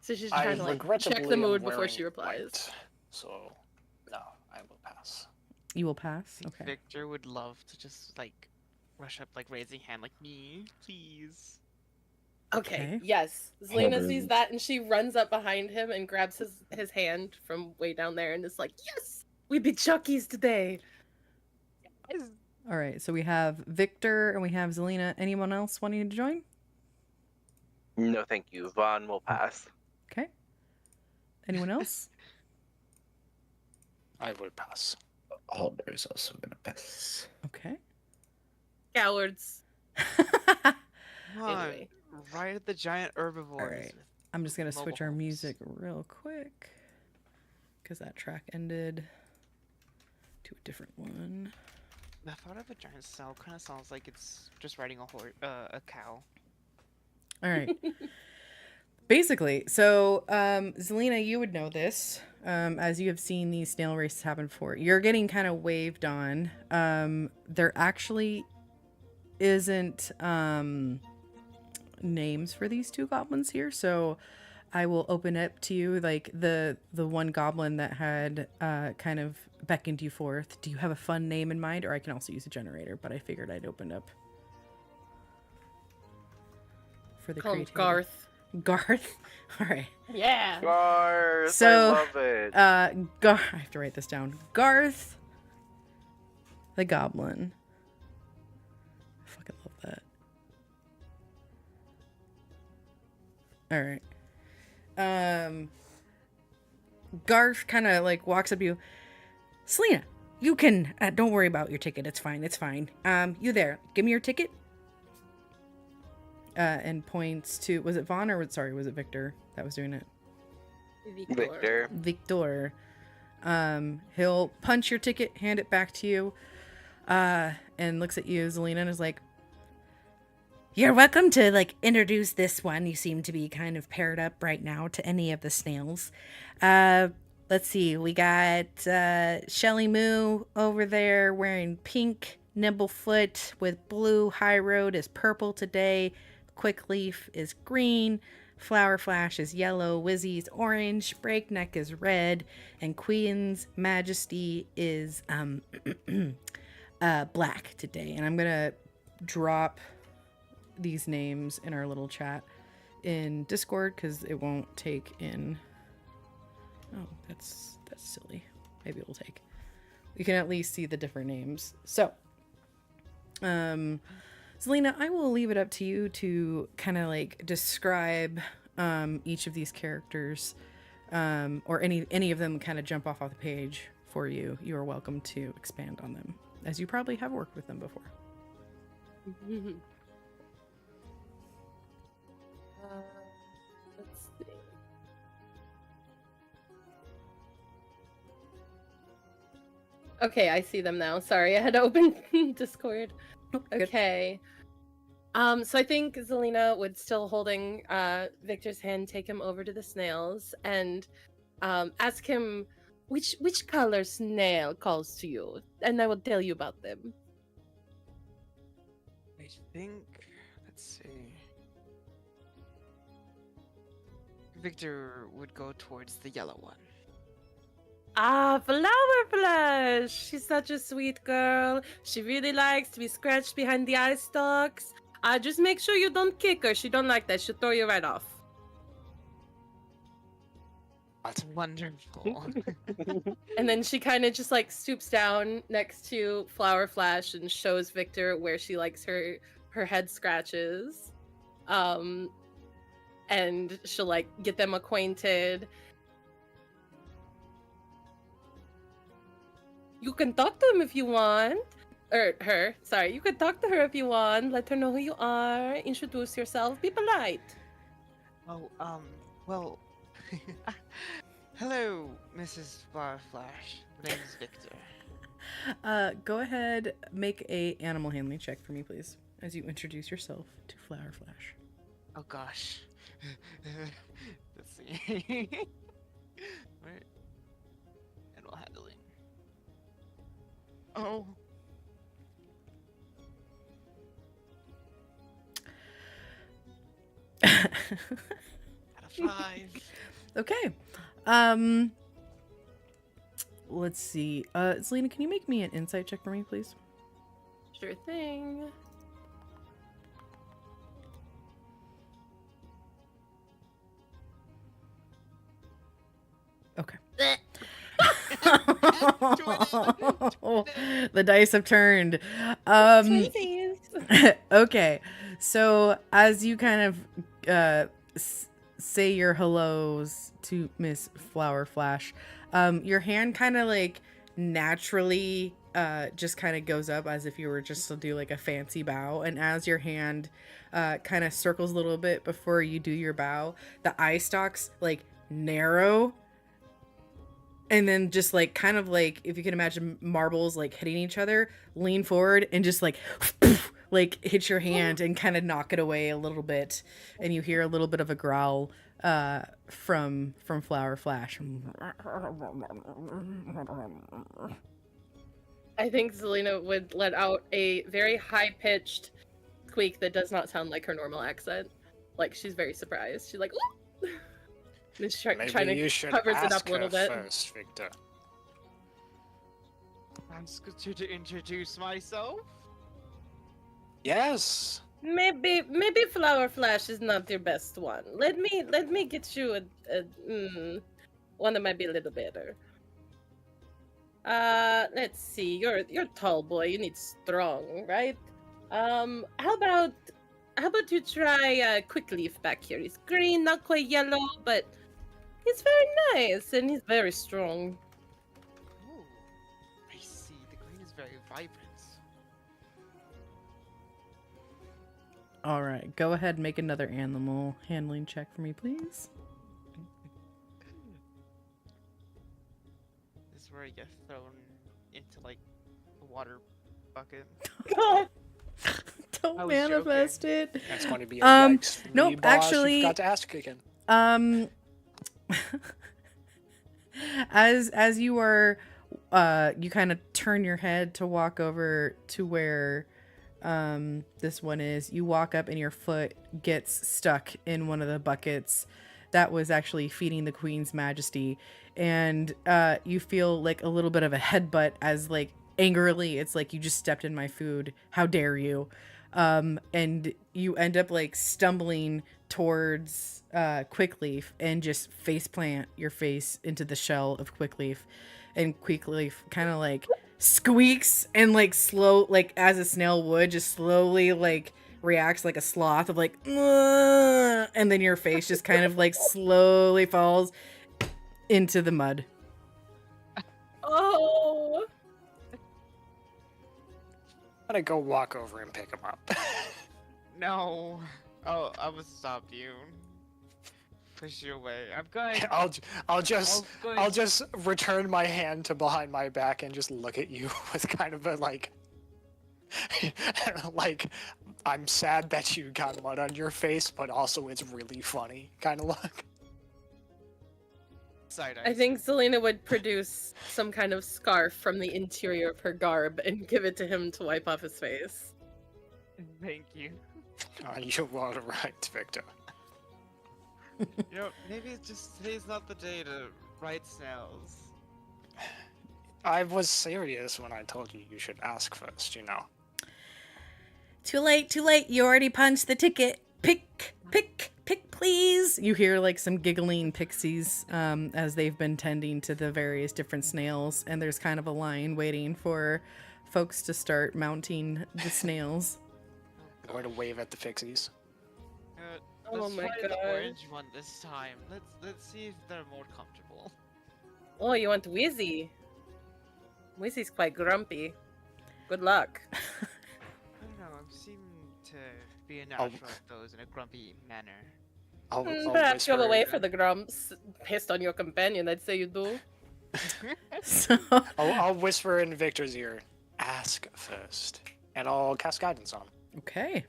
So she's trying to like check the mood before she replies. White, so no, I will pass. You will pass? Okay. Victor would love to just like rush up, like raising hand, like me, please. Okay. Yes. Zelina sees that and she runs up behind him and grabs his hand from way down there and is like, yes, we be Chuckies today. Yes. All right, so we have Victor and we have Zelina. Anyone else wanting to join? No, thank you. Vaughn will pass. Okay. Anyone else? I will pass. Alder is also gonna pass. Okay. Cowards. Come on, Anyway. right at the giant herbivores. All right. I'm just going to mobile switch our homes. music real quick because that track ended to a different one. The thought of a giant cell kind of sounds like it's just riding a cow. All right. Basically, so Zelina, you would know this as you have seen these snail races happen before. You're getting kind of waved on. There actually isn't names for these two goblins here, so I will open up to you, like the one goblin that had kind of beckoned you forth. Do you have a fun name in mind? Or I can also use a generator, but I figured I'd open up for the Call him creativity. Garth. All right. Yeah. Garth, So, I love it. I have to write this down. Garth the goblin. I fucking love that. All right. Garth kind of like walks up to you. Selena, you can don't worry about your ticket. It's fine. It's fine. You there? Give me your ticket. And points to, was it Vaughn or was it Victor that was doing it? Victor. He'll punch your ticket, hand it back to you, and looks at you, Zelina, and is like, you're welcome to like introduce this one. You seem to be kind of paired up right now to any of the snails. Let's see, we got Shelly Moo over there wearing pink. Nimblefoot with blue. High Road is purple today. Quick Leaf is green. Flower Flash is yellow. Wizzy's orange. Breakneck is red. And Queen's Majesty is black today. And I'm going to drop these names in our little chat in Discord because it won't take in... Oh, that's silly. Maybe it will take. We can at least see the different names. So, Zelina, I will leave it up to you to kind of like describe each of these characters, or any of them kind of jump off the page for you. You are welcome to expand on them, as you probably have worked with them before. Let's see. Okay, I see them now. Sorry, I had to open Discord. Okay. So I think Zelina would, still holding Victor's hand, take him over to the snails and ask him which color snail calls to you, and I will tell you about them. I think, let's see. Victor would go towards the yellow one. Ah, Flower Flash! She's such a sweet girl. She really likes to be scratched behind the eye stalks. Just make sure you don't kick her. She don't like that. She'll throw you right off. That's wonderful. And then she kind of just like stoops down next to Flower Flash and shows Victor where she likes her head scratches. And she'll like get them acquainted. You can talk to him if you want. Or her. Sorry. You can talk to her if you want. Let her know who you are. Introduce yourself. Be polite. Oh, well... Hello, Mrs. Barflash. My name is Victor. Go ahead, make a animal handling check for me, please, as you introduce yourself to Flower Flash. Oh gosh. Let's see. Where? Animal handling. Oh. Out of 5. Okay. Let's see. Selena, can you make me an insight check for me, please? Sure thing. Okay. The dice have turned. Okay. So as you kind of say your hellos to Miss Flower Flash, your hand kind of like naturally just kind of goes up as if you were just to do like a fancy bow. And as your hand kind of circles a little bit before you do your bow, the eye stalks like narrow. And then just like kind of like if you can imagine marbles like hitting each other, lean forward and just like hit your hand and kind of knock it away a little bit. And you hear a little bit of a growl from Flower Flash. I think Zelina would let out a very high-pitched squeak that does not sound like her normal accent. Like she's very surprised. She's like, "Ooh!" And she's trying to covers it up a little bit. First, Victor. I'm good to introduce myself. Yes. Maybe Flower Flash is not your best one. Let me get you a one that might be a little better. Let's see. You're tall boy. You need strong, right? How about you try Quickleaf back here? He's green, not quite yellow, but he's very nice and he's very strong. Oh, I see. The green is very vibrant. All right, go ahead and make another animal handling check for me, please. This is where I get thrown into like a water bucket. God. Don't I was manifest joking. it. That's going to be a yikes from nope, me, boss. actually- You forgot to ask again. As you are you kind of turn your head to walk over to where this one is. You walk up and your foot gets stuck in one of the buckets that was actually feeding the Queen's Majesty, and you feel like a little bit of a headbutt as like angrily it's like, you just stepped in my food, how dare you. And you end up like stumbling towards Quickleaf and just face plant your face into the shell of Quickleaf, and Quickleaf kind of like squeaks and like slow, like as a snail would, just slowly like reacts like a sloth of like, "Ugh," and then your face just kind of like slowly falls into the mud. Oh. I'm gonna go walk over and pick him up. No. Oh, I will stop you. Push you away. I'm going. I'll just return my hand to behind my back and just look at you with kind of a like like, I'm sad that you got mud on your face, but also it's really funny kind of look. I think Zelina would produce some kind of scarf from the interior of her garb and give it to him to wipe off his face. Thank you. You are right, Victor. You know, maybe it's just today's not the day to ride snails. I was serious when I told you should ask first, you know. Too late, you already punched the ticket. Pick, please. You hear like some giggling pixies as they've been tending to the various different snails, and there's kind of a line waiting for folks to start mounting the snails. I'm going to wave at the pixies. Let's Oh my try the God. orange one this time. Let's see if they're more comfortable. Oh, you want Wheezy? Wheezy's quite grumpy. Good luck. I don't know. I seem to be a natural at those in a grumpy manner. I'll Perhaps you're whisper- away for the grumps. Pissed on your companion, I'd say you do. So, I'll whisper in Victor's ear, ask first, and I'll cast guidance on him. okay.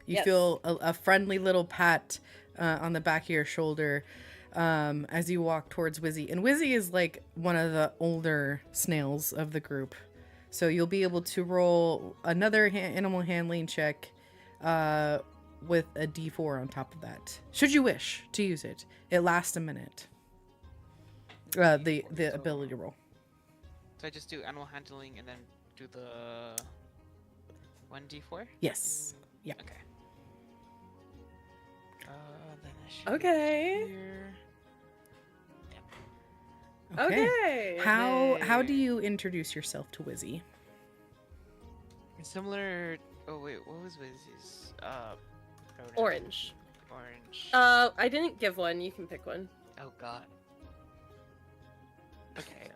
You Yes. feel a friendly little pat on the back of your shoulder as you walk towards Wizzy. And Wizzy is like one of the older snails of the group. So you'll be able to roll another animal handling check with a d4 on top of that. Should you wish to use it. It lasts a minute. The ability roll. So I just do animal handling and then do the 1d4? Yes. Yeah. Okay. Then I should Okay. Here. Okay. How do you introduce yourself to Wizzy? Similar. Oh wait, what was Wizzy's? Pronoun? Orange. Orange. I didn't give one. You can pick one. Oh god. Okay.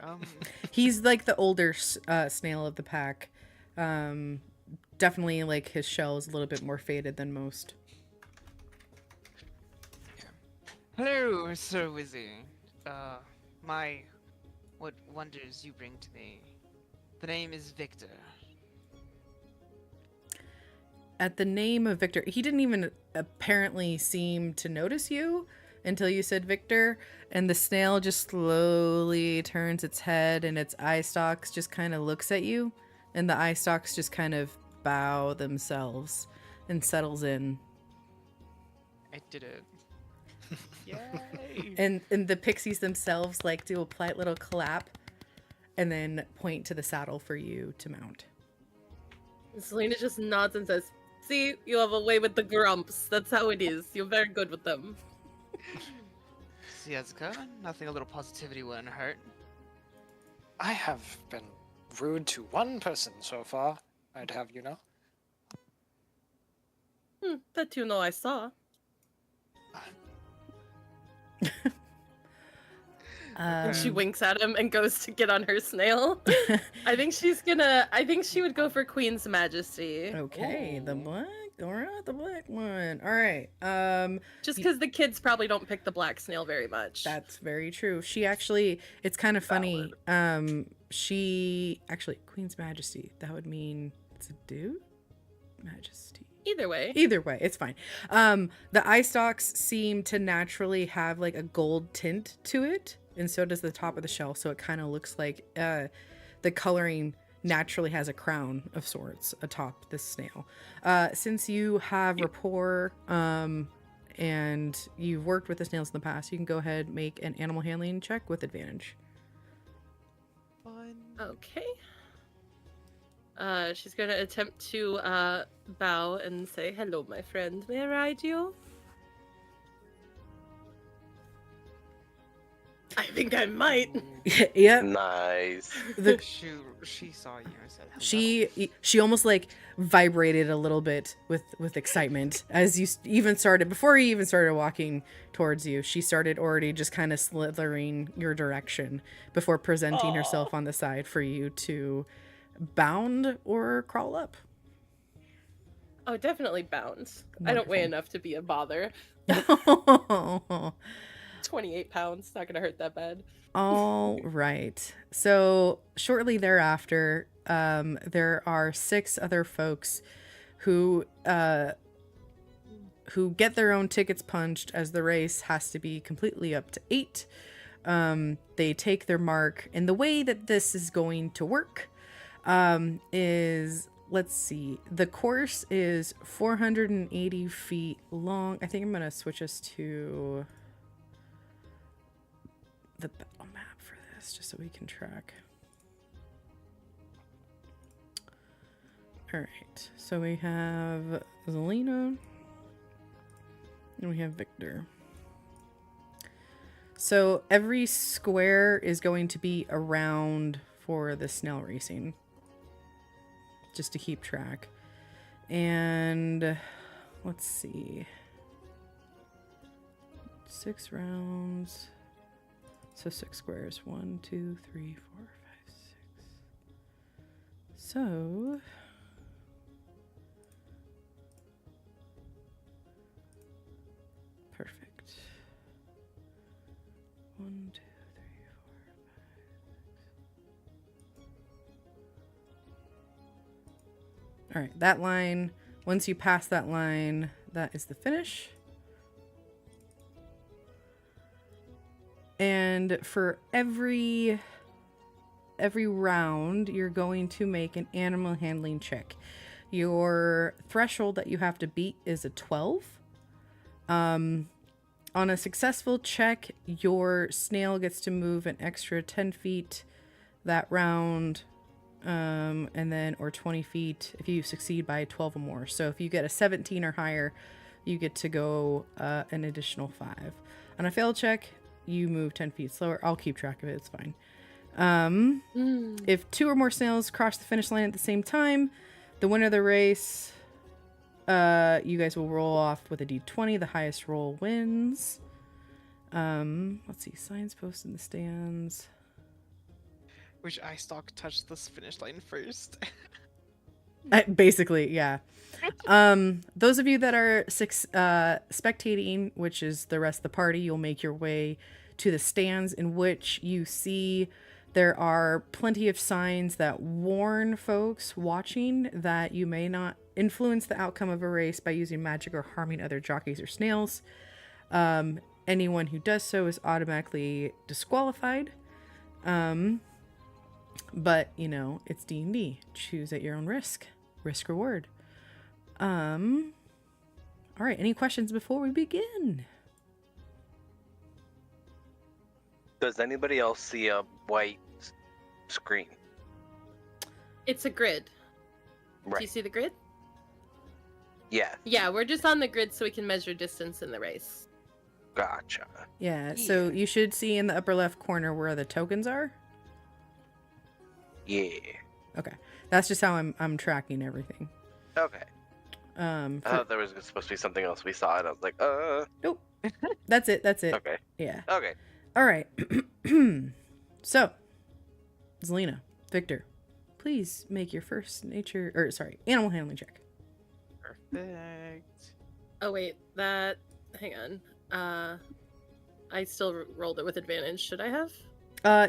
He's like the older snail of the pack. Definitely like his shell is a little bit more faded than most. Hello, Sir Wizzy. What wonders you bring to me. The name is Victor. At the name of Victor, he didn't even apparently seem to notice you until you said Victor, and the snail just slowly turns its head and its eye stalks just kind of looks at you, and the eye stalks just kind of bow themselves and settles in. I did it. Yay! And the pixies themselves like do a polite little clap and then point to the saddle for you to mount. Selena just nods and says, "See, you have a way with the grumps. That's how it is. You're very good with them." See, Yasuka, nothing a little positivity wouldn't hurt. I have been rude to one person so far, I'd have you know. That you know I saw. And she winks at him and goes to get on her snail. I think she would go for Queen's Majesty. Okay, the black one. All right. Just because the kids probably don't pick the black snail very much. That's very true. She actually, it's kind of funny. She actually, Queen's Majesty. That would mean it's a dude? Majesty. Either way, it's fine. The eye stalks seem to naturally have like a gold tint to it, and so does the top of the shell. So it kind of looks like the coloring naturally has a crown of sorts atop this snail. Since you have rapport and you've worked with the snails in the past, you can go ahead and make an animal handling check with advantage. Fun. okay. She's gonna attempt to bow and say, "Hello, my friend. May I ride you?" I think I might. Yeah. Nice. She saw you and said hello. She almost like vibrated a little bit with excitement as you before you even started walking towards you. She started already just kind of slithering your direction before presenting herself on the side for you to bound or crawl up. Oh, definitely bound. I don't weigh enough to be a bother. 28 pounds, not gonna hurt that bad. All right. So shortly thereafter, there are 6 other folks who get their own tickets punched, as the race has to be completely up to 8. They take their mark, and the way that this is going to work is, let's see, the course is 480 feet long. I think I'm gonna switch us to the battle map for this just so we can track. All right, so we have Zelina and we have Victor. So every square is going to be a round for the snail racing, just to keep track. And let's see, 6 rounds. So 6 squares. 1, 2, 3, 4, 5, 6. So perfect. 1, 2, 3, 4, 5, 6. All right, that line Once you pass that line, that is the finish. And for every round, you're going to make an animal handling check. Your threshold that you have to beat is a 12. On a successful check, your snail gets to move an extra 10 feet that round, and then, or 20 feet if you succeed by 12 or more. So if you get a 17 or higher, you get to go an additional 5. On a failed check, you move 10 feet slower. I'll keep track of it. It's fine. If 2 or more snails cross the finish line at the same time, the winner of the race, you guys will roll off with a d20. The highest roll wins. Let's see. Signs posted in the stands. Which eye stalk touched this finish line first? Basically, yeah. Those of you that are spectating, which is the rest of the party, you'll make your way to the stands, in which you see there are plenty of signs that warn folks watching that you may not influence the outcome of a race by using magic or harming other jockeys or snails. Anyone who does so is automatically disqualified. But, you know, it's D&D. Choose at your own risk. Risk reward. All right, any questions before we begin? Does anybody else see a white screen? It's a grid. Right. Do you see the grid? Yeah. Yeah, we're just on the grid so we can measure distance in the race. Gotcha. Yeah, so you should see in the upper left corner where the tokens are. Yeah. Okay, that's just how I'm tracking everything. Okay. I thought there was supposed to be something else we saw, and I was like, Nope. That's it. Okay. Yeah. Okay. All right. So, Zelina, Victor, please make your first animal handling check. Perfect. Oh wait, hang on. I still rolled it with advantage. Should I have?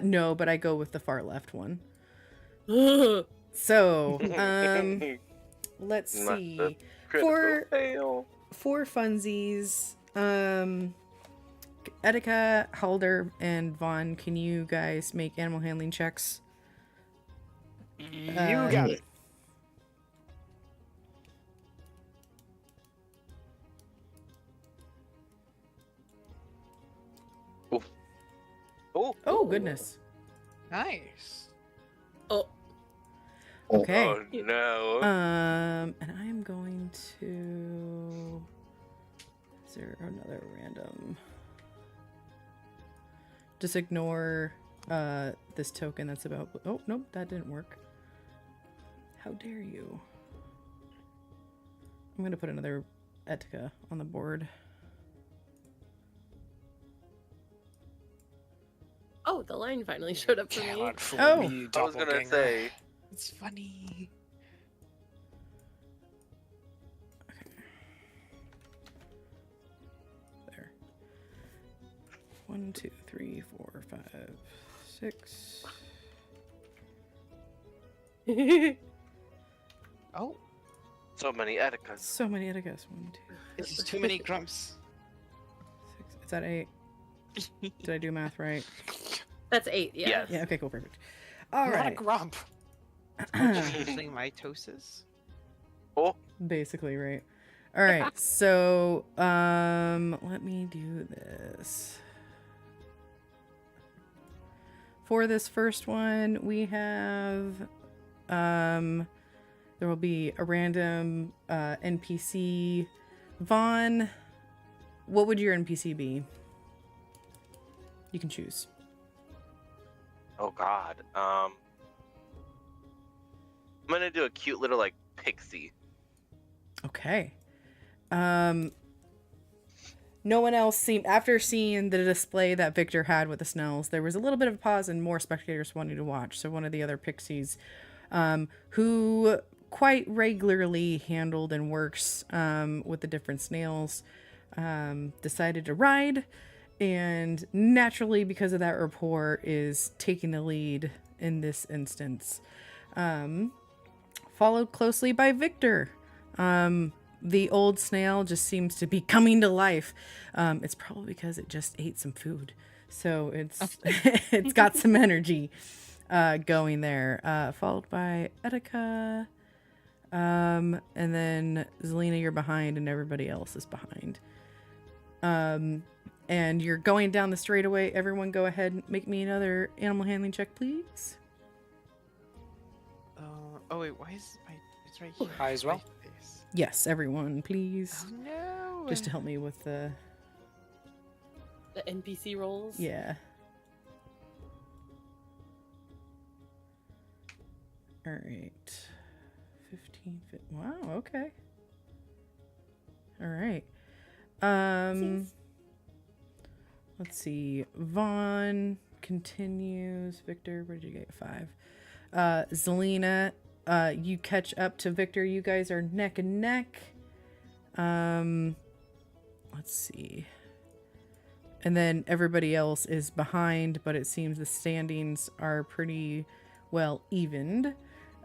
No, but I go with the far left one. Ugh. So, let's see. Fail. For funsies, Etika, Halder, and Vaughn, can you guys make animal handling checks? You got it. Oh, goodness. Nice. Oh, Okay. Oh no. And I am going to... Is there another random... Just ignore this token that's about... Oh, nope, that didn't work. How dare you? I'm going to put another Etika on the board. oh, the line finally showed up for me. Cannot fool Oh. me, I was gonna doppelganger. say. It's funny. There. 1, 2, 3, 4, 5, 6. Oh, So many Etikas. So many Etikas. 1, 2, this is too many grumps. 6. Is that 8? Did I do math right? That's 8, yeah. Yes. Yeah, okay, cool, perfect. All Not a right. grump. Actually, mitosis. Oh. Basically, right. All right. So, let me do this. For this first one, we have there will be a random NPC. Vaughn, what would your NPC be? You can choose. Oh God. I'm gonna do a cute little like pixie. Okay. No one else seemed, after seeing the display that Victor had with the Snells, there was a little bit of a pause and more spectators wanting to watch. So one of the other pixies, who quite regularly handled and works with the different snails, decided to ride, and naturally, because of that rapport, is taking the lead in this instance. Followed closely by Victor. The old snail just seems to be coming to life. It's probably because it just ate some food. So it's got some energy going there. Followed by Etika. And then Zelina, you're behind, and everybody else is behind. And you're going down the straightaway. Everyone go ahead and make me another animal handling check, please. Oh wait, why is my... It's right here. I as well? My face. Yes, everyone, please. Oh no! Just to help me with the NPC rolls. Yeah. All right. 15. Wow. Okay. All right. Let's see. Vaughn continues. Victor, where did you get? 5. Zelina, you catch up to Victor. You guys are neck and neck. Let's see. And then everybody else is behind, but it seems the standings are pretty well evened.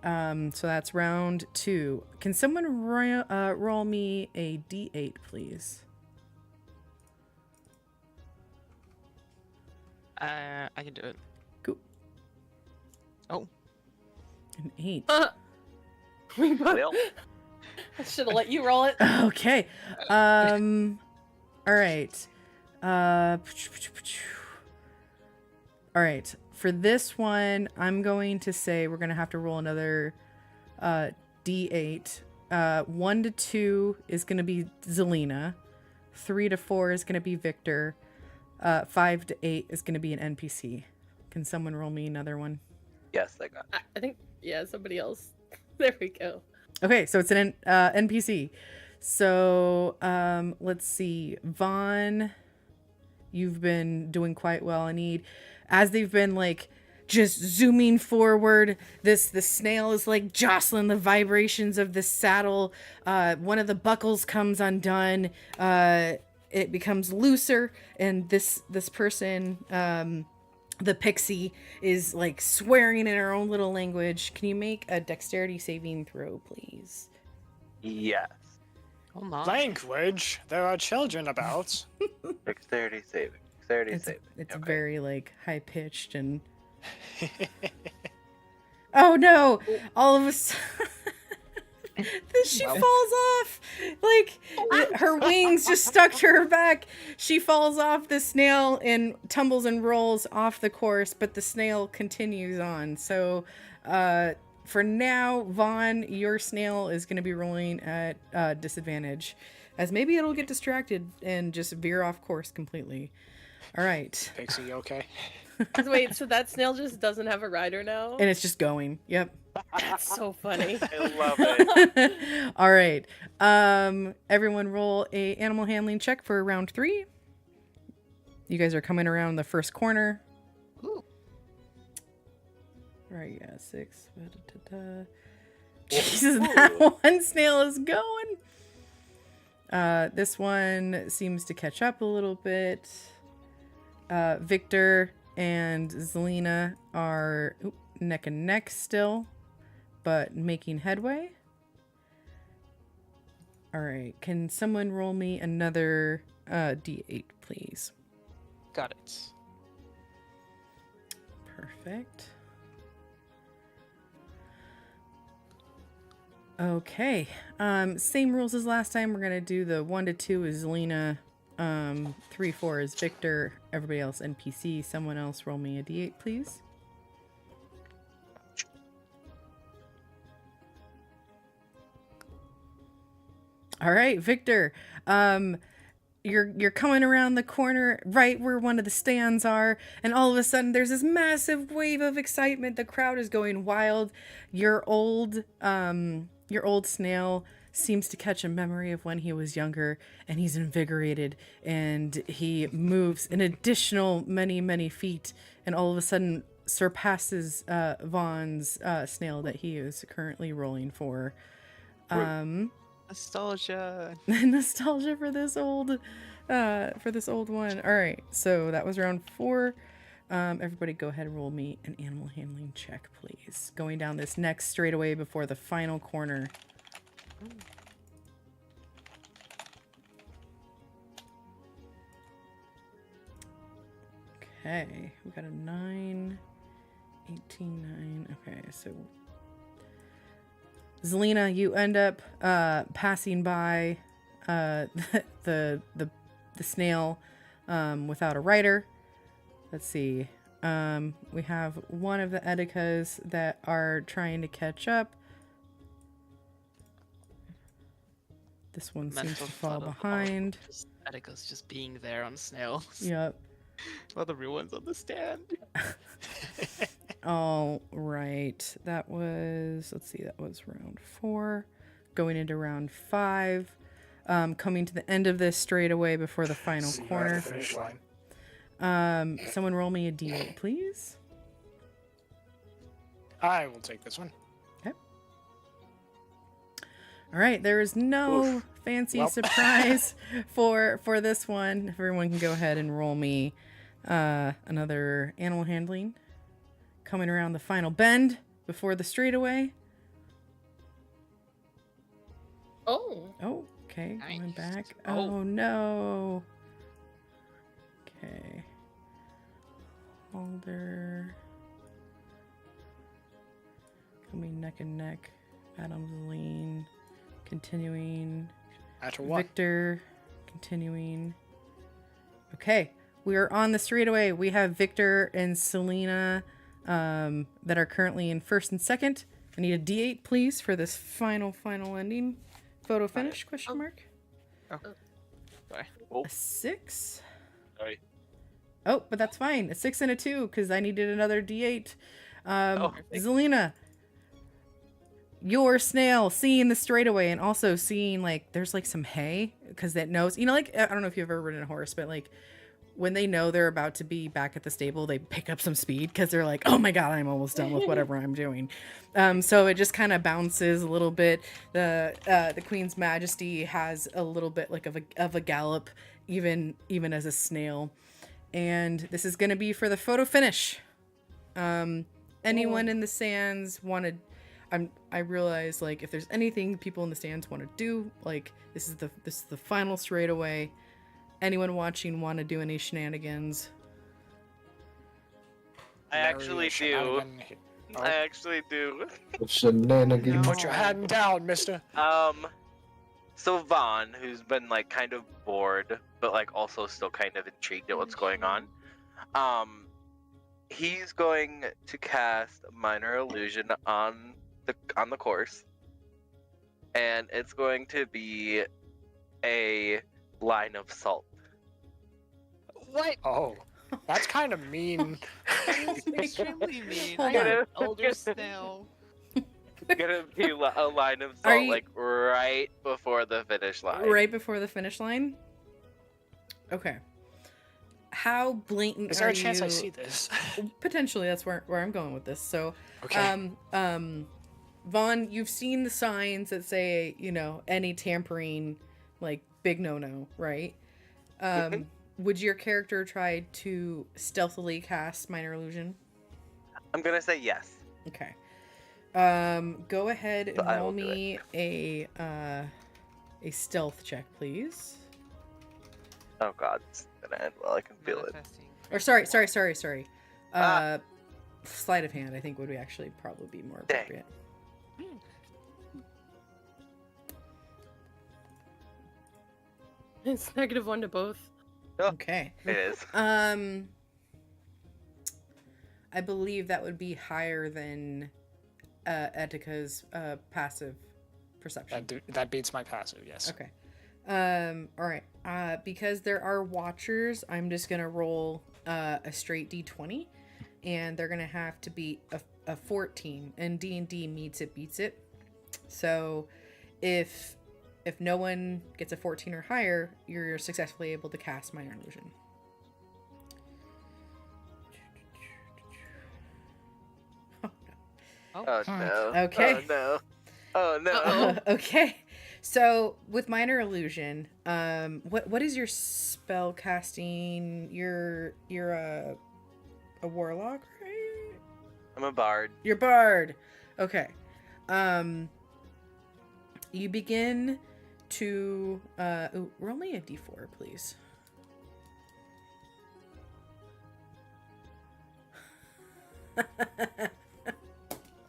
So that's round 2. Can someone roll me a d8, please? I can do it. Cool. Oh. An 8. We both... Well, I should have let you roll it. Okay. All right. All right. For this one, I'm going to say we're going to have to roll another D8. 1 to 2 is going to be Zelina. 3 to 4 is going to be Victor. 5 to 8 is going to be an NPC. Can someone roll me another one? yes, I got it. I think, yeah, somebody else. There we go. Okay, so it's an NPC. So let's see. Vaughn, you've been doing quite well. I need, as they've been like just zooming forward, the snail is like jostling the vibrations of the saddle. One of the buckles comes undone. It becomes looser, and this person, the pixie, is like swearing in her own little language. Can you make a dexterity saving throw, please? Yes. Hold on. Language? There are children about. Dexterity saving. Dexterity It's saving. Okay. very like high pitched and. Oh no! All of a sudden, she falls off. Like her wings just stuck to her back. She falls off the snail and tumbles and rolls off the course, but the snail continues on. So, for now, Vaughn, your snail is going to be rolling at disadvantage, as maybe it'll get distracted and just veer off course completely. All right. Pixie, okay? Wait, so that snail just doesn't have a rider now? And it's just going. Yep. That's so funny. I love it. All right. Everyone roll a animal handling check for round 3. You guys are coming around the first corner. Ooh. All right, yeah, 6. Jesus, that one snail is going. This one seems to catch up a little bit. Victor and Zelina are neck and neck still, but making headway. All right, can someone roll me another D8, please? Got it. Perfect. Okay. Same rules as last time. We're gonna do the 1 to 2 is Zelina. 3, 4 is Victor. Everybody else NPC. Someone else roll me a D8, please. All right, Victor. You're coming around the corner right where one of the stands are, and all of a sudden there's this massive wave of excitement. The crowd is going wild. Your old snail seems to catch a memory of when he was younger, and he's invigorated, and he moves an additional many feet, and all of a sudden surpasses Vaughn's snail that he is currently rolling for. Nostalgia. Nostalgia for this old one. All right, so that was round 4. Everybody go ahead and roll me an animal handling check, please. Going down this next straightaway before the final corner. Okay, we got a 9, 18, 9. Okay, so Zelina, you end up passing by the snail without a rider. Let's see. We have one of the Edicas that are trying to catch up. This one seems to fall behind. Atticus just being there on snails. Yep. While the real one's on the stand. All right. That was, let's see, that was round 4. Going into round 5. Coming to the end of this straight away before the final corner. The finish line. Someone roll me a d8, please. I will take this one. Okay. All right. There is no fancy surprise for this one. If everyone can go ahead and roll me another animal handling. Coming around the final bend before the straightaway. Oh. Oh, okay. Nice. Going back. Oh. Oh, no. Okay. Holder. Coming neck and neck. Adam's lean. Continuing. After what? Victor. Continuing. Okay. We are on the straightaway. We have Victor and Selena that are currently in first and second. I need a D8, please, for this final ending. Photo finish, question mark. Oh. Sorry. A 6. Sorry. Oh, but that's fine. A 6 and a 2, because I needed another D8. Perfect. Zelina, your snail seeing the straightaway and also seeing, like, there's, like, some hay, because that knows, you know, like, I don't know if you've ever ridden a horse, but, like, when they know they're about to be back at the stable, they pick up some speed because they're like, oh my God, I'm almost done with whatever I'm doing. So it just kind of bounces a little bit. The Queen's Majesty has a little bit like of a gallop, even as a snail. And this is going to be for the photo finish. Anyone in the stands wanted, I realize, like, if there's anything people in the stands want to do, like, this is the final straightaway. Anyone watching want to do any shenanigans? I actually do. I actually do. Shenanigans. Put your hand down, mister. So Vaughn, who's been like kind of bored, but like also still kind of intrigued at what's going on, he's going to cast Minor Illusion on the course, and it's going to be a line of salt. What? Oh, that's kind of mean. It's extremely mean. Hold I got on. an older snail. Gonna be a line of Are salt you- like right before the finish line. Right before the finish line? Okay. How blatant Is there are a chance you... I see this? Potentially, that's where I'm going with this. So, Okay. Vaughn, you've seen the signs that say, you know, any tampering, like, big no-no, right? Would your character try to stealthily cast Minor Illusion? I'm gonna say yes. Okay. Go ahead and But I roll will do me a stealth check, please. Oh god, it's gonna end well. I can feel it. Manifesting. Or sorry. Ah. Sleight of hand, I think, would actually probably be more Dang. appropriate. It's -1 to both. Okay. It is. I believe that would be higher than Etika's passive perception. That beats my passive, yes. Okay. All right. Because there are watchers, I'm just gonna roll a straight d20, and they're gonna have to beat a 14. And D&D meets it, beats it. So, if no one gets a 14 or higher, you're successfully able to cast Minor Illusion. Oh no. Okay. Oh no. Oh no. Okay. So with Minor Illusion, what is your spell casting? You're a warlock, right? I'm a bard. You're bard. Okay. You begin to roll me a d4, please.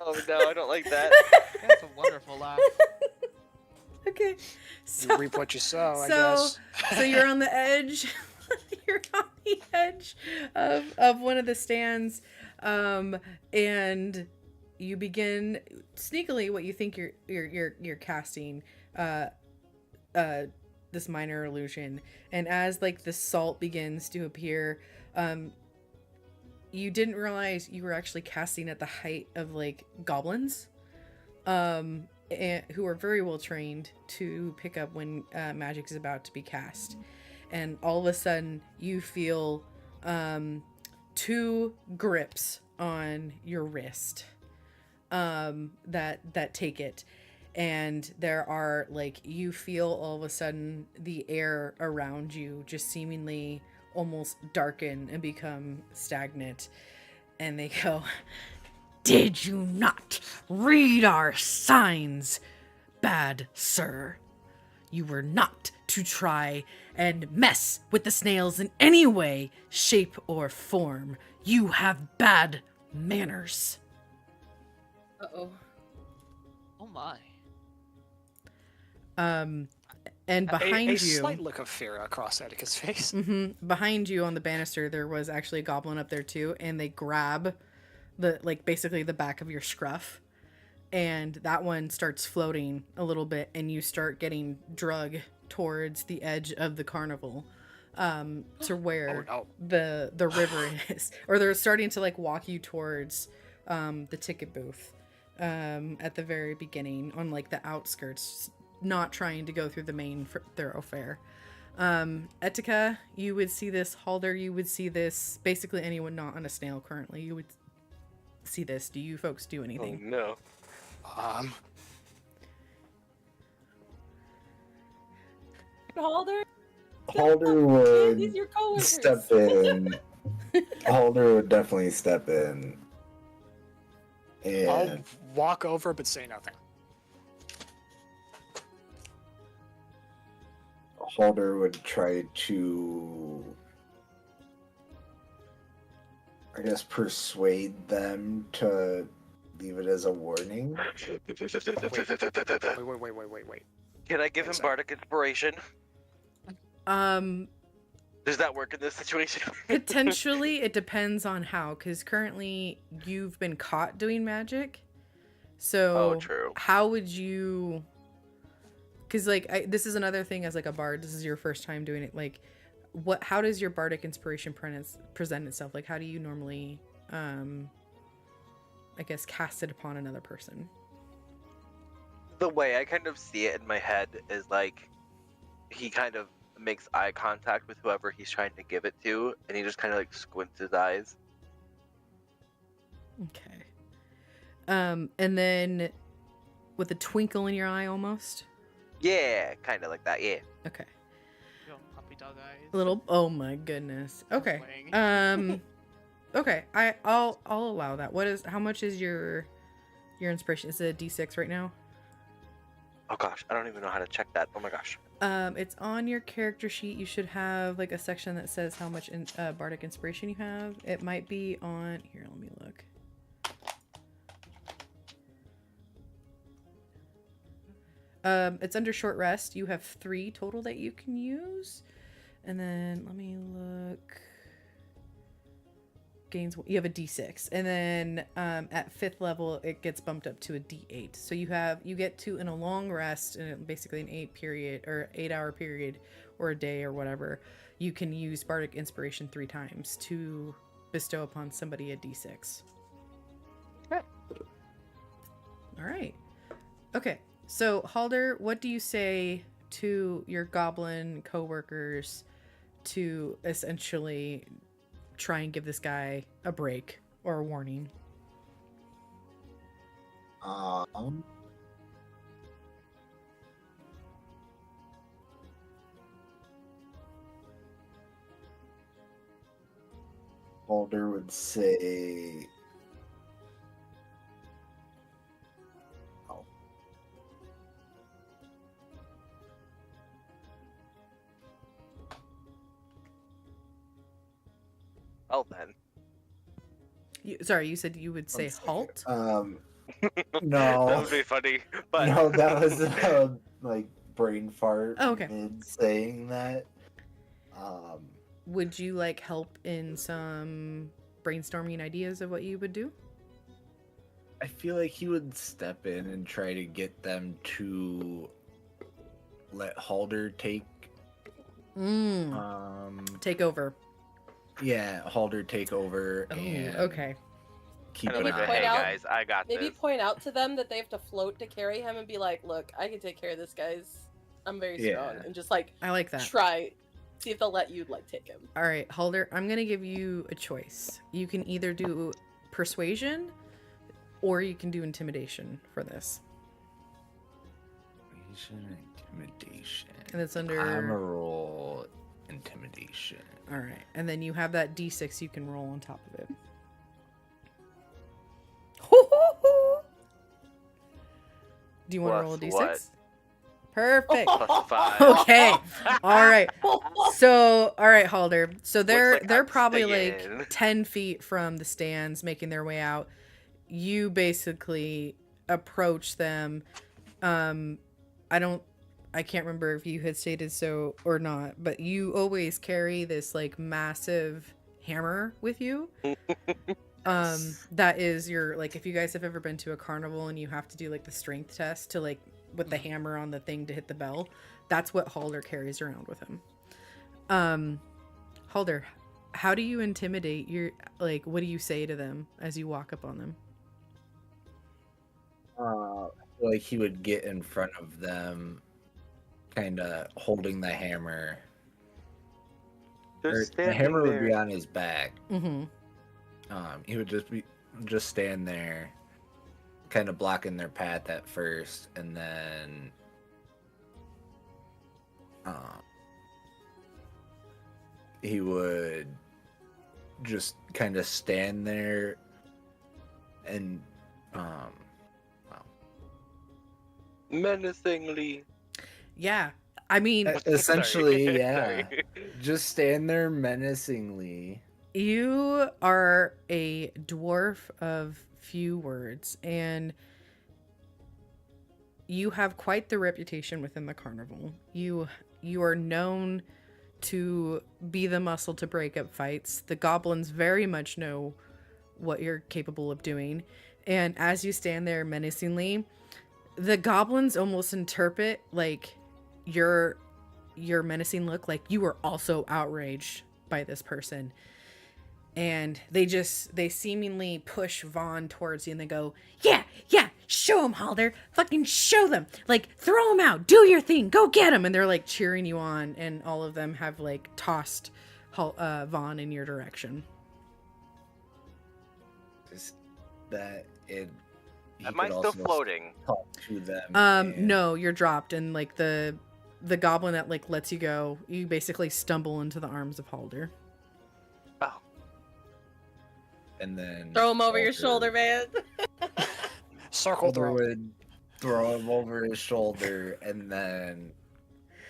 Oh no, I don't like that. That's a wonderful laugh. Okay. You reap what you sow, I guess. So you're on the edge. You're on the edge of one of the stands, and you begin sneakily what you think you're casting this minor illusion. And as like the salt begins to appear, you didn't realize you were actually casting at the height of like goblins, and who are very well trained to pick up when magic is about to be cast. And all of a sudden you feel 2 grips on your wrist that take it, and there are like, you feel all of a sudden the air around you just seemingly almost darken and become stagnant, and they go, "Did you not read our signs, bad sir? You were not to try and mess with the snails in any way, shape, or form. You have bad manners." Uh-oh. Oh my. And behind a you, slight look of fear across Attica's face. behind you on the banister, there was actually a goblin up there too, and they grab the, like, basically the back of your scruff, and that one starts floating a little bit, and you start getting drug towards the edge of the carnival, to where the river is, or they're starting to like walk you towards the ticket booth at the very beginning, on like the outskirts, not trying to go through the main thoroughfare. Etika, you would see this. Halder, you would see this. Basically anyone not on a snail currently, you would see this. Do you folks do anything? Oh no. Halder? Halder would These your coworkers. step in. Halder would definitely step in. I'll And walk over but say nothing. Halder would try to, I guess, persuade them to leave it as a warning. Wait. Can I give him bardic inspiration? Does that work in this situation? Potentially. It depends on how, because currently you've been caught doing magic. So true. How would you, because like this is another thing, as like a bard, this is your first time doing it, like how does your bardic inspiration present itself? Like how do you normally I guess cast it upon another person? The way I kind of see it in my head is like, he kind of makes eye contact with whoever he's trying to give it to, and he just kind of like squints his eyes. Okay. And then with a twinkle in your eye almost? Yeah, kind of like that, yeah. Okay. Yo, puppy dog eyes. A little, oh my goodness. Okay. Playing. Okay. I'll allow that. How much is your inspiration? Is it a D6 right now? Oh gosh, I don't even know how to check that. Oh my gosh. It's on your character sheet. You should have like a section that says how much bardic inspiration you have. It might be on here. Let me look. It's under short rest. You have 3 total that you can use, and then let me look. Gains. You have a D6, and then at 5th level it gets bumped up to a D8. So you get to, in a long rest, and basically an 8-hour period, or a day or whatever, you can use bardic inspiration 3 times to bestow upon somebody a D6. Okay. All right. Okay. So Halder, what do you say to your goblin coworkers to essentially try and give this guy a break or a warning? Halder would say, Well then. Sorry, you said you would say halt? No. That would be funny. But No, that was like brain fart Oh, okay. mid saying that. Would you like help in some brainstorming ideas of what you would do? I feel like he would step in and try to get them to let Halder take Take over. Yeah, Halder take over Oh, and okay. keep kind of an like, Point hey out- guys, I got Maybe this. point out to them that they have to float to carry him and be like, look, I can take care of this, guys. I'm very strong. Yeah. And just like I like that. try, see if they'll let you like take him. All right, Halder, I'm going to give you a choice. You can either do persuasion or you can do intimidation for this. Intimidation. And it's under... I'm a roll intimidation. All right. And then you have that D6 you can roll on top of it. Do you want to roll a Plus D6? what? Perfect. Plus 5. Okay. All right. So, all right, Halder. So they're like I'm probably staying. like 10 feet from the stands making their way out. You basically approach them. I can't remember if you had stated so or not, but you always carry this like massive hammer with you. That is your, like, if you guys have ever been to a carnival and you have to do like the strength test to like with the hammer on the thing to hit the bell, that's what Halder carries around with him. Halder, how do you intimidate your, like, what do you say to them as you walk up on them? I feel like he would get in front of them, kind of holding the hammer. Just The hammer standing would be there. on his back. Mm-hmm. He would just stand there, kind of blocking their path at first, and then he would just kind of stand there and Menacingly. Yeah. I mean, essentially, Sorry. yeah, Sorry. just stand there menacingly. you are a dwarf of few words, and you have quite the reputation within the carnival. You are known to be the muscle to break up fights. The goblins very much know what you're capable of doing. And as you stand there menacingly, the goblins almost interpret like your menacing look like you are also outraged by this person. And they seemingly push Vaughn towards you and they go, yeah, show him, Halder. Fucking show them. Like, throw him out. Do your thing. Go get him. And they're like cheering you on. And all of them have like tossed Vaughn in your direction. Just that it. he Am I could still also floating? talk to them. and- No, you're dropped. And like the goblin that like lets you go, you basically stumble into the arms of Halder. Oh. And then Throw him over your Halder- shoulder, man. Circle Halder throw. would throw him over his shoulder, and then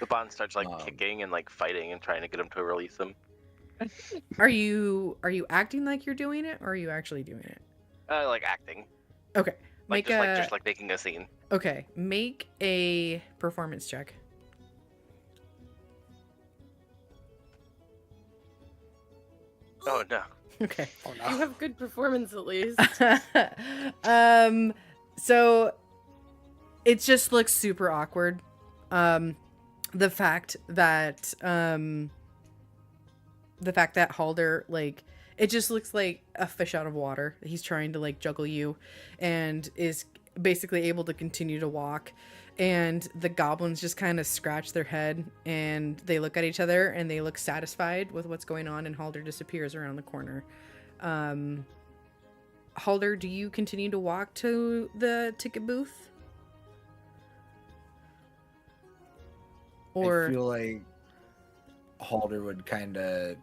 The bond starts like Um, kicking and like fighting and trying to get him to release him. Are you acting like you're doing it or are you actually doing it? Like acting. Okay. Like just like making a scene. Okay, make a performance check. Oh no. Okay. Oh You no. have good performance at least. So it just looks super awkward. The fact that Halder, like, it just looks like a fish out of water. He's trying to like juggle you and is basically able to continue to walk. And the goblins just kind of scratch their head and they look at each other and they look satisfied with what's going on, and Halder disappears around the corner. Halder, do you continue to walk to the ticket booth? Or I feel like Halder would kind of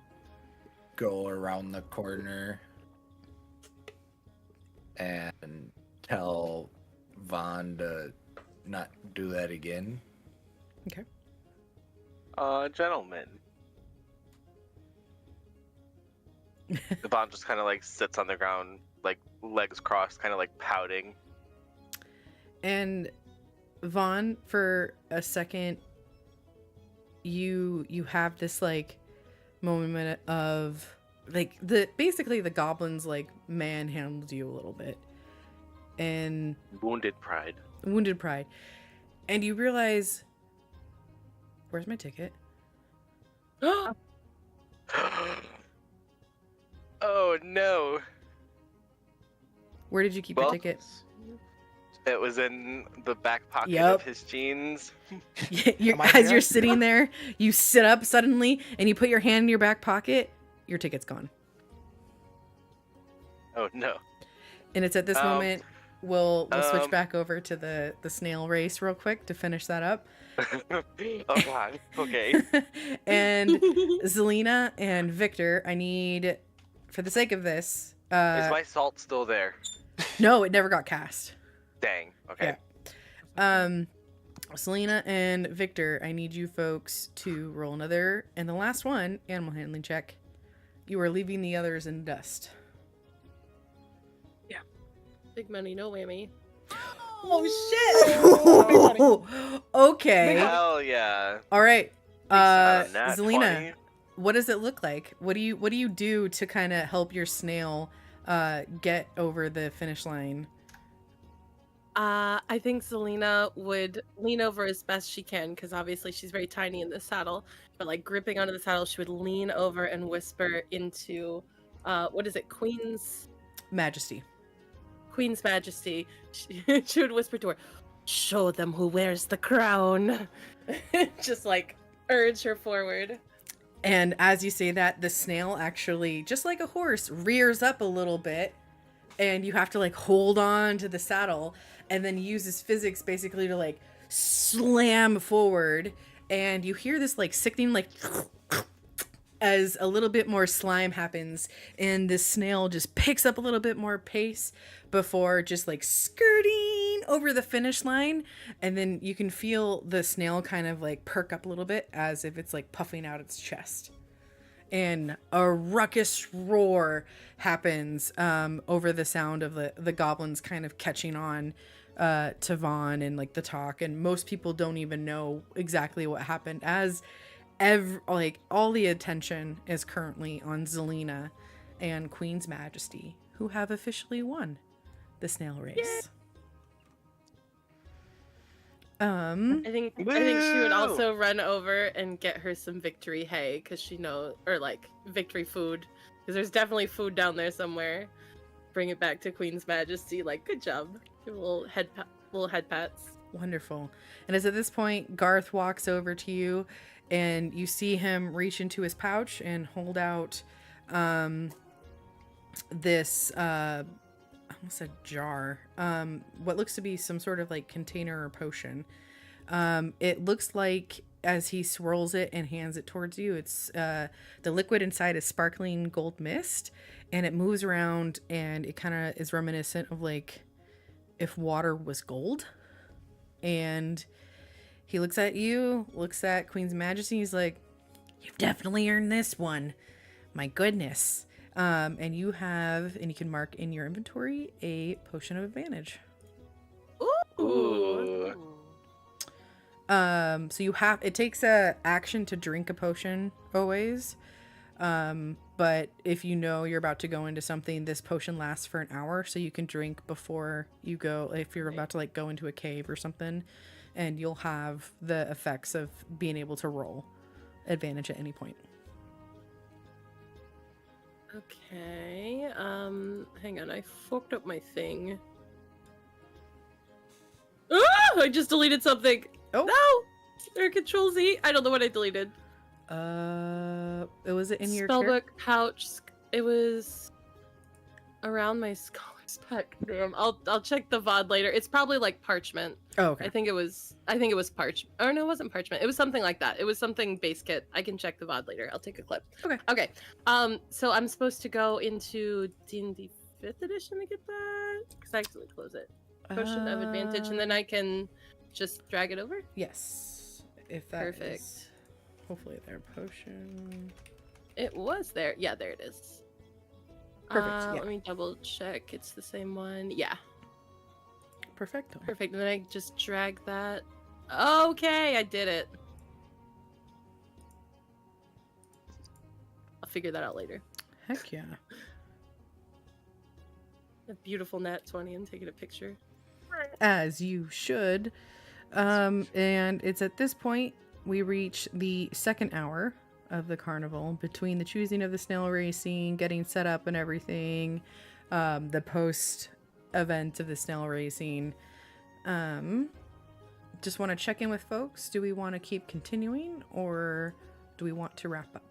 go around the corner and tell Vaughn to not do that again. Gentlemen. Vaughn just kind of like sits on the ground, like legs crossed, kind of like pouting. And Vaughn, for a second, you have this like moment of like basically the goblins like manhandled you a little bit, and Wounded pride. And you realize, where's my ticket? Oh no. Where did you keep your ticket? It was in the back pocket Yep. of his jeans. As you're sitting there, you sit up suddenly and you put your hand in your back pocket. Your ticket's gone. Oh no. And it's at this moment we'll switch back over to the snail race real quick to finish that up. Oh god. Okay. And Zelina and Victor, I need, for the sake of this, Is my salt still there? no, it never got cast. Dang. Okay. Yeah. Selena and Victor, I need you folks to roll another, and the last one, animal handling check. You are leaving the others in dust. Yeah. Big money, no whammy. Oh shit! Okay. Hell yeah. All right. Nat Zelina, 20. what does it look like? What do you do to kind of help your snail get over the finish line? I think Zelina would lean over as best she can, because obviously she's very tiny in the saddle. But like gripping onto the saddle, she would lean over and whisper into, what is it, Queen's Majesty. She would whisper to her, "Show them who wears the crown." Just like urge her forward. And as you say that, the snail actually, just like a horse, rears up a little bit, and you have to like hold on to the saddle, and then uses physics basically to like slam forward, and you hear this like sickening like as a little bit more slime happens, and the snail just picks up a little bit more pace before just like skirting over the finish line. And then you can feel the snail kind of like perk up a little bit as if it's like puffing out its chest. And a ruckus roar happens over the sound of the goblins kind of catching on to Vaughn and like the talk. And most people don't even know exactly what happened, as all the attention is currently on Zelina and Queen's Majesty, who have officially won the snail race. I think she would also run over and get her some victory hay, because she knows, or like victory food, because there's definitely food down there somewhere. Bring it back to Queen's Majesty. Like, good job. Give a little head pats. Wonderful. And as at this point, Garth walks over to you, and you see him reach into his pouch and hold out this almost a jar, what looks to be some sort of like container or potion. It looks like, as he swirls it and hands it towards you, it's the liquid inside is sparkling gold mist, and it moves around, and it kind of is reminiscent of like if water was gold. And he looks at you, looks at Queen's Majesty. He's like, "You've definitely earned this one. My goodness." And you can mark in your inventory a potion of advantage. Ooh. So it takes a action to drink a potion always. But if you know you're about to go into something, this potion lasts for an hour, so you can drink before you go, if you're about to like go into a cave or something, and you'll have the effects of being able to roll advantage at any point. Okay, hang on, I fucked up my thing. Ah! I just deleted something! Oh! No! Or Control Z? I don't know what I deleted. Was it in your spellbook pouch? It was around my scholar's pack. Damn, I'll check the VOD later. It's probably like parchment. Oh, okay. I think it was parchment. Or no, it wasn't parchment. It was something like that. It was something base kit. I can check the VOD later. I'll take a clip. Okay. So I'm supposed to go into D&D 5th edition to get that? Because I actually close it. Potion of advantage, and then I can just drag it over? Yes. If that Perfect. Hopefully their potion. It was there. Yeah, there it is. Perfect. Yeah. Let me double check. It's the same one. Yeah. Perfect. Perfect. And then I just drag that. Okay, I did it. I'll figure that out later. Heck yeah. A beautiful nat 20 and taking a picture. As you should. And it's at this point we reach the second hour of the carnival, between the choosing of the snail racing, getting set up and everything, the post event of the snail racing. Just want to check in with folks. Do we want to keep continuing, or do we want to wrap up?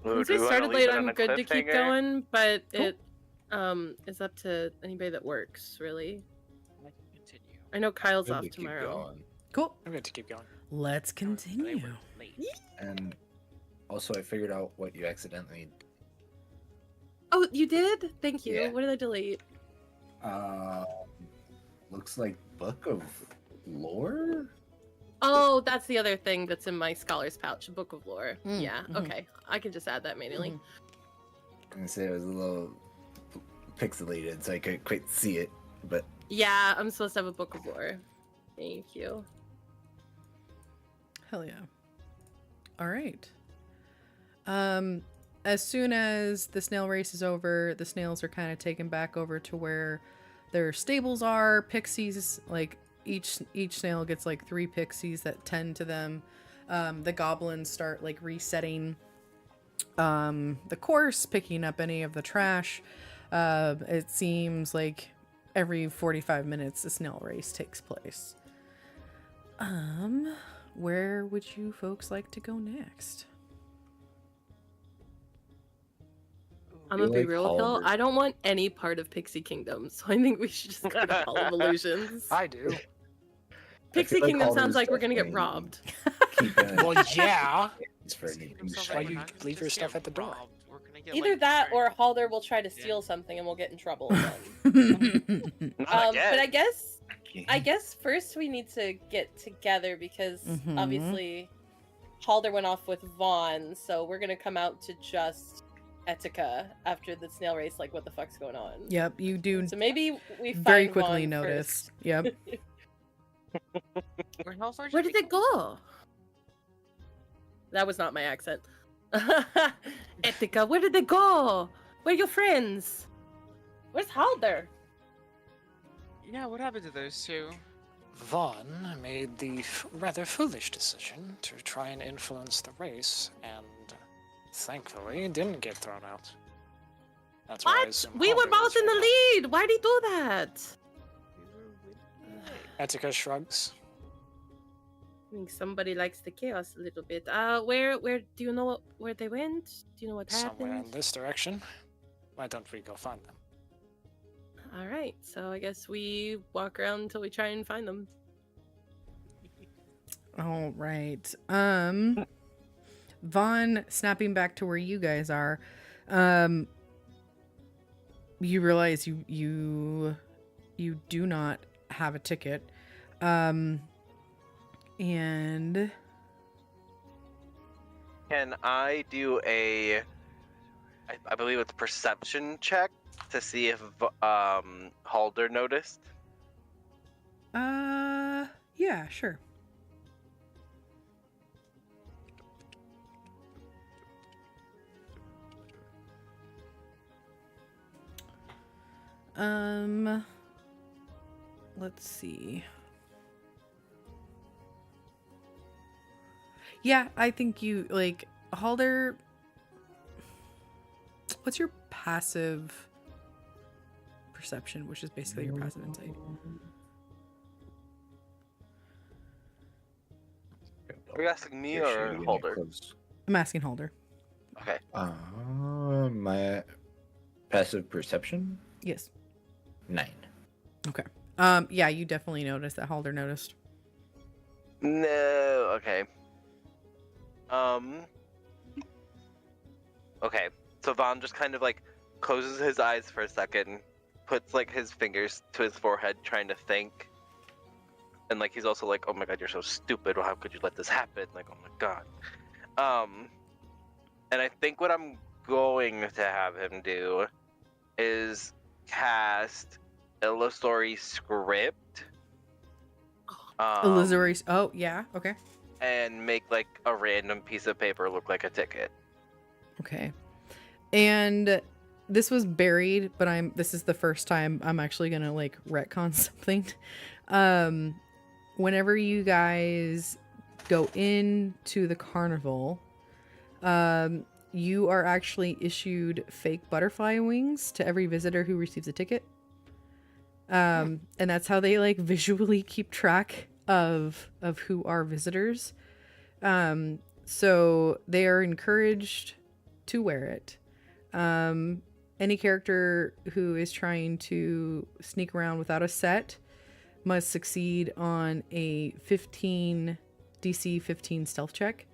Since we started late, I'm good to keep cliffhanger? going, but Cool. it is up to anybody that works, really. I can continue. I know Kyle's Good off to keep tomorrow. going. Cool. I'm good to keep going. Let's But I continue. work late. And also, I figured out what you accidentally. Oh, you did? Thank you. Yeah. What did I delete? Looks like Book of Lore. Oh, that's the other thing that's in my scholar's pouch, Book of Lore. Mm, Yeah, mhm. okay. I can just add that manually. Mhm. I'm gonna say it was a little pixelated, so I couldn't quite see it. But Yeah, I'm supposed to have a Book of Lore. Thank you. Hell yeah. All right. As soon as the snail race is over, the snails are kind of taken back over to where their stables are. Pixies, like each snail gets like 3 pixies that tend to them. The goblins start like resetting the course, picking up any of the trash. It seems like every 45 minutes a snail race takes place. Where would you folks like to go next? I'm You gonna be like real with y'all. Halberd. I don't want any part of Pixie Kingdom, so I think we should just go to Hall of Illusions. I do. Pixie feel like Kingdom sounds Halber's like we're gonna get definitely robbed. keeping Well, yeah. it's for any It sounds Why like you we're not gonna leave your just get stuff at the door? robbed. We're gonna get, Either like, that or very- Halder will try to Yeah. steal something and we'll get in trouble again. Not again. But I guess first we need to get together because Mhm. obviously Halder went off with Vaughn, so we're gonna come out to just Etika after the snail race. Like, what the fuck's going on? Yep, you do So maybe we find very quickly Vaughn notice. first. Yep. Where did it go? That was not my accent. Etika, where did they go? Where are your friends? Where's Halder? Yeah, what happened to those two? Vaughn made the rather foolish decision to try and influence the race, and thankfully didn't get thrown out. That's why I What? assume We were Halder both was in the right. lead. Why'd he do that? Etika shrugs. I think somebody likes the chaos a little bit. Where do you know where they went? Do you know what Somewhere in happened? this direction. Why don't we go find them? All right, so I guess we walk around until we try and find them. All right. Vaughn, snapping back to where you guys are, you realize you do not have a ticket. And Can I do I believe it's perception check to see if Halder noticed? yeah, sure. Let's see. Yeah, I think you like Halder. What's your passive perception, which is basically your passive insight? Are you asking me You're or shooting it Halder? close. I'm asking Halder. Okay. My passive perception, Yes. 9. Yeah, you definitely noticed that Halder noticed. No. Okay. Okay. So Vaughn just kind of like closes his eyes for a second, puts like his fingers to his forehead, trying to think. And like he's also like, "Oh my god, you're so stupid! How could you let this happen?" Like, "Oh my god." And I think what I'm going to have him do is cast Illusory Script. Illusory. Oh yeah. Okay. And make like a random piece of paper look like a ticket. Okay. And this was buried, but this is the first time I'm actually gonna like retcon something. Whenever you guys go into the carnival, you are actually issued fake butterfly wings to every visitor who receives a ticket. And that's how they like visually keep track of who are visitors. So they are encouraged to wear it. Any character who is trying to sneak around without a set must succeed on a DC 15 stealth check.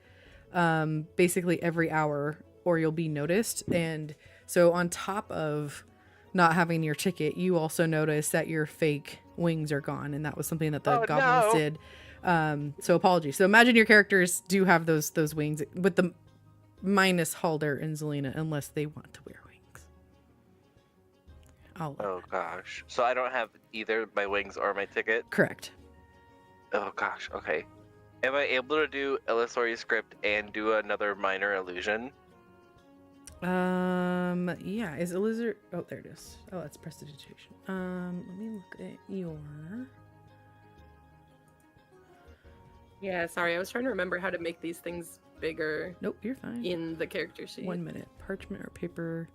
Basically every hour, or you'll be noticed. And so on top of not having your ticket, you also notice that your fake wings are gone, and that was something that the goblins did. So apologies. So imagine your characters do have those wings with the minus Halder and Zelina, unless they want to wear wings. Oh gosh. So I don't have either my wings or my ticket? Correct. Oh gosh, okay. Am I able to do Illusory Script and do another minor illusion? Yeah, is Illusory... Oh, there it is. Oh, that's prestidigitation. Let me look at your... Yeah, sorry, I was trying to remember how to make these things bigger. Nope, you're fine. In the character sheet. 1 minute. Parchment or paper,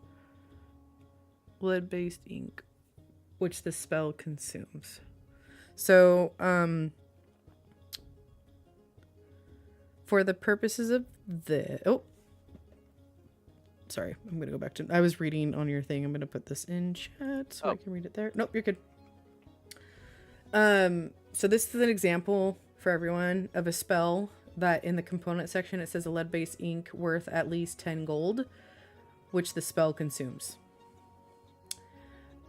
lead-based ink, which the spell consumes. So, for the purposes of the... Oh! Sorry, I'm going to go back to... I was reading on your thing. I'm going to put this in chat so I can read it there. Nope, you're good. So this is an example for everyone of a spell that in the component section it says a lead-based ink worth at least 10 gold, which the spell consumes.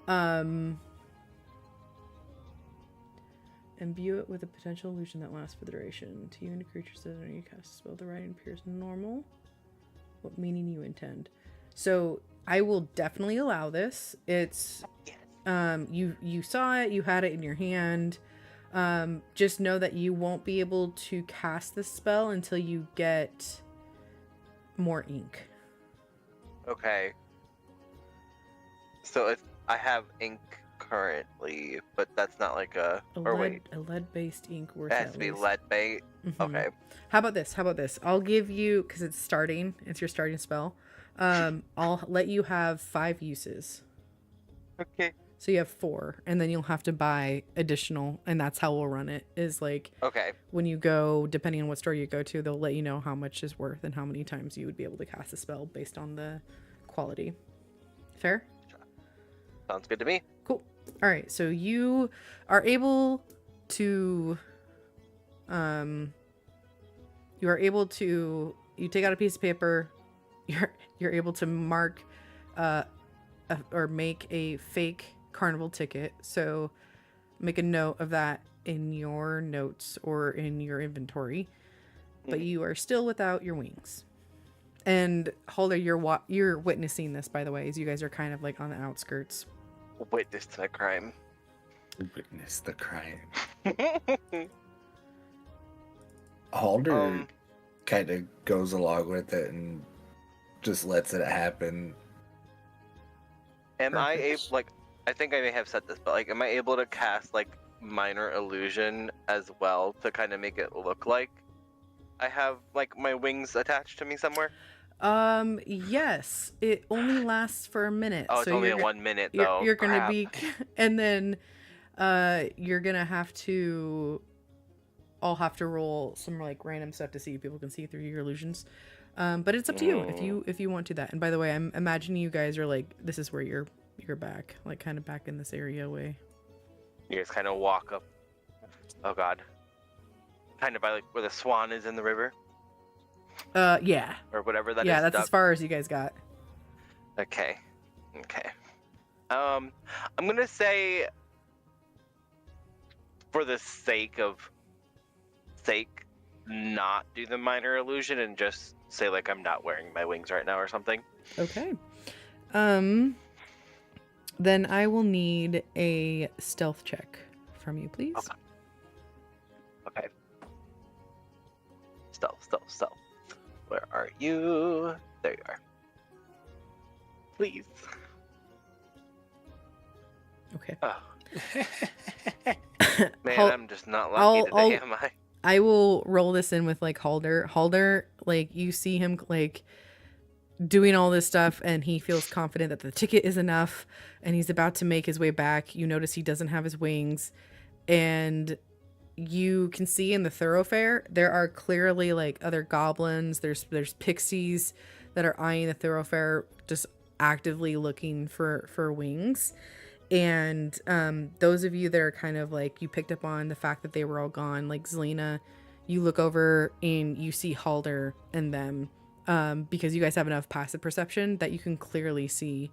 Imbue it with a potential illusion that lasts for the duration. To you and a creature says when you cast a spell, the writing appears normal. What meaning you intend. So I will definitely allow this. It's you saw it, you had it in your hand. Just know that you won't be able to cast this spell until you get more ink. Okay. So if I have ink currently, but that's not like a lead-based ink worth. It has to be lead-based. Mm-hmm. Okay. How about this? I'll give you, because it's your starting spell. I'll let you have 5 uses. Okay. So you have 4, and then you'll have to buy additional, and that's how we'll run it. Is like, okay, when you go, depending on what store you go to, they'll let you know how much is worth and how many times you would be able to cast a spell based on the quality. Fair? Sounds good to me. Cool. All right, so you are able to, you take out a piece of paper, you're able to mark, or make a fake carnival ticket. So make a note of that in your notes or in your inventory. But you are still without your wings. And Halder, you're witnessing this, by the way, as you guys are kind of like on the outskirts. Witness to the crime. Witness the crime. Halder kind of goes along with it and just lets it happen. Am I able, like, I think I may have said this, but like, am I able to cast like minor illusion as well to kind of make it look like I have like my wings attached to me somewhere? Yes. It only lasts for a minute. Oh, it's only 1 minute though. You're gonna be, and then, you're gonna have to. I'll have to roll some like random stuff to see if people can see through your illusions. But it's up to you if you want to that. And by the way, I'm imagining you guys are like, this is where you're back, like kind of back in this area way. You guys kind of walk up. Oh god. Kind of by like where the swan is in the river. Yeah. Or whatever that is. Yeah, that's as far as you guys got. Okay. I'm gonna say, for the sake, not do the minor illusion and just say like I'm not wearing my wings right now or something. Okay. Then I will need a stealth check from you, please. Okay. Stealth. Where are you? There you are. Please. Okay. Oh. Man, I'm just not lucky today, am I? I will roll this in with like Halder. Halder, like you see him like doing all this stuff and he feels confident that the ticket is enough and he's about to make his way back. You notice he doesn't have his wings and you can see in the thoroughfare there are clearly like other goblins. There's pixies that are eyeing the thoroughfare, just actively looking for wings. And those of you that are kind of like, you picked up on the fact that they were all gone, like Zelina, you look over and you see Halder and them, because you guys have enough passive perception that you can clearly see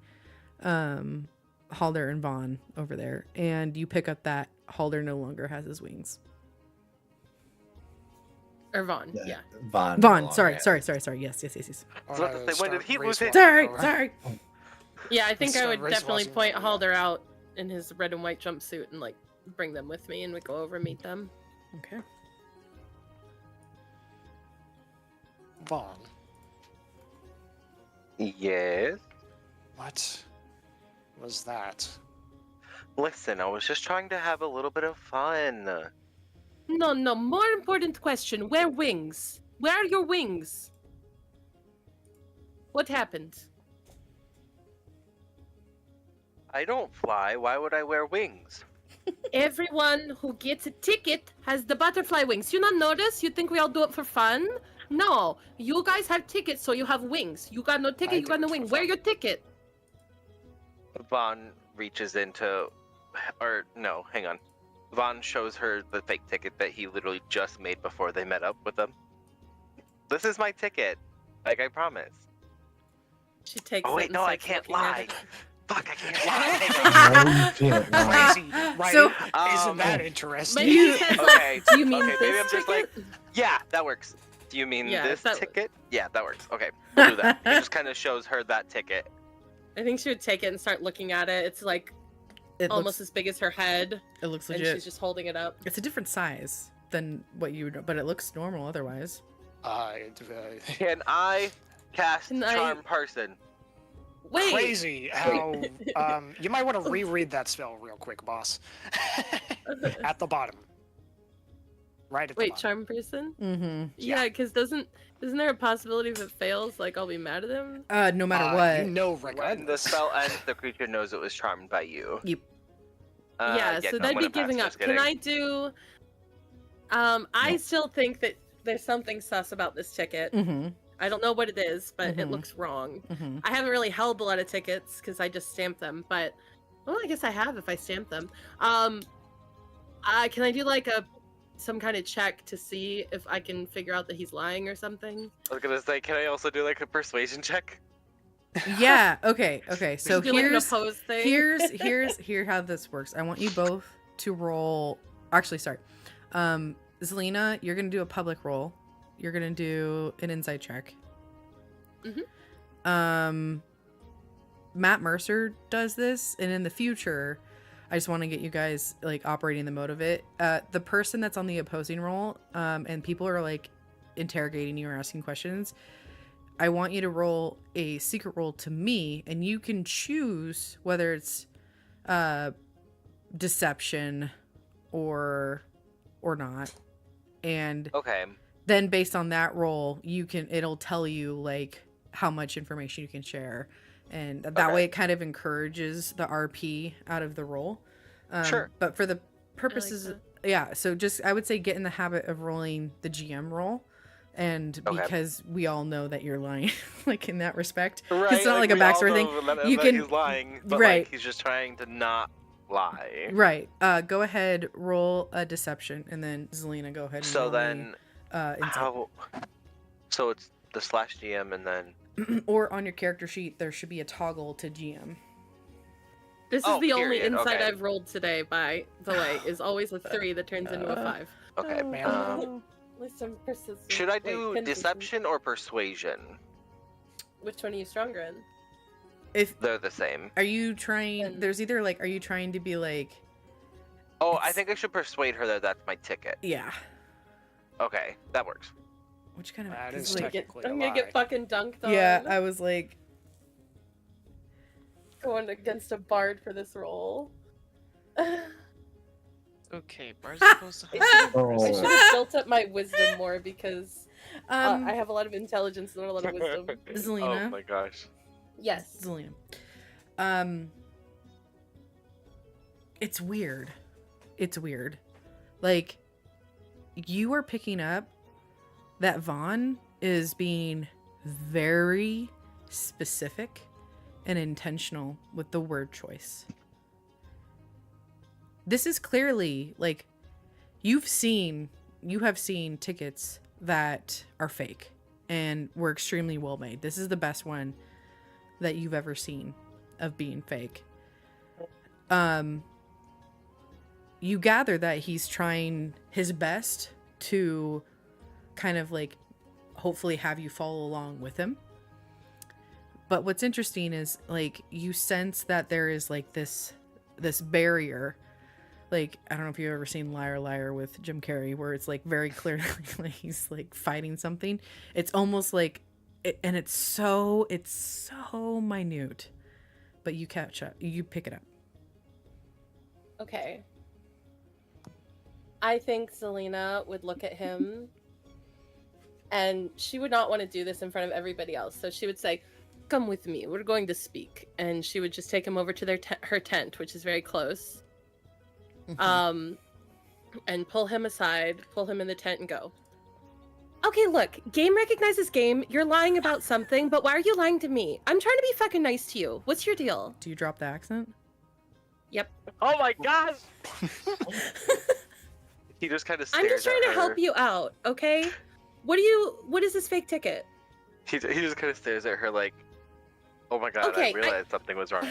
Halder and Vaughn over there. And you pick up that Halder no longer has his wings. Or Vaughn, yeah. Vaughn, sorry. Yes. When did he lose it? Sorry. Yeah, I think I would definitely point Halder out in his red and white jumpsuit and like bring them with me and we go over and meet them. Okay. Vaughn. Yes? What was that? Listen, I was just trying to have a little bit of fun. No, more important question. Where wings? Where are your wings? What happened? I don't fly. Why would I wear wings? Everyone who gets a ticket has the butterfly wings. You not notice? You think we all do it for fun? No. You guys have tickets, so you have wings. You got no ticket, you got no wing. Where your ticket? Vaughn reaches into... Or, no, hang on. Vaughn shows her the fake ticket that he literally just made before they met up with them. This is my ticket. Like I promised. She takes Oh, wait, no, I can't lie. Fuck, I can't lie. Crazy, right? So, isn't that interesting? Okay, do you mean okay, maybe I'm this just like, ticket? yeah, that works. Do you mean Yeah, this that- ticket? Yeah, that works. Okay, we'll do that. He just kind of shows her that ticket. I think she would take it and start looking at it. It's like almost as big as her head. It looks And legit. she's just holding it up. It's a different size than what you would, but it looks normal otherwise. Can I cast Can I- Charm Person? Wait! Crazy how you might want to reread that spell real quick, boss. At the bottom. Right at the Wait, bottom. charm person? Mm-hmm. Yeah, because isn't there a possibility if it fails, like I'll be mad at him? No matter what. You know, When regardless. the spell ends, the creature knows it was charmed by you. Yep. Yeah, so no, that'd I'm be gonna pass, giving up. just kidding. Can I do? I still think that there's something sus about this ticket. Mm-hmm. I don't know what it is, but it Mhm. looks wrong. Mm-hmm. I haven't really held a lot of tickets because I just stamped them, but well, I guess I have if I stamp them. Can I do like some kind of check to see if I can figure out that he's lying or something? I was gonna say, can I also do like a persuasion check? Yeah. Okay. So Do like an here's opposed thing. here's how this works. I want you both to roll. Actually, sorry. Zelina, you're gonna do a public roll. You're gonna do an insight check. Mhm. Matt Mercer does this, and in the future, I just want to get you guys like operating the mode of it. The person that's on the opposing roll, and people are like interrogating you or asking questions. I want you to roll a secret roll to me, and you can choose whether it's deception or not. And Okay. then based on that roll, it'll tell you like how much information you can share. And that way it kind of encourages the RP out of the roll. Sure. But for the purposes, that. yeah, so just, I would say get in the habit of rolling the GM roll. And because we all know that you're lying, like in that respect. Right. It's not like a we all backstory thing. know that You can, he's lying, but right. like he's just trying to not lie. Right. Go ahead, roll a deception, and then Zelina, go ahead and So roll then, insight. how? So it's the /GM and then. Or on your character sheet, there should be a toggle to GM. This is Oh, the only period, insight okay. I've rolled today, by the way, is always a 3 that turns into a 5. Okay. Man. At least I'm persistent. Should I Wait, do confusion. deception or persuasion? Which one are you stronger in? If They're the same. are you trying? And- There's either like, are you trying to be like? Oh, I It's- think I should persuade her that that's my ticket. Yeah. Okay, that works. Which kind of? That 'cause, is like, technically I'm a gonna get lie. fucking dunked on. yeah, I was like, Going against a bard for this role. Okay, Bars are supposed to I Oh. should have built up my wisdom more because um, I have a lot of intelligence and not a lot of wisdom. Zelina. Oh my gosh. Yes. Zelina. It's weird. It's weird. Like, you are picking up that Vaughn is being very specific and intentional with the word choice. This is clearly like you have seen tickets that are fake and were extremely well made. This is the best one that you've ever seen of being fake. You gather that he's trying his best to kind of like hopefully have you follow along with him. But what's interesting is like you sense that there is like this barrier. Like, I don't know if you've ever seen Liar Liar with Jim Carrey, where it's like very clearly like he's like fighting something. It's almost like and it's so minute, but you catch up, you pick it up. Okay. I think Zelina would look at him and she would not want to do this in front of everybody else. So she would say, "Come with me. We're going to speak." And she would just take him over to her tent, which is very close. And pull him aside, pull him in the tent and go, "Okay, look, game recognizes game. You're lying about something, but why are you lying to me? I'm trying to be fucking nice to you. What's your deal?" Do you drop the accent? Yep. Oh my gosh! He just kind of stares I'm just trying at to her. help you out, okay? What is this fake ticket? He just kind of stares at her like, oh my god, Okay, I realized something was wrong.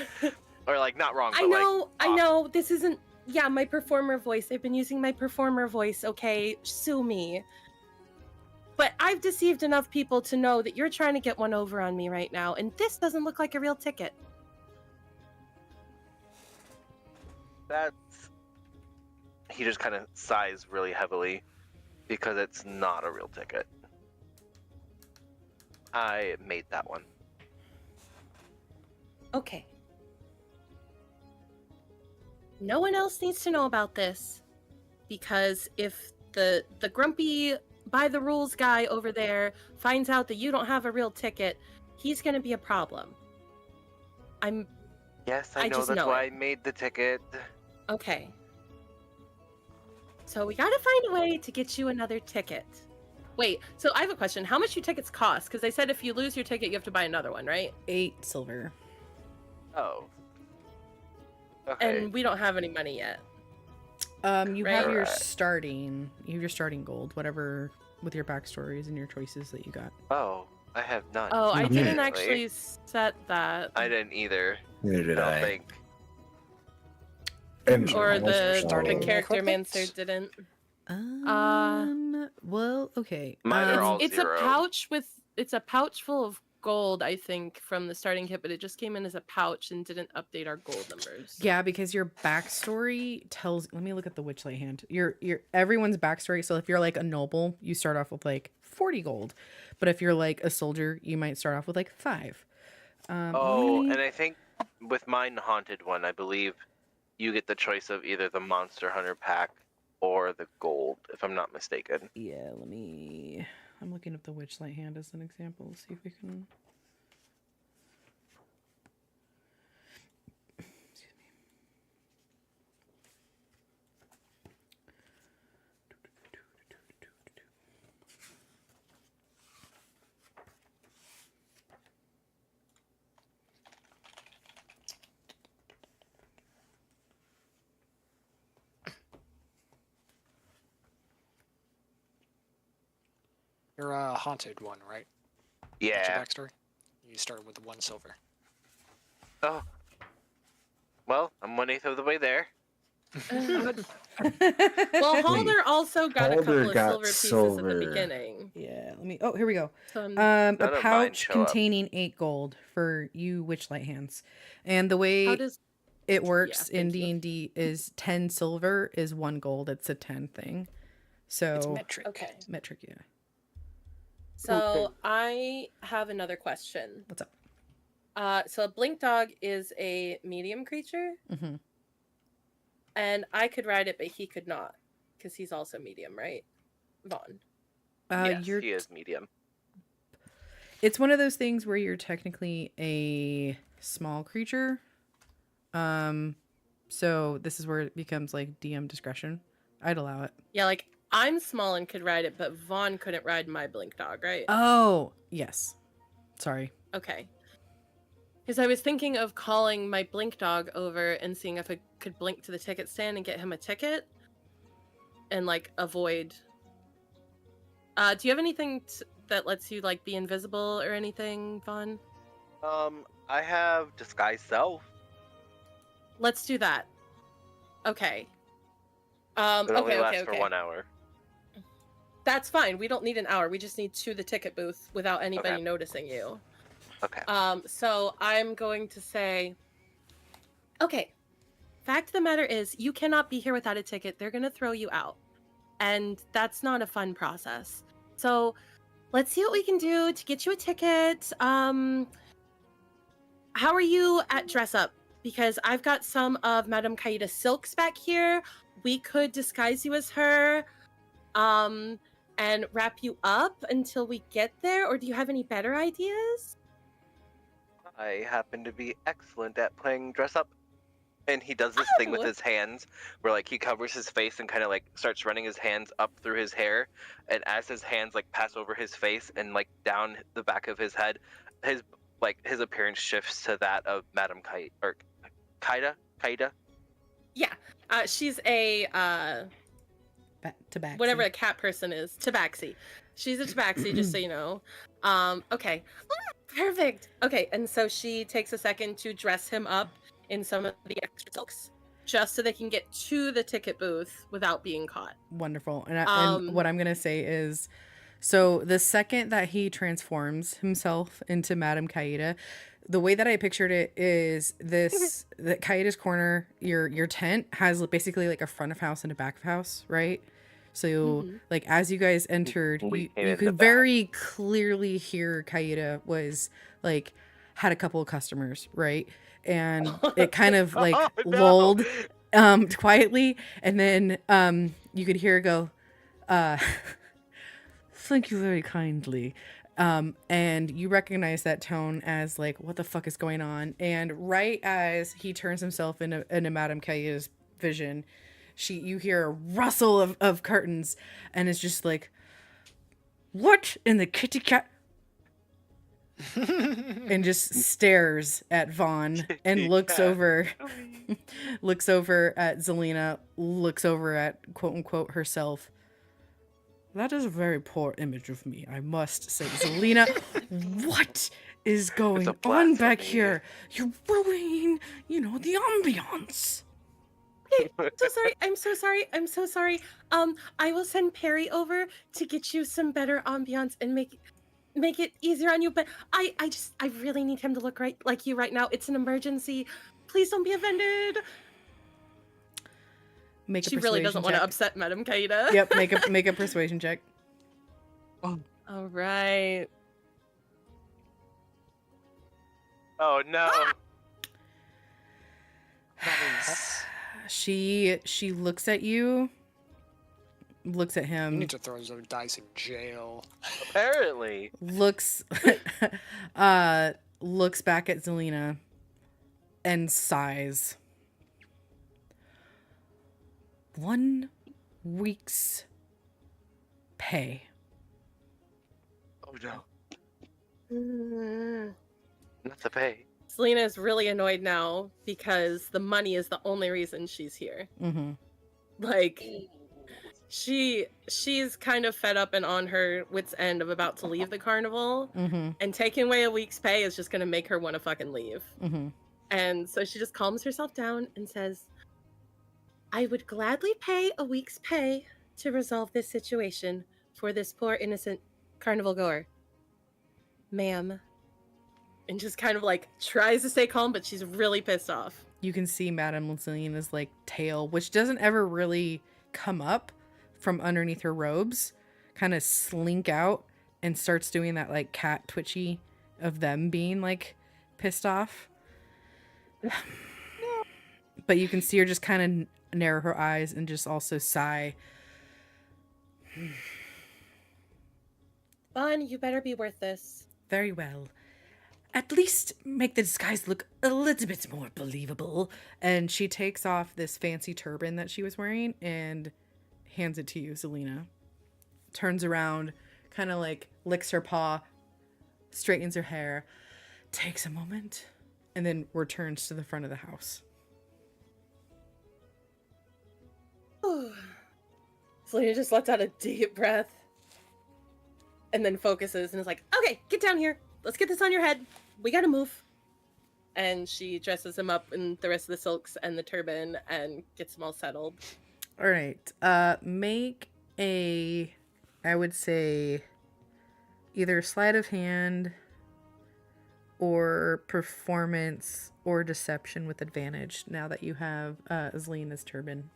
Or like, not wrong, but I know, like, I off. know, this isn't, yeah, my performer voice. I've been using my performer voice, okay? Sue me. But I've deceived enough people to know that you're trying to get one over on me right now, and this doesn't look like a real ticket. That's... He just kind of sighs really heavily because it's not a real ticket. I made that one. Okay. No one else needs to know about this, because if the grumpy by the rules guy over there finds out that you don't have a real ticket, he's gonna be a problem. Yes, I I know just that's know why it. I made the ticket. Okay. So we gotta find a way to get you another ticket. Wait, so I have a question. How much do tickets cost? Because they said if you lose your ticket, you have to buy another one, right? 8 silver. Oh. Okay. And we don't have any money yet. You have Right. your Right. starting gold, whatever, with your backstories and your choices that you got. Oh, I have none. Oh, I didn't Apparently. actually set that. I didn't either. Neither did I don't I. think. And Or almost the starting character equipment? mancer didn't. Well, okay. Mine are all It's zero. a pouch full of gold, I think, from the starting kit, but it just came in as a pouch and didn't update our gold numbers. Yeah, because your backstory tells. Let me look at the Witchlight hand. Your everyone's backstory. So if you're like a noble, you start off with like 40 gold, but if you're like a soldier, you might start off with like 5. Oh, let me- and I think with mine haunted one, I believe you get the choice of either the Monster Hunter pack or the gold, if I'm not mistaken. yeah, let me. I'm looking up the Witchlight hand as an example. See if we can. Excuse me. You're a haunted one, right? That's your Yeah. backstory? You start with 1 silver. Oh. Well, I'm 1/8 of the way there. Well, Halder also got a couple Halder of got silver pieces at silver. the beginning. Yeah, let me. Oh, here we go. So, A None of mine pouch show up. containing 8 gold for you Witchlight hands, and the how way does it works in thank you. D&D is 10 silver is 1 gold. It's a 10 thing. It's So metric. Okay. metric, yeah. So I have another question. What's up? So a blink dog is a medium creature, Mm-hmm. and I could ride it, but he could not, because he's also medium, right, Vaughn? Yes, You're he is medium. It's one of those things where you're technically a small creature. So this is where it becomes like DM discretion. I'd allow it. Yeah, like I'm small and could ride it, but Vaughn couldn't ride my blink dog, right? Oh, yes. Sorry. Okay. Because I was thinking of calling my blink dog over and seeing if I could blink to the ticket stand and get him a ticket, and like avoid. Do you have anything that lets you like be invisible or anything, Vaughn? I have disguise self. Let's do that. Okay. It only Okay. lasts for 1 hour. That's fine. We don't need an hour. We just need to the ticket booth without anybody Okay. noticing you. Okay. So I'm going to say, okay, fact of the matter is you cannot be here without a ticket. They're going to throw you out. And that's not a fun process. So let's see what we can do to get you a ticket. How are you at dress up? Because I've got some of Madame Kaida's silks back here. We could disguise you as her. And wrap you up until we get there, or do you have any better ideas? I happen to be excellent at playing dress up. And he does this thing with his hands where like he covers his face and kind of like starts running his hands up through his hair, and as his hands like pass over his face and like down the back of his head, his appearance shifts to that of Madame Kaida. Yeah. She's a Tabaxi. whatever a cat person is. Tabaxi. She's a tabaxi, just so you know. Okay. Perfect. Okay, and so she takes a second to dress him up in some of the extra silks, just so they can get to the ticket booth without being caught. Wonderful. And what I'm going to say is, so the second that he transforms himself into Madame Kaida, the way that I pictured it is this, that Kaida's corner, your tent has basically like a front of house and a back of house, right? So like as you guys entered, you could very clearly hear Kaida was like had a couple of customers, right? And it kind of like lulled quietly, and then you could hear her go, thank you very kindly. And you recognize that tone as like, what the fuck is going on? And right as he turns himself into Madame Kaida's vision, you hear a rustle of curtains, and it's just like, what in the kitty cat? And just stares at Vaughn and looks over at Zelina, looks over at quote unquote herself. That is a very poor image of me, I must say. Zelina, what is going on back here? You're ruining, the ambiance. Okay, I'm so sorry. I will send Perry over to get you some better ambiance and make it easier on you, but I really need him to look right like you right now. It's an emergency. Please don't be offended. She really doesn't want to upset Madame Kaida. Yep, make a persuasion check. All right. Oh no. She looks at you, looks at You him. need to throw those dice in jail. Apparently. Looks looks back at Zelina and sighs. 1 week's pay. Oh no. Not the pay. Selena is really annoyed now because the money is the only reason she's here. Mm-hmm. Like, she's kind of fed up and on her wit's end of about to leave the carnival, and taking away a week's pay is just gonna make her want to fucking leave. And so she just calms herself down and says, I would gladly pay a week's pay to resolve this situation for this poor innocent carnival goer. Ma'am. And just kind of like tries to stay calm, but she's really pissed off. You can see Madame Selina's like tail, which doesn't ever really come up from underneath her robes, kind of slink out and starts doing that like cat twitchy of them being like pissed off. But you can see her just kind of narrow her eyes and just also sigh. Vaughn, you better be worth this. Very well. At least make the disguise look a little bit more believable. And she takes off this fancy turban that she was wearing and hands it to you, Zelina. Turns around, kind of like licks her paw, straightens her hair, takes a moment, and then returns to the front of the house. Selena just lets out a deep breath and then focuses and is like, okay, get down here. Let's get this on your head. We gotta move. And she dresses him up in the rest of the silks and the turban and gets him all settled. All right. Make a, I would say, either sleight of hand or performance or deception with advantage now that you have Zelina's turban.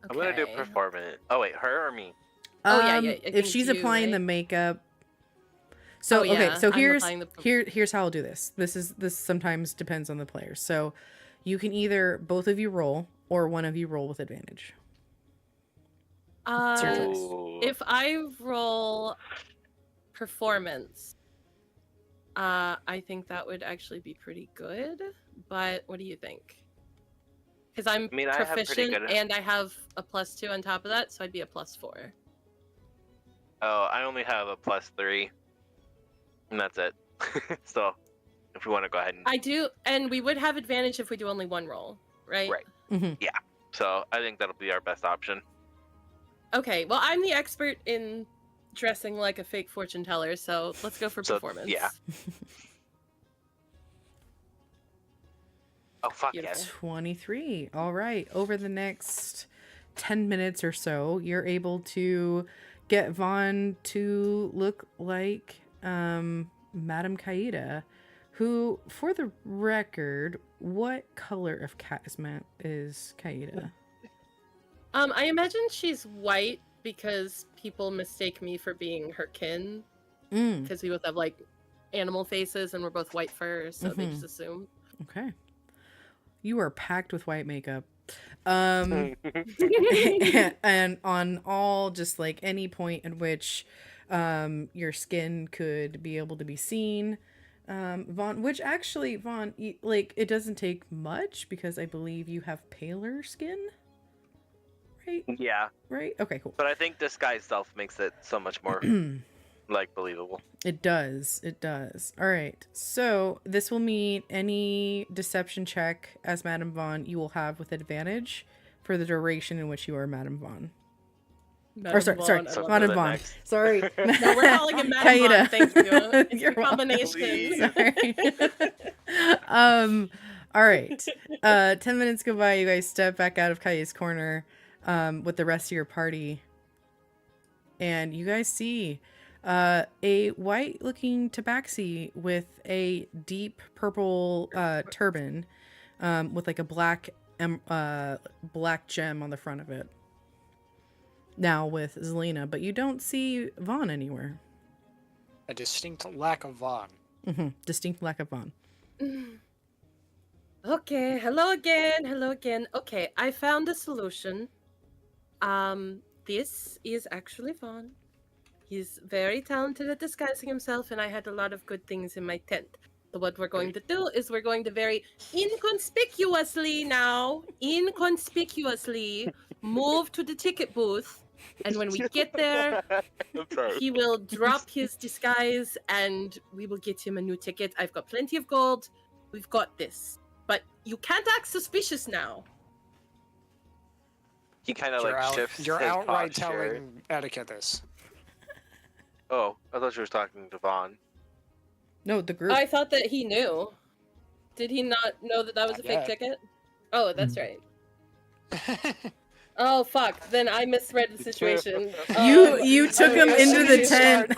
I'm gonna do performance. Oh wait, her or me? Oh yeah. If she's applying the makeup. So okay, so here's how I'll do this. This sometimes depends on the player. So you can either both of you roll or one of you roll with advantage. It's your choice. If I roll performance, I think that would actually be pretty good. But what do you think? Because I'm proficient and I have a +2 on top of that, so I'd be a +4. Oh, I only have a +3. And that's it. So, if we want to go ahead and... I do, and we would have advantage if we do only one roll, right? Right. Mm-hmm. Yeah. So, I think that'll be our best option. Okay, well, I'm the expert in dressing like a fake fortune teller, so let's go for performance. Yeah. Oh, fuck Beautiful. yes. 23. All right. Over the next 10 minutes or so, you're able to get Vaughn to look like Madame Kaida, who, for the record, what color of cat is Kaida? I imagine she's white because people mistake me for being her kin. Because we both have like animal faces and we're both white fur, so they just assume. Okay. You are packed with white makeup. And on all just like any point at which your skin could be able to be seen. Vaughn, which actually, Vaughn, like it doesn't take much because I believe you have paler skin. Right? Yeah. Right? Okay, cool. But I think disguise self makes it so much more like believable. It does. It does. All right. So this will mean any deception check as Madame Vaughn you will have with advantage for the duration in which you are Madame Vaughn. Madame Vaughn. Sorry. No, we're calling him Madame Vaughn. Thank you. It's You're a combination. Sorry. All right. 10 minutes go by. You guys step back out of Kai's corner with the rest of your party. And you guys see a white-looking tabaxi with a deep purple turban with like a black gem on the front of it. Now with Zelina, but you don't see Vaughn anywhere. A distinct lack of Vaughn. Distinct lack of Vaughn. Okay, hello again. Okay, I found a solution. This is actually Vaughn. He's very talented at disguising himself, and I had a lot of good things in my tent. So what we're going to do is we're going to very inconspicuously move to the ticket booth. And when we get there, he will drop his disguise and we will get him a new ticket. I've got plenty of gold. We've got this. But you can't act suspicious now. He kind of like shifts You're his outright posture. telling Etiquette this. Oh, I thought you were talking to Vaughn. No, the group. I thought that he knew. Did he not know that that was a fake ticket? Oh, that's right. Oh fuck! Then I misread the situation. You took him into the tent.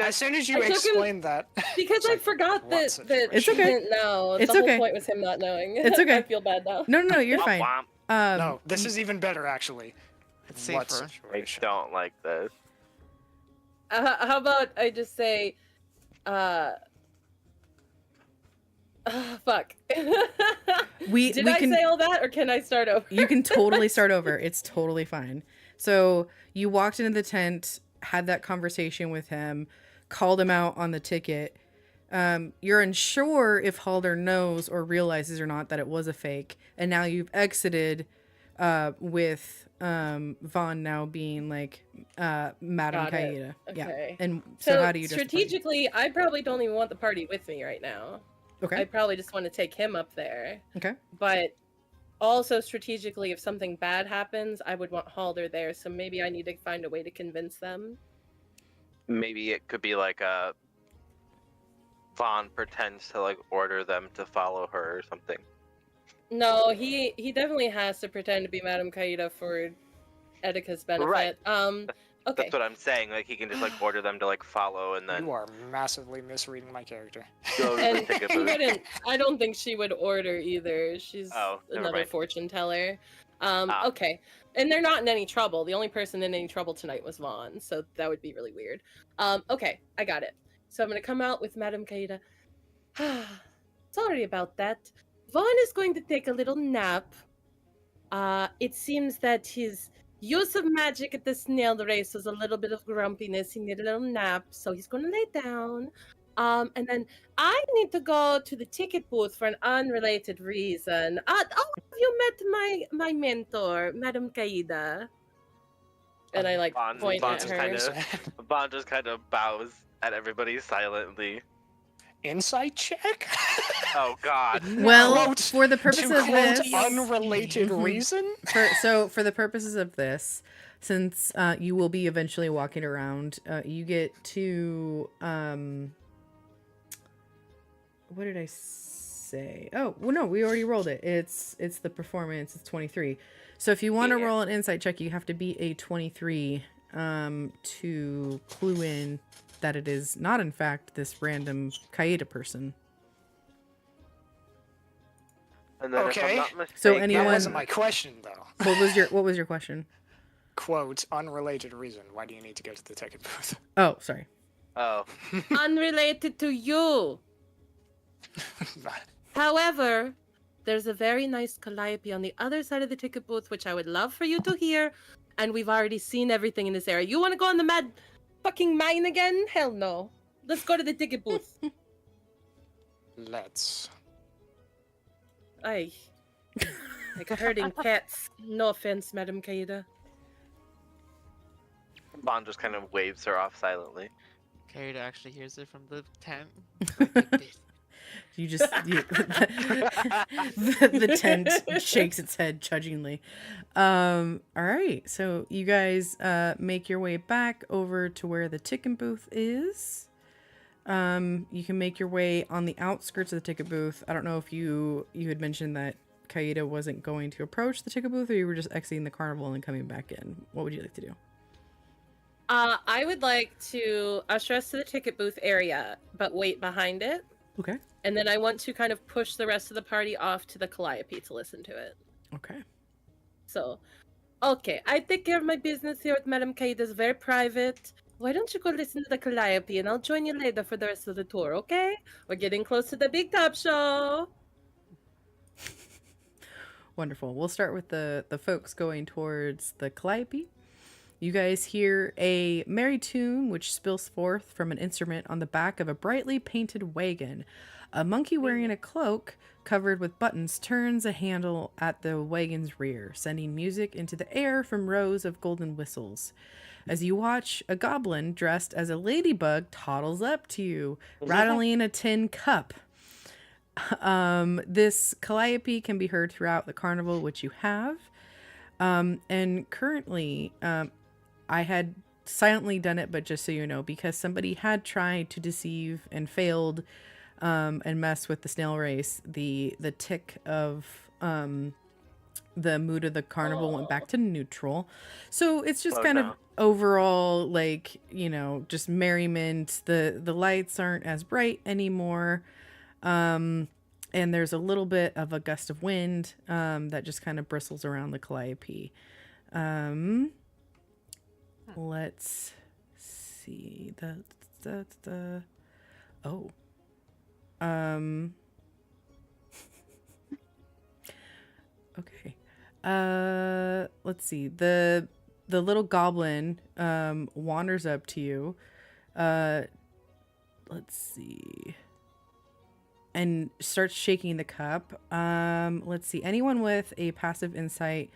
As soon as you explained that, because I forgot that It's he okay. didn't know. It's the okay. whole point was him not knowing. It's okay. I feel bad now. No, you're fine. No, this is even better actually. It's What safer. I situation? don't like this. How about I just say, fuck. Did I say all that, or can I start over? You can totally start over. It's totally fine. So you walked into the tent, had that conversation with him, called him out on the ticket. You're unsure if Halder knows or realizes or not that it was a fake, and now you've exited with Vaughn now being like Madame Kaida. Okay. Yeah. And so how do you strategically? I probably don't even want the party with me right now. Okay. I probably just want to take him up there. Okay. But also strategically, if something bad happens, I would want Halder there. So maybe I need to find a way to convince them. Maybe it could be like a Vaughn pretends to like order them to follow her or something. No, he definitely has to pretend to be Madame Kaida for Etika's benefit. Right. Okay. That's what I'm saying. Like he can just like order them to like follow and then You are massively misreading my character. go to the And ticket she booth. wouldn't. I don't think she would order either. She's Oh, never another mind. fortune teller. Okay. And they're not in any trouble. The only person in any trouble tonight was Vaughn, so that would be really weird. Okay, I got it. So I'm gonna come out with Madame Kaida. Sorry about that. Vaughn is going to take a little nap. It seems that his use of magic at the snail race was a little bit of grumpiness. He needed a little nap, so he's going to lay down. And then I need to go to the ticket booth for an unrelated reason. Have you met my mentor, Madame Kaida? And I like Vaughn point at her. just kind of bows at everybody silently. Insight check? Oh God. Well, Quote, for the purpose to of quote this, unrelated reason? for the purposes of this, since you will be eventually walking around, you get to what did I say? Oh, well, no, we already rolled it. It's the performance. It's 23. So if you want to roll an insight check, you have to beat a 23 to clue in that it is not, in fact, this random Kaida person. And then if Okay. I'm not So mistaken, anyone- That wasn't my question, though. What was your question? Quote, unrelated reason. Why do you need to go to the ticket booth? Oh, sorry. Oh, Unrelated to you. However, there's a very nice calliope on the other side of the ticket booth, which I would love for you to hear. And we've already seen everything in this area. You want to go on the mad fucking mine again? Hell no. Let's go to the ticket booth. Let's. Aye. Like herding cats. No offense, Madame Kaida. Vaughn just kind of waves her off silently. Kaida actually hears it from the tent. You just the tent shakes its head judgingly. All right, so you guys make your way back over to where the ticket booth is. You can make your way on the outskirts of the ticket booth. I don't know if you had mentioned that Kaida wasn't going to approach the ticket booth, or you were just exiting the carnival and coming back in. What would you like to do? I would like to usher us to the ticket booth area, but wait behind it. Okay. And then I want to kind of push the rest of the party off to the calliope to listen to it. Okay. So, okay, I take care of my business here with Madame Kaida. It's very private. Why don't you go listen to the calliope and I'll join you later for the rest of the tour, okay? We're getting close to the big top show. Wonderful. We'll start with the folks going towards the calliope. You guys hear a merry tune which spills forth from an instrument on the back of a brightly painted wagon. A monkey wearing a cloak covered with buttons turns a handle at the wagon's rear, sending music into the air from rows of golden whistles. As you watch, a goblin dressed as a ladybug toddles up to you, rattling a tin cup. This calliope can be heard throughout the carnival, which you have. And currently, I had silently done it, but just so you know, because somebody had tried to deceive and failed and mess with the snail race, the tick of the mood of the carnival went back to neutral. So it's just of overall, like, you know, just merriment. The lights aren't as bright anymore. And there's a little bit of a gust of wind that just kind of bristles around the Calliope. Let's see. Okay. Let's see. The little goblin wanders up to you. Let's see. And starts shaking the cup. Let's see. Anyone with a passive insight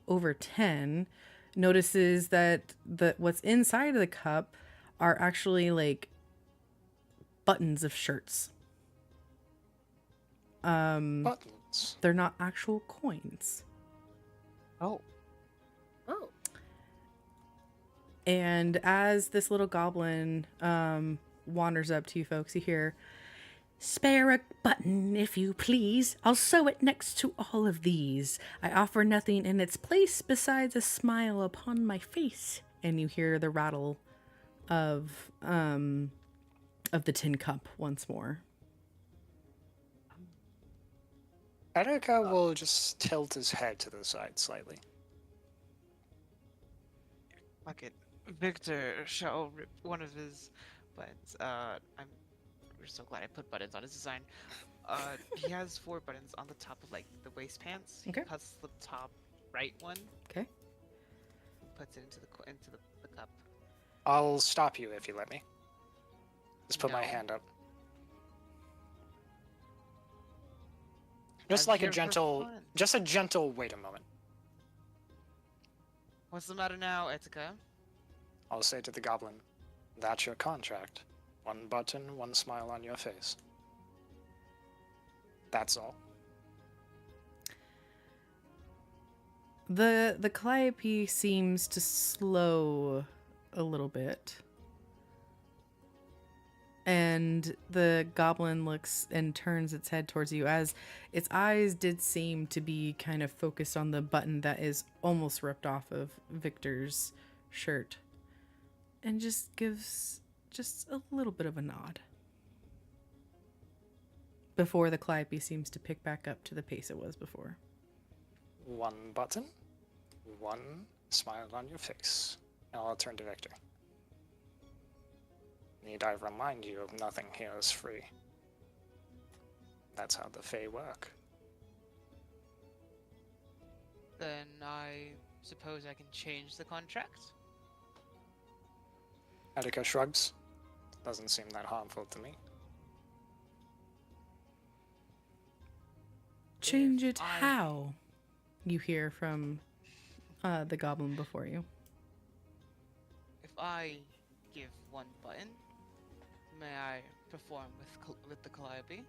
over 10 notices that what's inside of the cup are actually like buttons of shirts. Buttons. They're not actual coins. Oh. And as this little goblin wanders up to you folks, you hear, "Spare a button, if you please. I'll sew it next to all of these. I offer nothing in its place besides a smile upon my face." And you hear the rattle of the tin cup once more. Erica will just tilt his head to the side slightly. Fuck it. Victor shall rip one of his buttons. We're so glad I put buttons on his design. He has 4 buttons on the top of like the waist pants. He Okay. cuts the top right one. Okay. Puts it into the cup. I'll stop you if you let me. Just put my No. hand up. Just I'm like a here for gentle, fun. just a gentle wait a moment. What's the matter now, Etika? I'll say to the goblin, that's your contract. 1 button, 1 smile on your face. That's all. The Calliope seems to slow a little bit. And the goblin looks and turns its head towards you, as its eyes did seem to be kind of focused on the button that is almost ripped off of Victor's shirt. And just gives just a little bit of a nod. Before the Calliope seems to pick back up to the pace it was before. 1 button, 1 smile on your face. Now I'll turn to Victor. Need I remind you of nothing here is free? That's how the Fae work. Then I suppose I can change the contract? Etika shrugs. Doesn't seem that harmful to me. Change it I- how? You hear from the goblin before you. If I give 1 button, may I perform with the Calliope?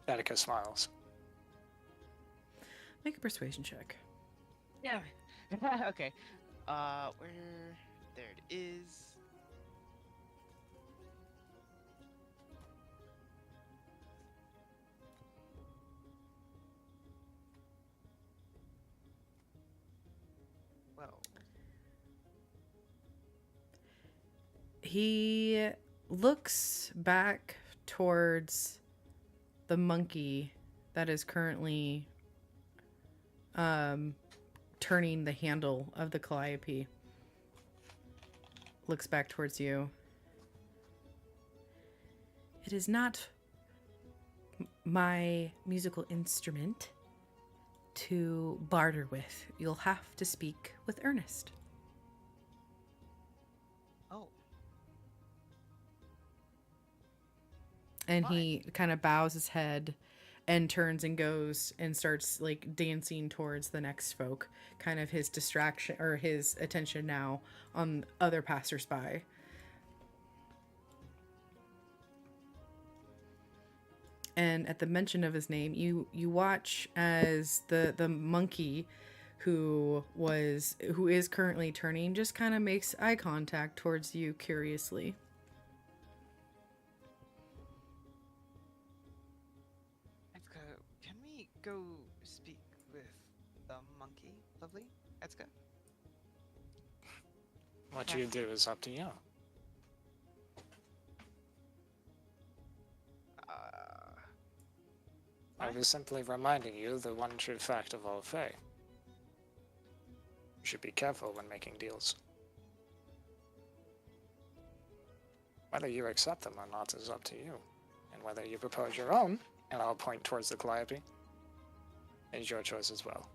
Etika smiles. Make a persuasion check. Yeah. Okay. Where? There it is. Well, He looks back towards the monkey that is currently turning the handle of the Calliope. Looks back towards you. It is not my musical instrument to barter with. You'll have to speak with Ernest. oh, And Fine. he kind of bows his head and turns and goes and starts like dancing towards the next folk, kind of his distraction or his attention now on other passersby. And at the mention of his name, you watch as the monkey who is currently turning just kind of makes eye contact towards you curiously. go speak with the monkey, lovely Etsuka. What you do is up to you. I was simply reminding you the one true fact of all Fae. You should be careful when making deals. Whether you accept them or not is up to you. And whether you propose your own, and I'll point towards the Calliope, is your choice as well.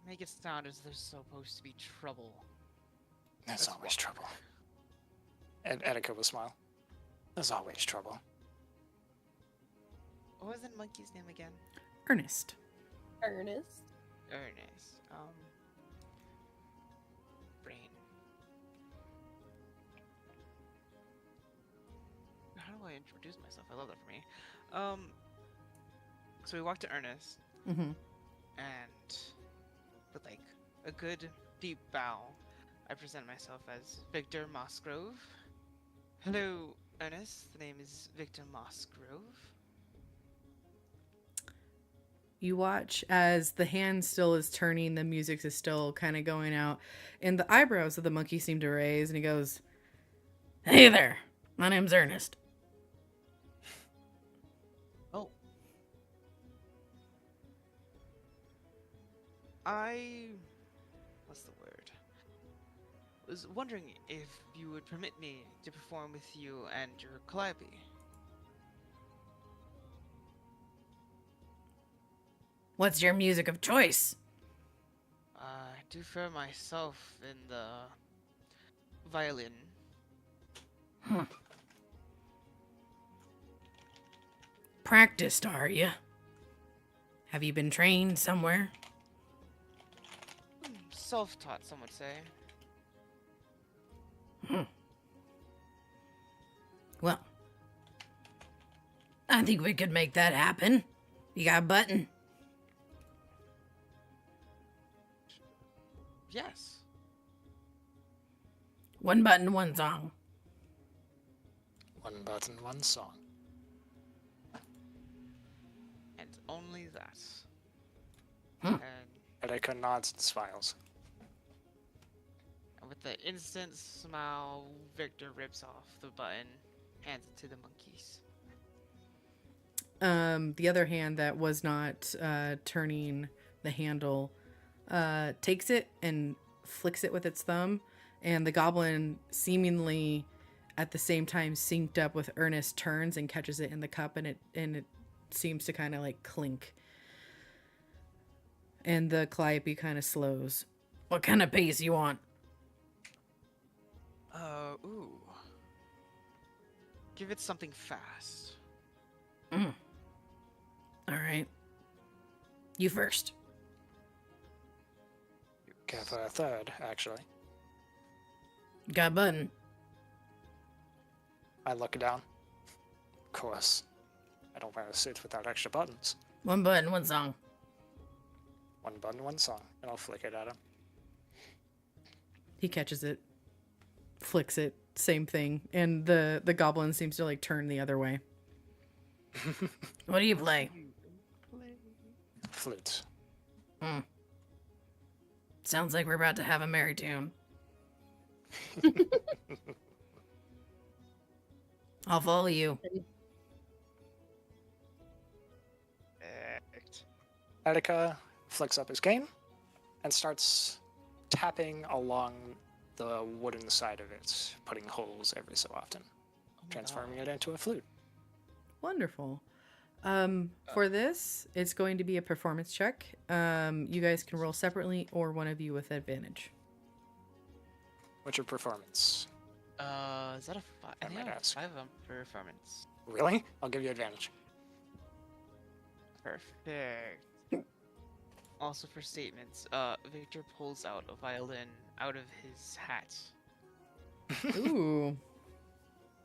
Make it sound as there's supposed to be trouble. There's always trouble. And Etika will smile. There's always trouble. What was the monkey's name again? Ernest. Ernest. Ernest. Brain. How do I introduce myself? I love that for me. So we walk to Ernest, Mm-hmm. and with like a good deep bow, I present myself as Victor Mossgrove. Hello, Ernest. The name is Victor Mossgrove. You watch as the hand still is turning, the music is still kind of going out, and the eyebrows of the monkey seem to raise, and he goes, "Hey there, my name's Ernest." Oh. What's the word? Was wondering if you would permit me to perform with you and your Calliope. What's your music of choice? I do for myself in the violin. Practiced, are you? Have you been trained somewhere? Self-taught, some would say. Well, I think we could make that happen. You got a button? Yes. One button, one song. One button, one song. And only that. Hmm. And Etika nods and smiles. with the instant smile, Victor rips off the button, hands it to the monkeys. The other hand that was not turning the handle takes it and flicks it with its thumb, and the goblin, seemingly at the same time synced up with Ernest, turns and catches it in the cup, and it seems to kind of like clink. And the Calliope kind of slows. What kind of pace you want? Ooh. Give it something fast. All right. You first. Go for a third, actually. Got a button. I look down. Of course. I don't wear a suit without extra buttons. One button, one song. One button, one song, and I'll flick it at him. He catches it, flicks it, same thing, and the goblin seems to like turn the other way. What do you play? Flute. Sounds like we're about to have a merry tune. I'll follow you. Etika flicks up his cane and starts tapping along the wooden side of it, putting holes every so often, transforming it into a flute. Wonderful. For this, it's going to be a performance check. You guys can roll separately, or one of you with advantage. What's your performance? Is that a 5? I think might I have ask. 5 on performance. Really? I'll give you advantage. Perfect. Also for statements, Victor pulls out a violin out of his hat. Ooh.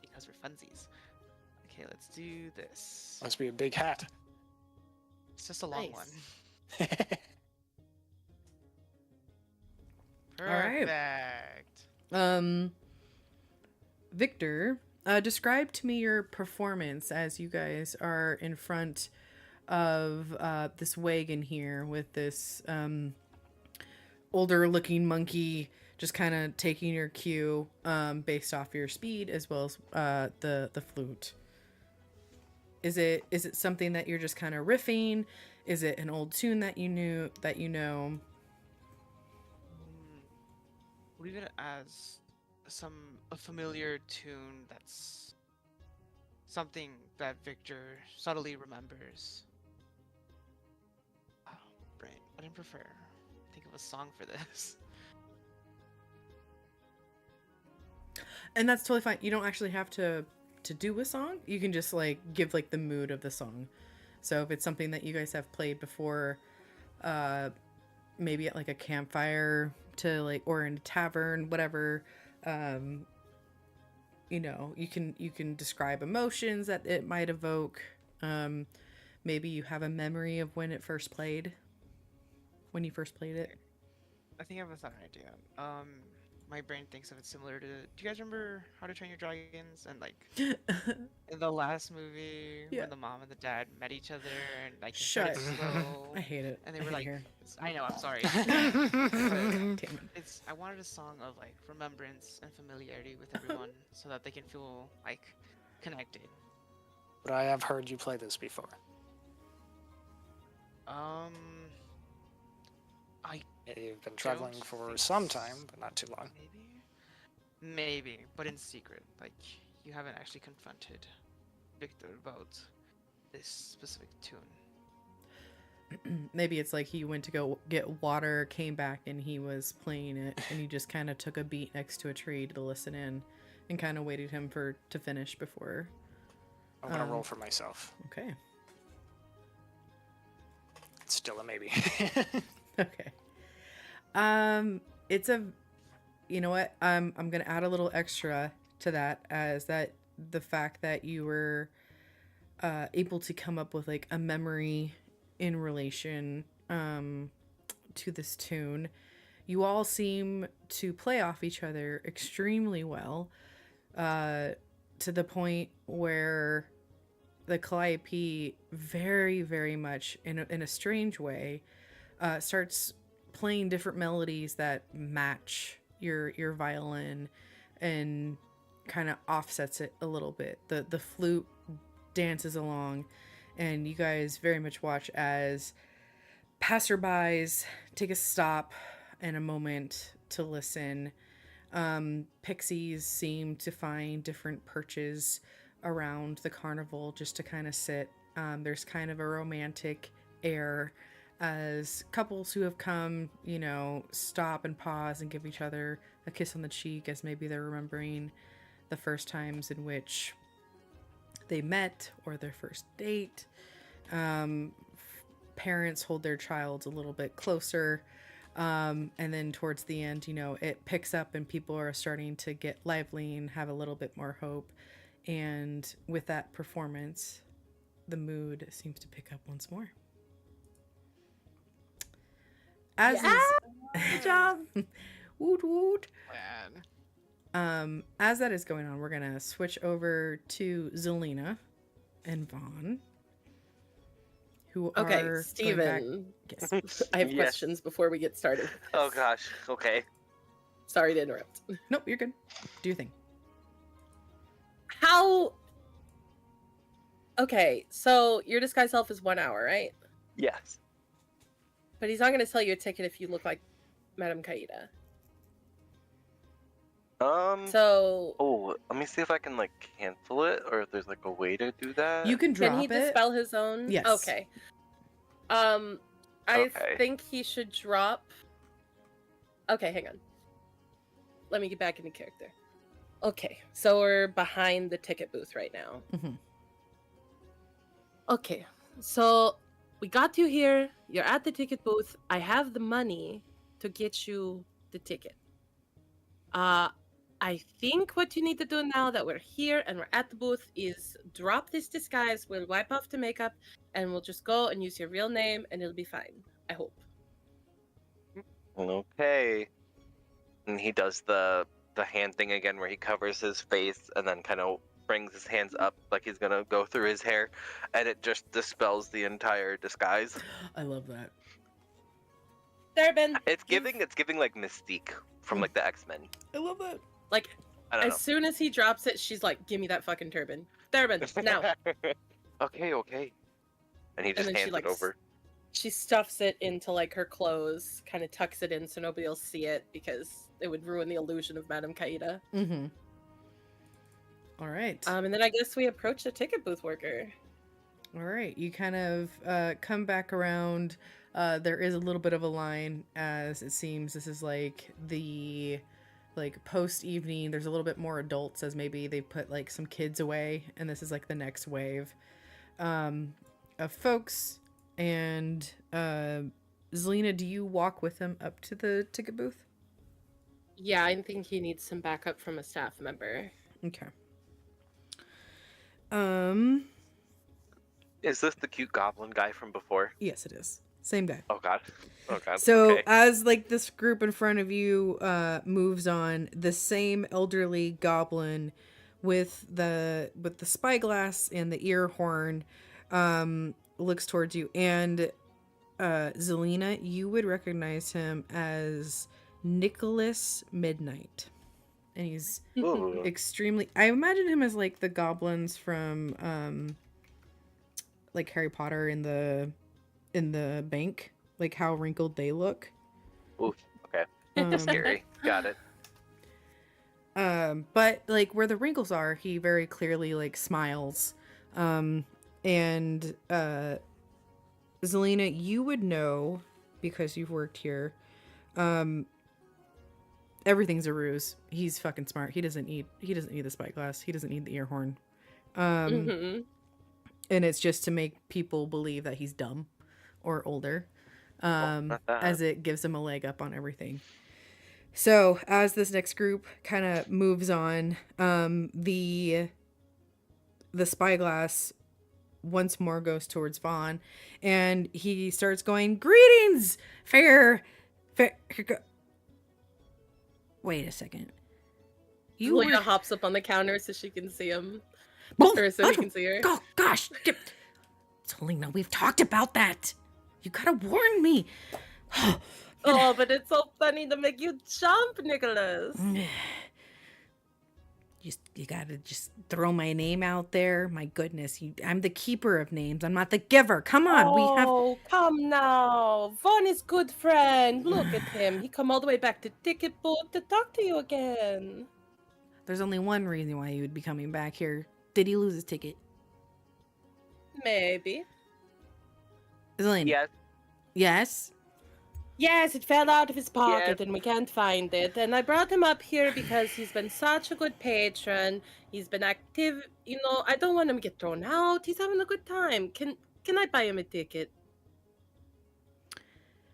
Because we're funsies. Okay, let's do this. Must be a big hat. It's just a long Nice. one. right. Perfect. Victor, describe to me your performance as you guys are in front of this wagon here with this older looking monkey just kind of taking your cue based off your speed as well as the flute. Is it something that you're just kind of riffing? Is it an old tune that you know? Leave it as a familiar tune that's something that Victor subtly remembers. Oh, brain. I didn't prefer. Think of a song for this. And that's totally fine. You don't actually have to do a song. You can just like give like the mood of the song. So if it's something that you guys have played before, maybe at like a campfire to like, or in a tavern, whatever, you know, you can describe emotions that it might evoke. Maybe you have a memory of when you first played it. I think I have a thought idea. My brain thinks of it similar to. Do you guys remember How to Train Your Dragons? And like in the last movie, Yeah. when the mom and the dad met each other and like it Shut. started slow, I hate it. and they I were hate like, her. I know, I'm sorry. Damn it. It's I wanted a song of like remembrance and familiarity with everyone, so that they can feel like connected. But I have heard you play this before. You've been traveling Don't for think some time, but not too long. Maybe, but in secret. Like you haven't actually confronted Victor about this specific tune. Maybe it's like he went to go get water, came back, and he was playing it, and he just kind of took a beat next to a tree to listen in, and kind of waited him to finish before. I'm gonna roll for myself. Okay. It's still a maybe. Okay. It's a, you know what? I'm gonna add a little extra to that, as that the fact that you were able to come up with like a memory in relation to this tune. You all seem to play off each other extremely well, to the point where the Calliope very, very much in a strange way starts playing different melodies that match your violin and kind of offsets it a little bit. The flute dances along, and you guys very much watch as passerbys take a stop and a moment to listen. Pixies seem to find different perches around the carnival just to kind of sit. There's kind of a romantic air as couples who have come, you know, stop and pause and give each other a kiss on the cheek, as maybe they're remembering the first times in which they met or their first date. Parents hold their child a little bit closer. And then towards the end, you know, it picks up and people are starting to get lively and have a little bit more hope. And with that performance, the mood seems to pick up once more. As Good job. woot woot. Man. As that is going on, we're gonna switch over to Zelina and Vaughn, who are Okay, going back- Steven. Yes. I have Yes. questions before we get started. Oh gosh. Okay. Sorry to interrupt. Nope, you're good. Do your thing. How? Okay, so your disguise self is 1 hour, right? Yes. But he's not going to sell you a ticket if you look like Madame Kaida. So Oh, let me see if I can like cancel it, or if there's like a way to do that. You can drop can he it. dispel his own? Yes. Okay. I Okay. think he should drop. Okay, hang on. Let me get back into character. Okay, so we're behind the ticket booth right now. Mhm. Okay, so we got you here. You're at the ticket booth. I have the money to get you the ticket. I think what you need to do now that we're here and we're at the booth is drop this disguise. We'll wipe off the makeup and we'll just go and use your real name and it'll be fine. I hope. Okay. And he does the hand thing again, where he covers his face and then kind of brings his hands up like he's gonna go through his hair, and it just dispels the entire disguise. I love that. Durbin. It's giving like Mystique from like the X-Men. I love that. Like, I don't as soon as he drops it, she's like, "Give me that fucking turban, Durbin, now." Okay. And he just then she, hands like, it over. She stuffs it into like her clothes, kind of tucks it in so nobody will see it because it would ruin the illusion of Madame Kaida. Mm-hmm. All right. And then I guess we approach the ticket booth worker. All right. You kind of come back around. There is a little bit of a line, as it seems this is like the post evening. There's a little bit more adults, as maybe they put like some kids away, and this is like the next wave of folks. And Zelina, do you walk with him up to the ticket booth? Yeah, I think he needs some backup from a staff member. Okay. Is this the cute goblin guy from before? Yes, it is. Same guy. Oh god. So okay. as like this group in front of you moves on, the same elderly goblin with the spyglass and the ear horn looks towards you, and Zelina, you would recognize him as Nicholas Midnight, and he's Ooh. extremely. I imagine him as like the goblins from like Harry Potter in the bank, like how wrinkled they look. Ooh, okay. Scary. Got it. But like where the wrinkles are, he very clearly like smiles. And Zelina, you would know because you've worked here. Everything's a ruse. He's fucking smart. He doesn't need the spyglass. He doesn't need the ear horn. And it's just to make people believe that he's dumb or older. As it gives him a leg up on everything. So as this next group kind of moves on, the spyglass once more goes towards Vaughn, and he starts going, "Greetings, fair." Wait a second. Lena hops up on the counter so she can see him, or so he can see her. Oh gosh, Selena, we've talked about that. You gotta warn me. Oh, but it's so funny to make you jump, Nicholas. You gotta just throw my name out there. My goodness, I'm the keeper of names. I'm not the giver. Come on, Oh, come now. Vaughn is good friend. Look at him. He come all the way back to ticket booth to talk to you again. There's only one reason why he would be coming back here. Did he lose his ticket? Maybe. Zelina. Yes. Yes? Yes, it fell out of his pocket and we can't find it. And I brought him up here because he's been such a good patron. He's been active. You know, I don't want him to get thrown out. He's having a good time. Can I buy him a ticket?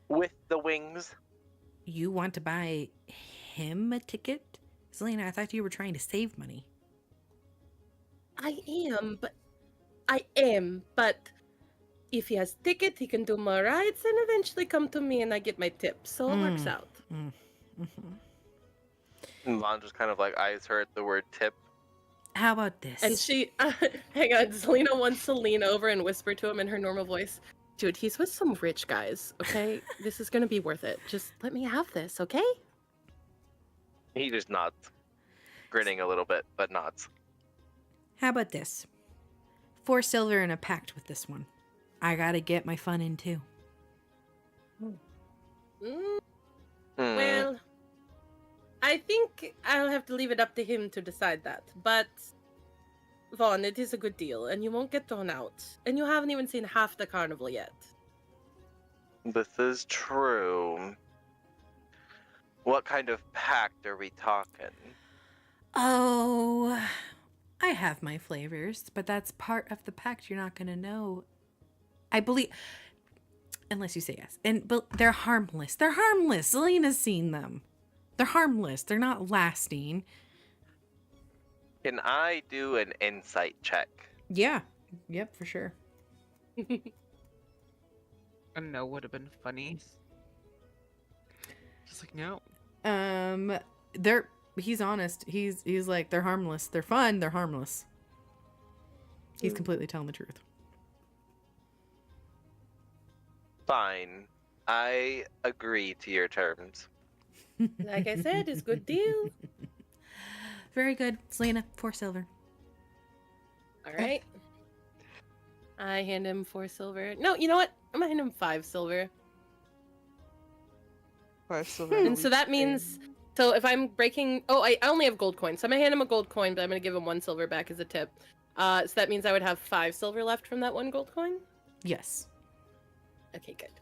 With the wings. You want to buy him a ticket? Zelina, I thought you were trying to save money. I am, but if he has ticket, he can do more rides and eventually come to me and I get my tip. So it works out. And Vaughn just kind of like eyes her at the word tip. How about this? And she, hang on, Zelina wants to lean over and whisper to him in her normal voice. Dude, he's with some rich guys, okay? This is gonna be worth it. Just let me have this, okay? He just nods. Grinning a little bit, but nods. How about this? 4 silver and a pact with this one. I gotta get my fun in too. Well, I think I'll have to leave it up to him to decide that. But, Vaughn, it is a good deal, and you won't get thrown out. And you haven't even seen half the carnival yet. This is true. What kind of pact are we talking? Oh, I have my flavors, but that's part of the pact you're not gonna know. I believe, unless you say yes. But they're harmless. They're harmless. Zelina's seen them. They're harmless. They're not lasting. Can I do an insight check? Yeah. Yep, for sure. A no would have been funny. Just like, no. He's honest. He's like, they're harmless. They're fun. They're harmless. He's completely telling the truth. Fine. I agree to your terms. Like I said, it's a good deal. Very good. Selena, 4 silver. All right. I hand him 4 silver. No, you know what? I'm gonna hand him 5 silver. 5 silver. And so that means, so if I'm breaking, I only have gold coins. So I'm gonna hand him a gold coin, but I'm gonna give him 1 silver back as a tip. So that means I would have 5 silver left from that 1 gold coin? Yes. Okay, good.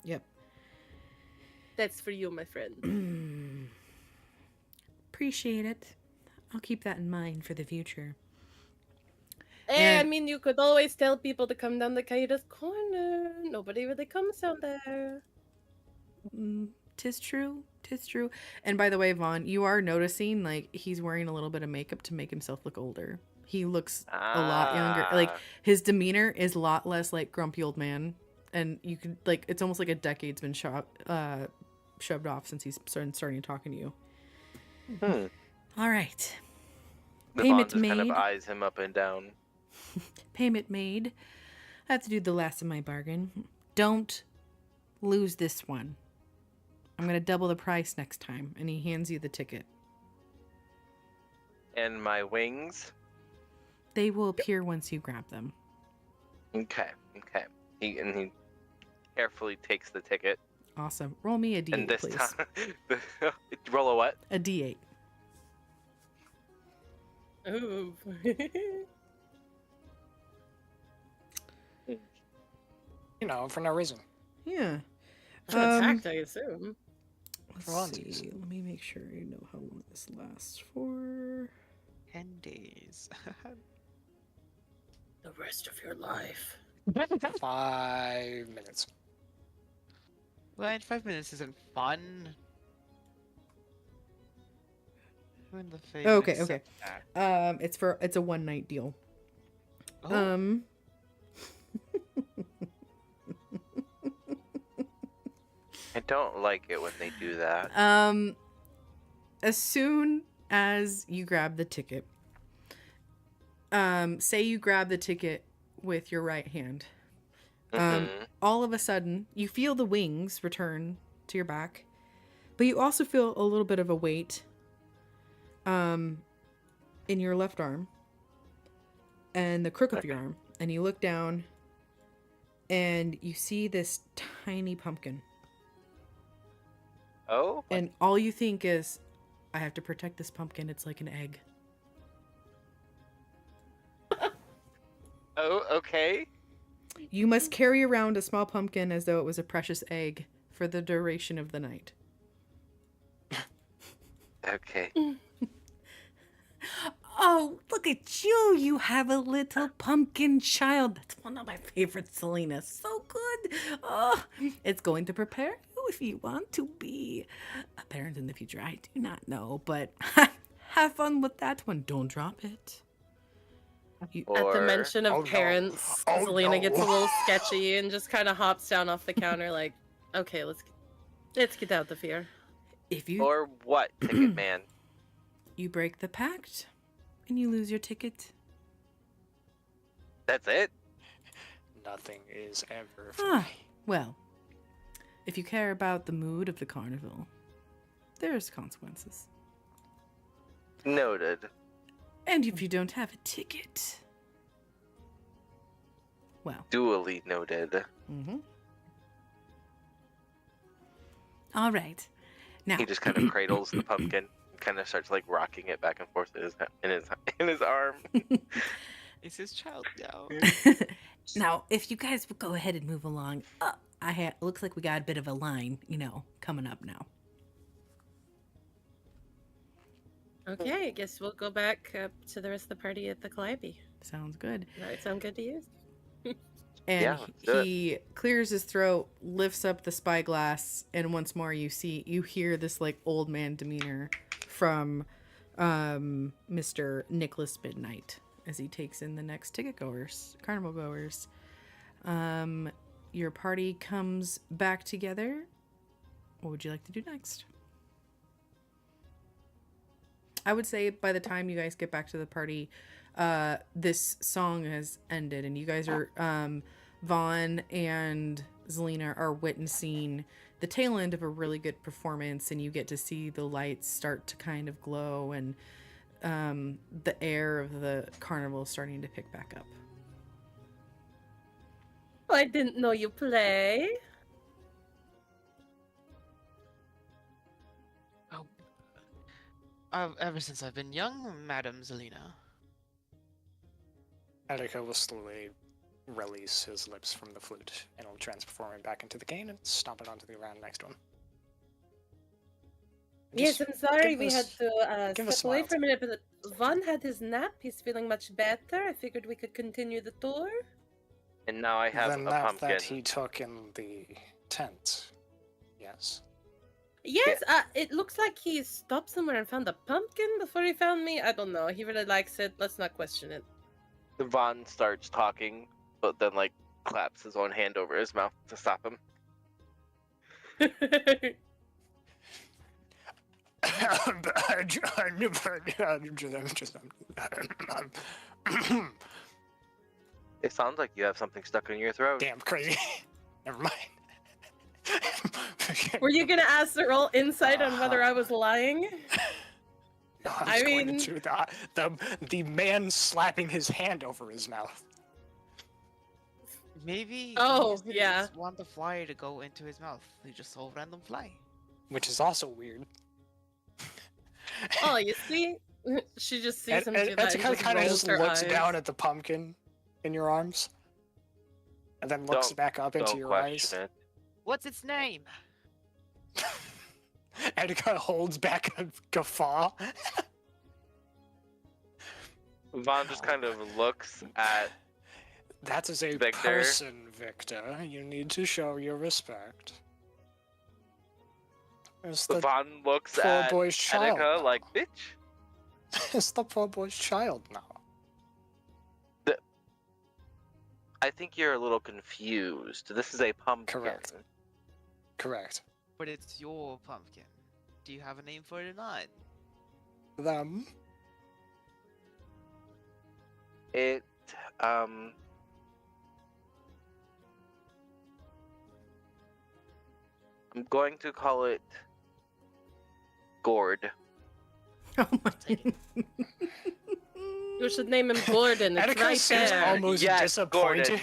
Yep. That's for you, my friend. Appreciate it. I'll keep that in mind for the future. I mean, you could always tell people to come down the Kaida's corner. Nobody really comes down there. 'Tis true. 'Tis true. And by the way, Vaughn, you are noticing, like, he's wearing a little bit of makeup to make himself look older. He looks a lot younger. Like, his demeanor is a lot less like grumpy old man. And you could, like, it's almost like a decade's been shoved off since he's starting talking to you. All right. Payment just made. kind of eyes him up and down. Payment made. I have to do the last of my bargain. Don't lose this one. I'm going to double the price next time. And he hands you the ticket. And my wings? They will appear once you grab them. Okay. He carefully takes the ticket. Awesome. Roll me a D8, And this please. time... Roll a what? A D8. Ooh. You know, for no reason. Yeah. Attacked, I assume. Let's see. Let me make sure I know how long this lasts for. 10 days. The rest of your life. 5 minutes. Well, 5 minutes isn't fun. When the fame Okay. is set back. It's a 1-night deal. Oh. I don't like it when they do that. As soon as you grab the ticket, say you grab the ticket with your right hand, all of a sudden you feel the wings return to your back, but you also feel a little bit of a weight in your left arm and the crook of your arm, and you look down and you see this tiny pumpkin. Oh? And all you think is, I have to protect this pumpkin. It's like an egg. Oh, okay. You must carry around a small pumpkin as though it was a precious egg for the duration of the night. Okay. Oh, look at you. You have a little pumpkin child. That's one of my favorites, Selena. So good. Oh, it's going to prepare you if you want to be a parent in the future. I do not know, but have fun with that one. Don't drop it. At the mention of Oh, no. parents, Oh, Selena no. gets a little sketchy and just kind of hops down off the counter like, okay, let's get out the fear. If you Or what, Ticket Man? you break the pact and you lose your ticket. That's it? Nothing is ever free. Ah, well, if you care about the mood of the carnival, there's consequences. Noted. And if you don't have a ticket, well. Duly noted. Mm-hmm. All right. Now. He just kind of cradles the pumpkin, kind of starts like rocking it back and forth in his arm. It's his child now. Now, if you guys would go ahead and move along, looks like we got a bit of a line, coming up now. Okay, I guess we'll go back up to the rest of the party at the Calliope. Sounds good. Does that sound good to you? And Yeah, let's do he clears his throat, lifts up the spyglass, and once more you hear this like old man demeanor from Mr. Nicholas Midnight as he takes in the next carnival goers. Your party comes back together. What would you like to do next? I would say by the time you guys get back to the party, this song has ended, and you guys are Vaughn and Zelina are witnessing the tail end of a really good performance, and you get to see the lights start to kind of glow, and the air of the carnival starting to pick back up. I didn't know you play. Ever since I've been young, Madam Zelina. Attica will slowly release his lips from the flute and will transform it back into the cane and stomp it onto the ground next to him. Yes, I'm sorry give we us- had to give a step away smile for a minute, but Vaughn had his nap. He's feeling much better. I figured we could continue the tour. And now I have The a nap pumpkin. that he took in the tent. Yes. Yes, it looks like he stopped somewhere and found a pumpkin before he found me. I don't know. He really likes it. Let's not question it. Vaughn starts talking, but then like claps his own hand over his mouth to stop him. It sounds like you have something stuck in your throat. Damn crazy. Never mind. Were you gonna ask the roll insight on whether I was lying? No, I going mean- to the man slapping his hand over his mouth. Maybe. Oh, he just didn't yeah. want the fly to go into his mouth. He just saw a random fly. Which is also weird. Oh, you see? She just sees him do that. Etika and kind of rolls just her looks eyes. down at the pumpkin in your arms, and then looks Don't- back up into Don't your eyes. question it. What's its name? Etika holds back a guffaw. Vaughn just kind of looks at. That is a Victor. person, Victor. You need to show your respect. It's the, Vaughn looks poor at boy's child Etika now. like, bitch. it's the poor boy's child now. I think you're a little confused. This is a pumpkin. Correct. Correct. But it's your pumpkin. Do you have a name for it or not? Them. It, I'm going to call it Gourd. Oh my. You should name him Gordon. It's Etika right seems there. almost Yes, disappointed.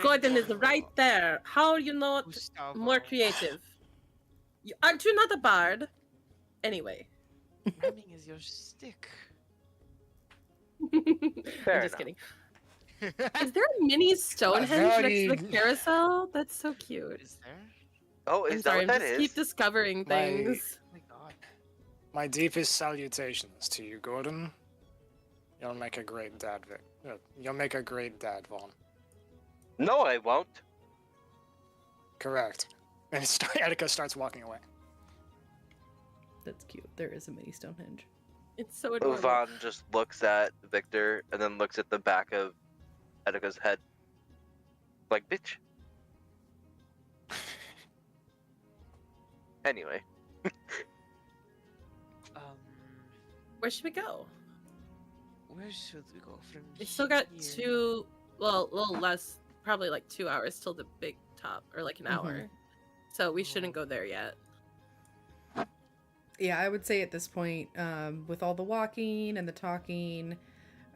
Gordon is right there. How are you not Gustavo. more creative? Aren't you not a bard? Anyway. Rhyming is your stick. I'm Fair just enough. kidding. Is there a mini Stonehenge next to the very- carousel? That's so cute. Is there? Oh, I'm is that sorry, what I'm that just is? keep discovering My- things. Oh my god. My deepest salutations to you, Gordon. You'll make a great dad, Vic. You'll make a great dad, Vaughn. No, I won't. Correct. And Etika starts walking away. That's cute. There is a mini Stonehenge. It's so adorable. Vaughn just looks at Victor and then looks at the back of Etika's head. Like, bitch. Anyway. Where should we go? Where should we go from We still got here? a little less, probably like 2 hours till the big top, or like an hour. So we shouldn't go there yet. Yeah, I would say at this point, with all the walking and the talking,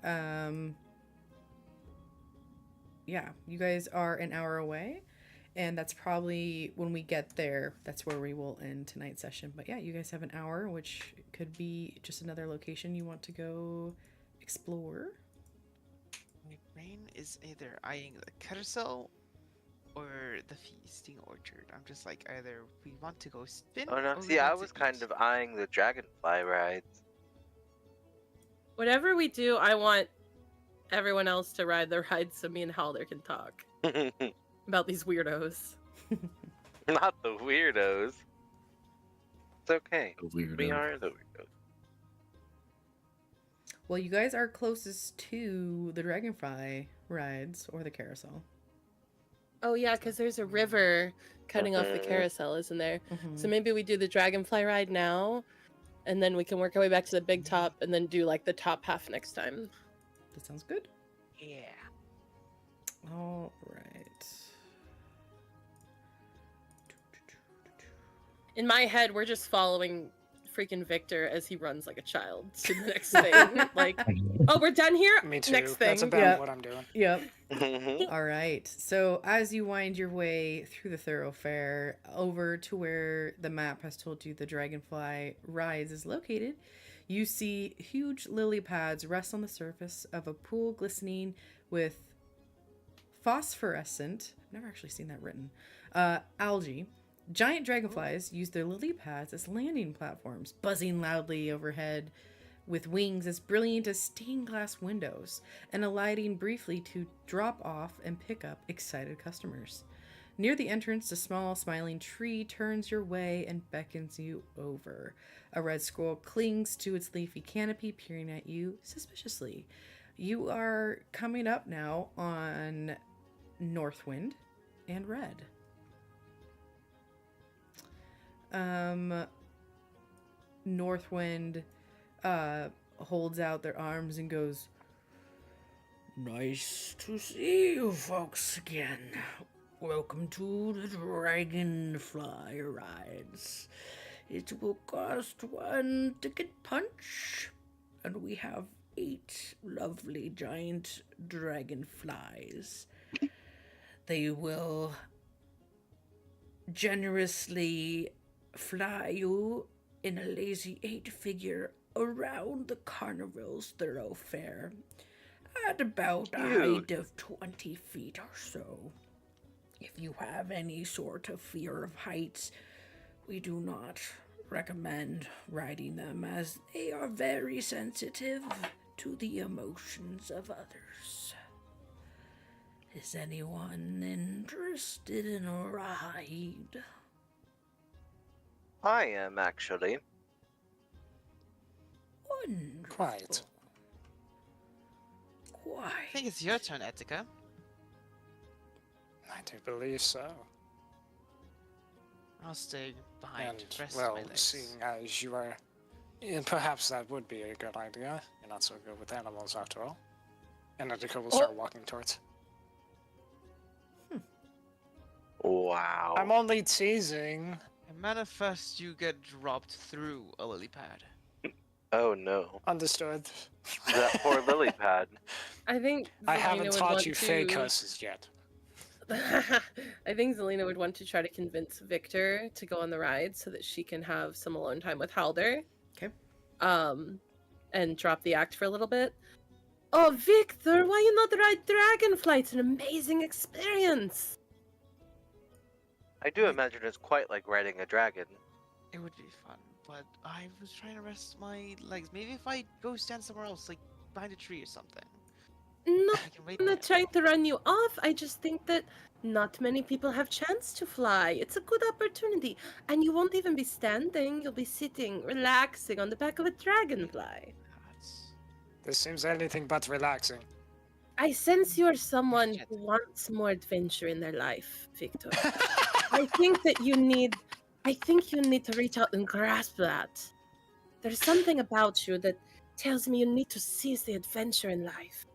yeah, you guys are an hour away, and that's probably when we get there, that's where we will end tonight's session. But yeah, you guys have an hour, which could be just another location you want to go explore. My brain is either eyeing the carousel or the feasting orchard. I'm just like, either we want to go spin. Oh no, or we see, I want to was kind eat. of eyeing the dragonfly rides. Whatever we do, I want everyone else to ride the ride so me and Halder can talk about these weirdos. Not the weirdos. It's okay. The weirdo. We are the weirdos. Well, you guys are closest to the dragonfly rides or the carousel. Oh yeah, because there's a river cutting off the carousel, isn't there? So maybe we do the dragonfly ride now, and then we can work our way back to the big top, and then do like the top half next time. That sounds good. Yeah. All right. In my head, we're just following freaking Victor as he runs like a child to the next thing. Like, oh, we're done here? Me too. Next thing. That's about what I'm doing. Yep. All right. So as you wind your way through the thoroughfare over to where the map has told you the Dragonfly Rise is located, you see huge lily pads rest on the surface of a pool glistening with phosphorescent, I've never actually seen that written, algae. Giant dragonflies use their lily pads as landing platforms, buzzing loudly overhead with wings as brilliant as stained glass windows, and alighting briefly to drop off and pick up excited customers. Near the entrance, a small smiling tree turns your way and beckons you over. A red squirrel clings to its leafy canopy, peering at you suspiciously. You are coming up now on Northwind and Red. Northwind holds out their arms and goes, "Nice to see you folks again. Welcome to the Dragonfly Rides. It will cost 1 ticket punch, and we have 8 lovely giant dragonflies. They will generously fly you in a lazy 8-figure around the carnival's thoroughfare at about a height of 20 feet or so. If you have any sort of fear of heights, we do not recommend riding them, as they are very sensitive to the emotions of others. Is anyone interested in a ride?" I am, actually. Wonderful. Quite. I think it's your turn, Etika. I do believe so. I'll stay behind. And, Rest well, my legs. seeing as you are... perhaps that would be a good idea. You're not so good with animals after all. And Etika will start walking towards. Wow. I'm only teasing. And manifest you get dropped through a lily pad. Oh no. Understood. That poor lily pad. I think I Zelina haven't would taught want you to... fake curses yet. I think Zelina would want to try to convince Victor to go on the ride so that she can have some alone time with Halder. Okay. And drop the act for a little bit. Oh, Victor, why you not ride Dragonfly? It's an amazing experience. I do imagine it's quite like riding a dragon. It would be fun, but I was trying to rest my legs. Maybe if I go stand somewhere else, like behind a tree or something. No, I can wait I'm there. not trying to run you off. I just think that not many people have chance to fly. It's a good opportunity. And you won't even be standing. You'll be sitting, relaxing on the back of a dragonfly. That's- This seems anything but relaxing. I sense you're someone who wants more adventure in their life, Victor. I think that you need to reach out and grasp that. There's something about you that tells me you need to seize the adventure in life.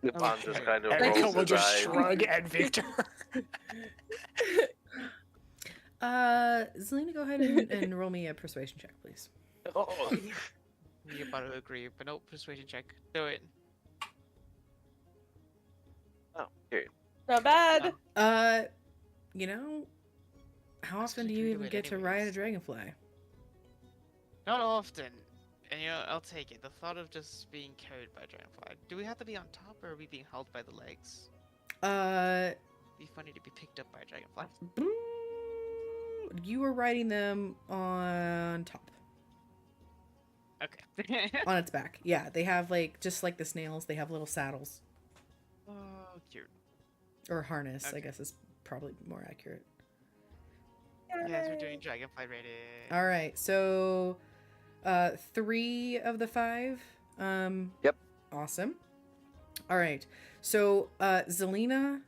Nippon just kind of Etika rolls will his just eyes. shrug at Victor. Zelina, go ahead and roll me a persuasion check, please. Oh. You're about to agree, but no persuasion check. Do it. Oh, here. Not bad. You know, how That's often do what you you even do it get to ride a anyways. dragonfly? Not often. And you know, I'll take it. The thought of just being carried by a dragonfly. Do we have to be on top, or are we being held by the legs? It'd be funny to be picked up by a dragonfly. You were riding them on top. Okay. On its back. Yeah, they have just like the snails, they have little saddles. Oh, cute. Or harness, I Okay. guess is probably more accurate. Yes, we're doing dragonfly rated. Alright, so 3 of the 5. Yep. Awesome. Alright. So Zelina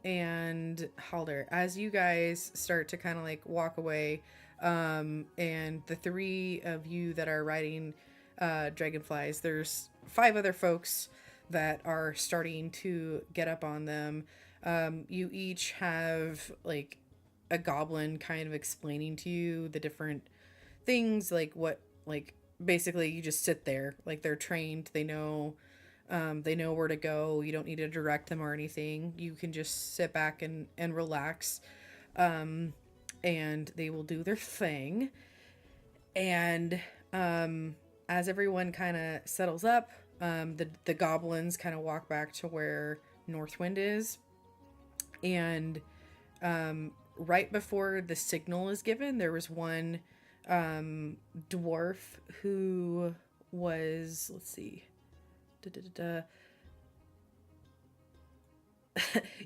and Halder, as you guys start to kind of like walk away, And the 3 of you that are riding dragonflies, there's 5 other folks that are starting to get up on them. You each have like a goblin kind of explaining to you the different things, like what, like basically you just sit there, like they're trained, they know where to go. You don't need to direct them or anything. You can just sit back and relax, and they will do their thing. And as everyone kind of settles up, the goblins kind of walk back to where Northwind is, and right before the signal is given, there was one dwarf who was, let's see,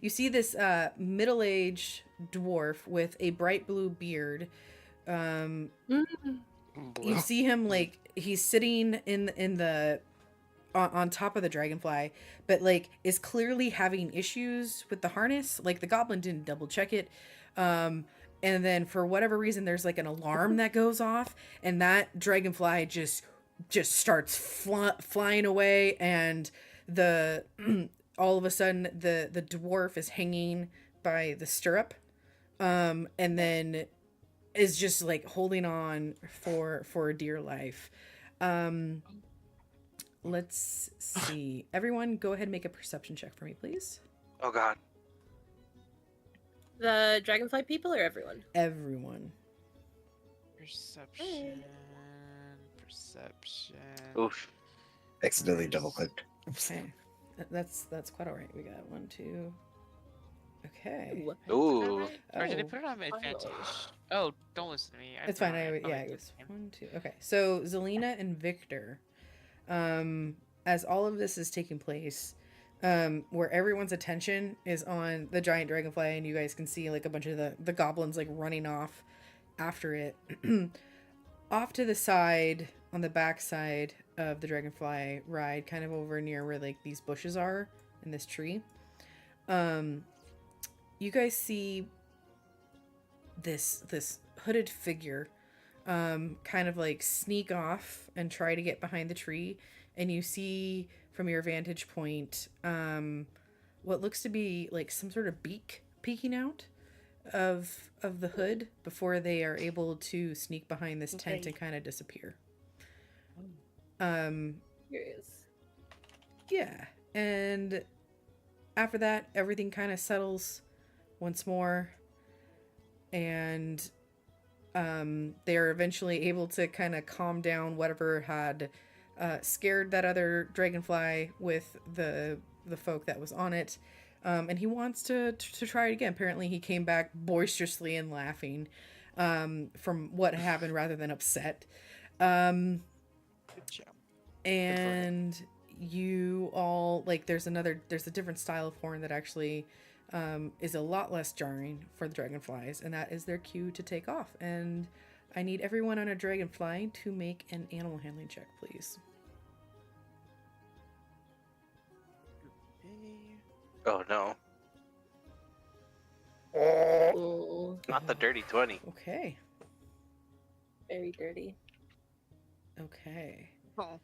you see this middle-aged dwarf with a bright blue beard. Blue. You see him like he's sitting in the on top of the dragonfly, but like is clearly having issues with the harness. Like the goblin didn't double check it, and then for whatever reason there's like an alarm that goes off, and that dragonfly just starts flying away, and the all of a sudden the dwarf is hanging by the stirrup, and then is just like holding on for dear life. Let's see. Everyone go ahead and make a perception check for me, please. Oh god. The dragonfly people or everyone? Everyone. Perception. Oof. Accidentally double clicked. Okay. That's quite all right. We got 1, 2. Okay. Ooh. Or did I put it on advantage? Oh, don't listen to me. It's fine. It was 1, 2. Okay. So Zelina and Victor, as all of this is taking place, where everyone's attention is on the giant dragonfly, and you guys can see like a bunch of the goblins like running off after it. Off to the side, on the back side of the dragonfly ride, kind of over near where like these bushes are in this tree, you guys see this hooded figure kind of like sneak off and try to get behind the tree, and you see from your vantage point what looks to be like some sort of beak peeking out of the hood before they are able to sneak behind this tent and kind of disappear. Curious. Yeah, and after that everything kind of settles once more, and they are eventually able to kind of calm down whatever had scared that other dragonfly with the folk that was on it, and he wants to try it again. Apparently he came back boisterously and laughing from what happened rather than upset. Good job. And you all like there's a different style of horn that actually is a lot less jarring for the dragonflies, and that is their cue to take off. And I need everyone on a dragonfly to make an animal handling check, please. Oh no. Oh, Not the dirty 20. Okay. very dirty. Okay. Oh.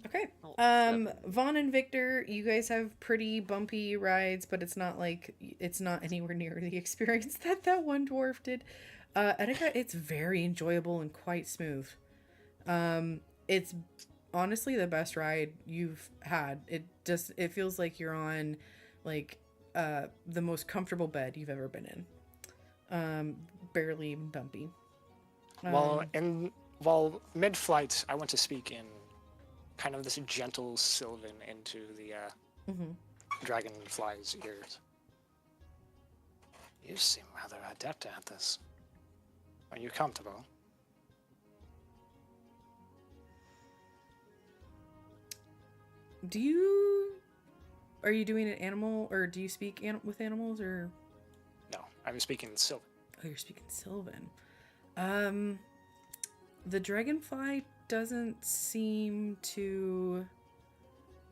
Okay. Oh, Vaughn and Victor, you guys have pretty bumpy rides, but it's not anywhere near the experience that one dwarf did. Etika, it's very enjoyable and quite smooth. It's honestly the best ride you've had. It feels like you're on like the most comfortable bed you've ever been in. Barely bumpy. While mid-flight, I want to speak in kind of this gentle Sylvan into the dragonfly's ears. You seem rather adept at this. Are you comfortable? Are you doing an animal, or do you speak with animals, or? No, I'm speaking Sylvan. Oh, you're speaking Sylvan. The dragonfly doesn't seem to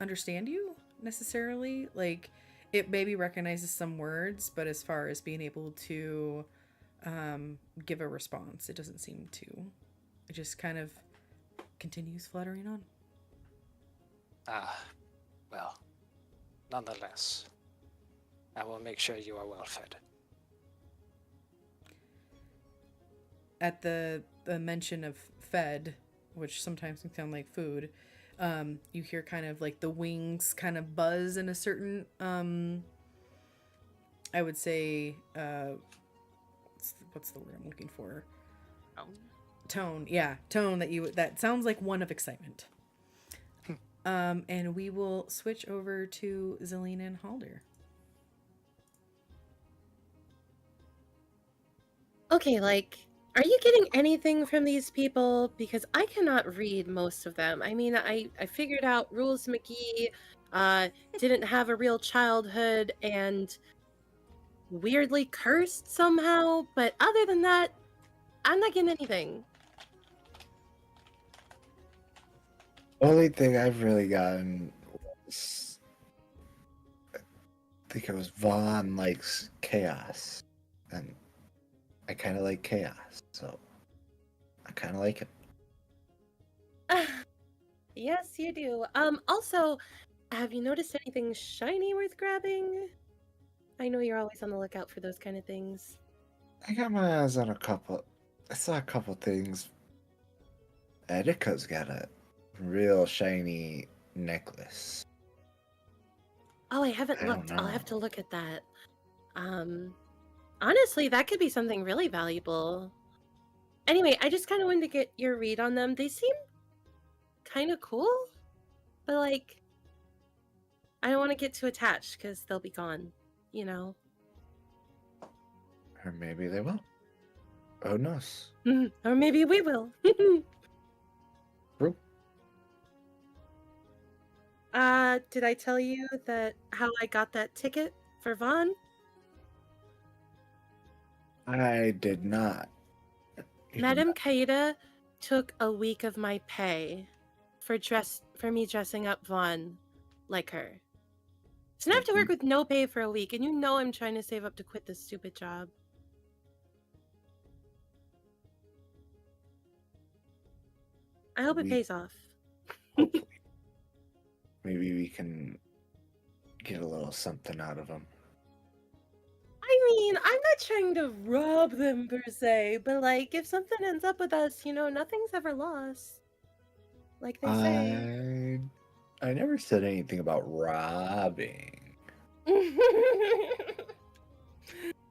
understand you necessarily. Like, it maybe recognizes some words, but as far as being able to give a response. It doesn't seem to. It just kind of continues fluttering on. Well, nonetheless, I will make sure you are well fed. At the mention of fed, which sometimes can sound like food, you hear kind of like the wings kind of buzz in a certain, I would say, what's the word I'm looking for? Tone. Yeah, tone that sounds like one of excitement. And we will switch over to Zelina and Halder. Okay, are you getting anything from these people? Because I cannot read most of them. I mean, I figured out Rules McGee didn't have a real childhood and weirdly cursed somehow, but other than that, I'm not getting anything. Only thing I've really gotten was, I think it was Vaughn likes chaos, and I kind of like chaos, so I kind of like it. Yes, you do. Also, have you noticed anything shiny worth grabbing? I know you're always on the lookout for those kind of things. I got my eyes on a couple. I saw a couple things. Erika's got a real shiny necklace. Oh, I haven't I don't looked. I'll have to know. look at that. Honestly, that could be something really valuable. Anyway, I just kind of wanted to get your read on them. They seem kind of cool, but I don't want to get too attached because they'll be gone, you know? Or maybe they will. Who knows? Or maybe we will. True. Did I tell you how I got that ticket for Vaughn? I did not. Madame Kaida took a week of my pay for me dressing up Vaughn like her. So now I have to work with no pay for a week, and you know I'm trying to save up to quit this stupid job. I hope it pays off. Hopefully. Maybe we can get a little something out of them. I mean, I'm not trying to rob them per se, but if something ends up with us, nothing's ever lost. Like they say. I never said anything about robbing. Oh,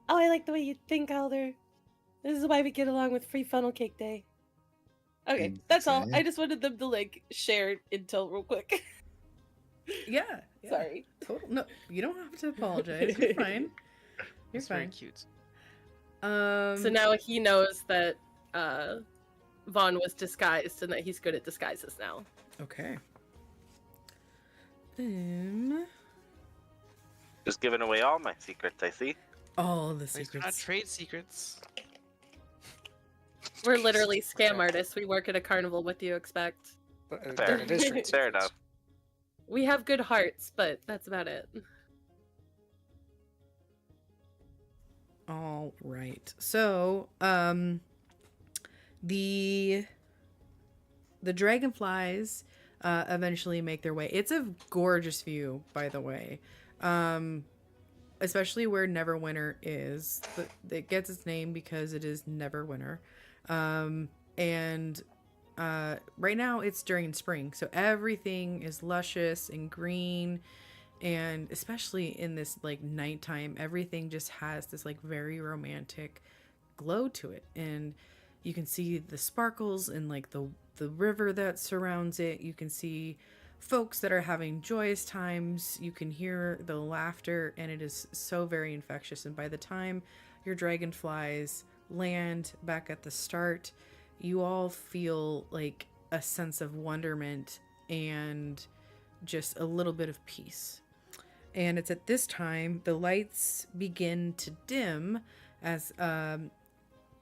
I like the way you think, Alder. This is why we get along with Free Funnel Cake Day. Okay, that's all. I just wanted them to share intel real quick. Yeah. Sorry. Total. No, you don't have to apologize. You're fine. You're It's fine. very cute. So now he knows that Vaughn was disguised and that he's good at disguises now. Okay. Then Just giving away all my secrets, I see. all the These are not secrets. trade secrets. We're literally scam artists. We work at a carnival. What do you expect? But Fair. it is trade Fair secrets. enough. We have good hearts, but that's about it. All right. So, the dragonflies eventually make their way. It's a gorgeous view, by the way. Especially where Neverwinter is. It gets its name because it is Neverwinter. And right now it's during spring, so everything is luscious and green, and especially in this nighttime, everything just has this very romantic glow to it, and you can see the sparkles in the river that surrounds it. You can see folks that are having joyous times. You can hear the laughter, and it is so very infectious. And by the time your dragonflies land back at the start, you all feel a sense of wonderment and just a little bit of peace. And it's at this time the lights begin to dim as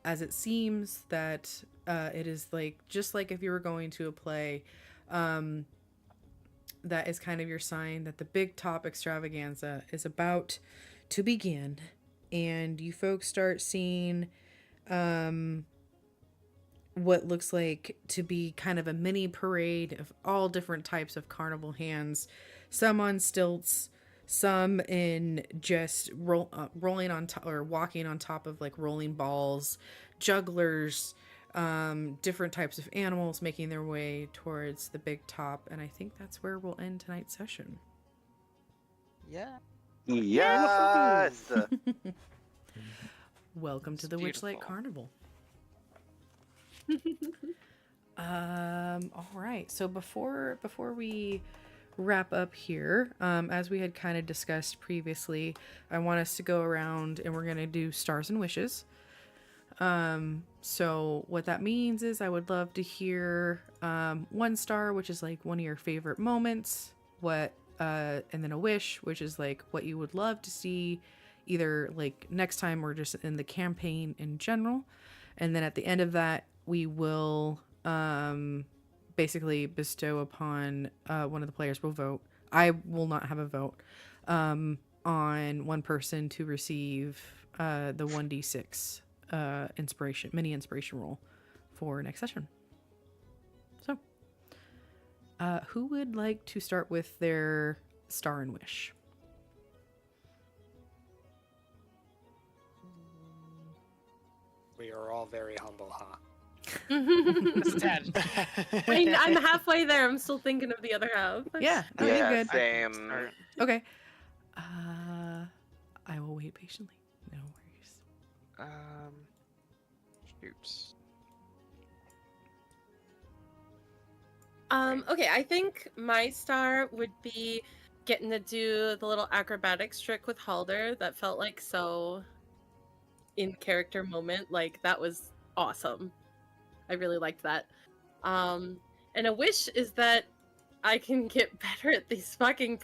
it seems that it is just like if you were going to a play. That is kind of your sign that the big top extravaganza is about to begin, and you folks start seeing what looks like to be kind of a mini parade of all different types of carnival hands, some on stilts, some in just rolling on top or walking on top of like rolling balls, jugglers, different types of animals making their way towards the big top. And I think that's where we'll end tonight's session. Yeah. Yes. Welcome to It's the beautiful. Witchlight Carnival. All right. So before we wrap up here, as we had kind of discussed previously, I want us to go around and we're gonna do stars and wishes. So what that means is I would love to hear 1 star, which is like one of your favorite moments, and then a wish, which is like what you would love to see either like next time or just in the campaign in general. And then at the end of that, we will basically bestow upon one of the players will vote. I will not have a vote on one person to receive the 1d6 mini inspiration roll for next session. So who would like to start with their star and wish? We are all very humble, huh? Just 10. I'm halfway there. I'm still thinking of the other half. Yeah, no, you're Yeah, good. same. Start. Okay. I will wait patiently. No worries. Shoots. Okay, I think my star would be getting to do the little acrobatics trick with Halder. That felt like so in character moment. Like that was awesome. I really liked that. And a wish is that I can get better at these fucking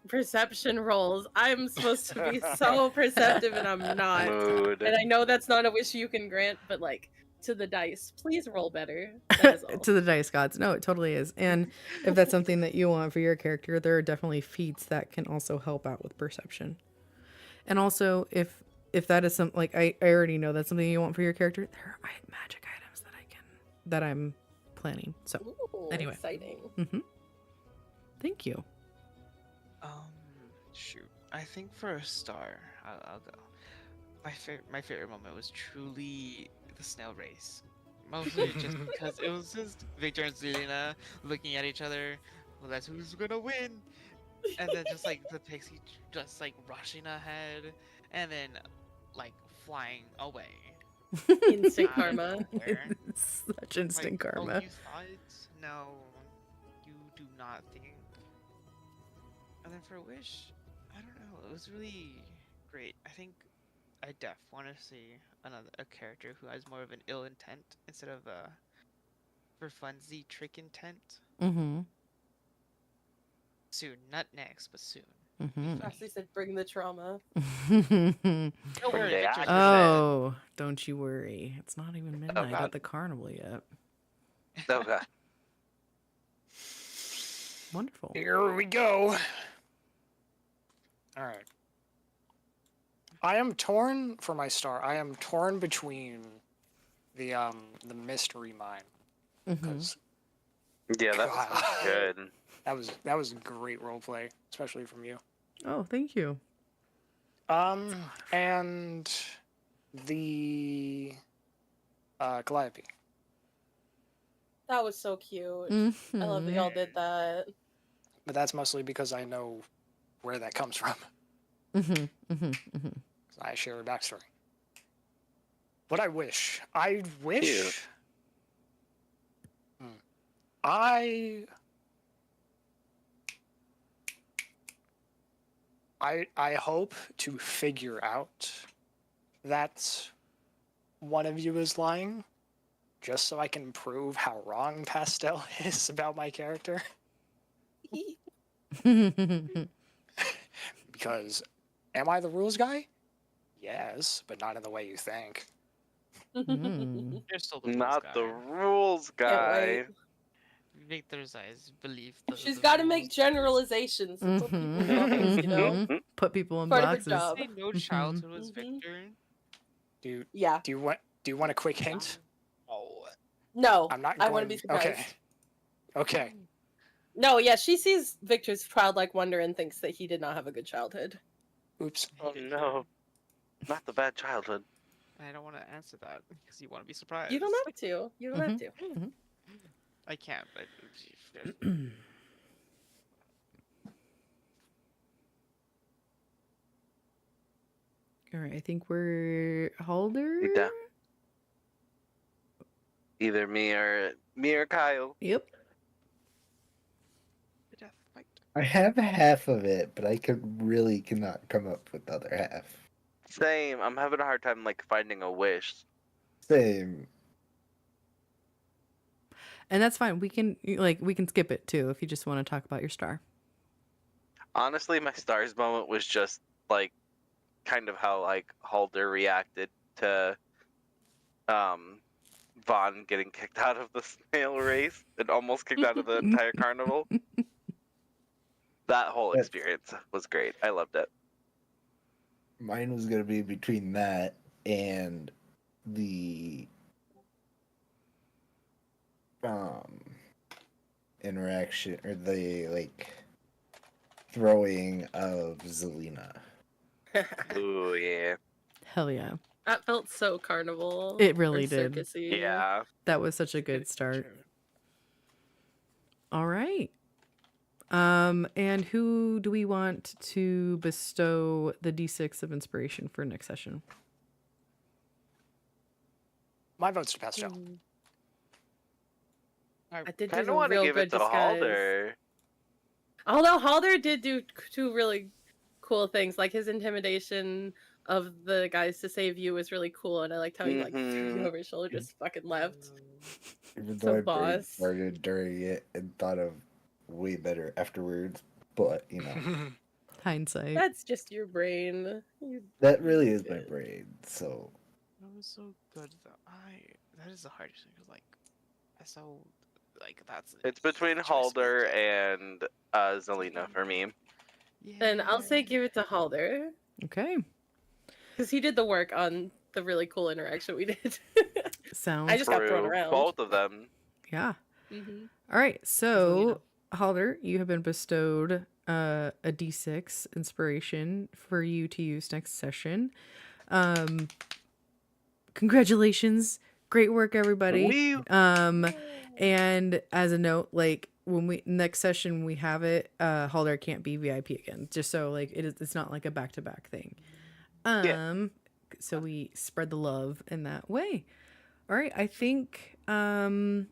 perception rolls. I'm supposed to be so perceptive and I'm not. Mood. And I know that's not a wish you can grant, but like to the dice, please roll better. That is all. To the dice gods. No, it totally is. And if that's something that you want for your character, there are definitely feats that can also help out with perception. And also, if that is something like I already know that's something you want for your character, there are magic items that I'm planning. So Ooh, anyway. exciting. Thank you. Shoot. I think for a star, I'll go. My favorite moment was truly the snail race. Mostly just because it was just Victor and Zelina looking at each other. Well, that's who's gonna win. And then just like the pixie just like rushing ahead, and then like flying away. Instant Out of karma. nowhere. Such instant Like, karma. Oh, you thought it? No, you do not think. And then for a wish, I don't know. It was really great. I think I want to see a character who has more of an ill intent instead of a for funsy trick intent. Soon, not next, but soon. Ashley said, "Bring the trauma." Don't worry, the Victor's actor. Oh, don't you worry. It's not even midnight God. at the carnival yet. Okay. Wonderful. Here we go. All right. I am torn for my star. I am torn between the mystery mine, because Yeah, that was good. that was great roleplay, especially from you. Oh, thank you. And the Calliope. That was so cute. I love that y'all did that. But that's mostly because I know where that comes from. I share a backstory. What I wish. I wish. Cute. I hope to figure out that one of you is lying, just so I can prove how wrong Pastel is about my character. Because am I the rules guy? Yes, but not in the way you think. You're still the rules Not guy. the rules guy. Victor's eyes believe. She's the got to rules. make generalizations. That's what people know, you know? Put people in Part of her boxes. job. Say no childhood was Mhm. Victor. Do Yeah. you want Do you want a quick hint? Oh. No, I'm not I going... want to be surprised. Okay. Okay. No, yeah, she sees Victor's childlike wonder and thinks that he did not have a good childhood. Oops. Oh no, not the bad childhood. I don't want to answer that because you want to be surprised. You don't have to. You don't have to. I can't, but All right, I think we're Halder. Yeah. Either me or Kyle. Yep. the death fight. I have half of it, but I cannot come up with the other half. Same. I'm having a hard time like finding a wish. Same. And that's fine. We can skip it too if you just want to talk about your star. Honestly, my stars moment was just like kind of how like Halder reacted to Vaughn getting kicked out of the snail race and almost kicked out of the entire carnival. That whole experience was great. I loved it. Mine was gonna be between that and the interaction or the like throwing of Zelina. Ooh yeah. Hell yeah. That felt so carnival. It really or did. circusy. Yeah. That was such a good start. All right. And who do we want to bestow the D6 of inspiration for next session? My vote's to Pastel. I did I do don't a want to real give good it to disguise. Halder. Although Halder did do two really cool things, like his intimidation of the guys to save you was really cool, and I liked how he like threw you over his shoulder, just fucking left. Even So though I brain boss. started during it and thought of way better afterwards, but you know. Hindsight. That's just your brain. That really is my brain, so That was so good though. That is the hardest thing. Like, I so like that's. It's between choice Halder making. and Zelina for me. Then I'll say give it to Halder, Okay. because he did the work on the really cool interaction we did. Sounds I just got thrown True. around. Both of them. yeah. Mhm. All right. So, Halder, you have been bestowed a D6 inspiration for you to use next session. Congratulations. Great work, everybody. Wee. And as a note, like when we next session we have it, Halder can't be VIP again. Just so like it's not like a back-to-back thing. So we spread the love in that way. All right, I think it's going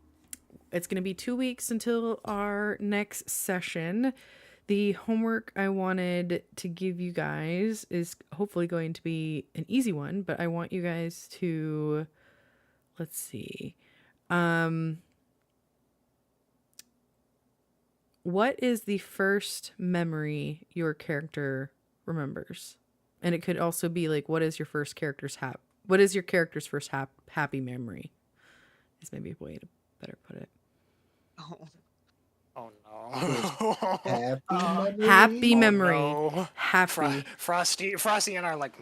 to be 2 weeks until our next session. The homework I wanted to give you guys is hopefully going to be an easy one, but I want you guys to, let's see. What is the first memory your character remembers? And it could also be like, what is your character's first happy memory? Is maybe a way to better put it. Oh no. happy memory. Happy memory. No. Happy. Frosty and I are like.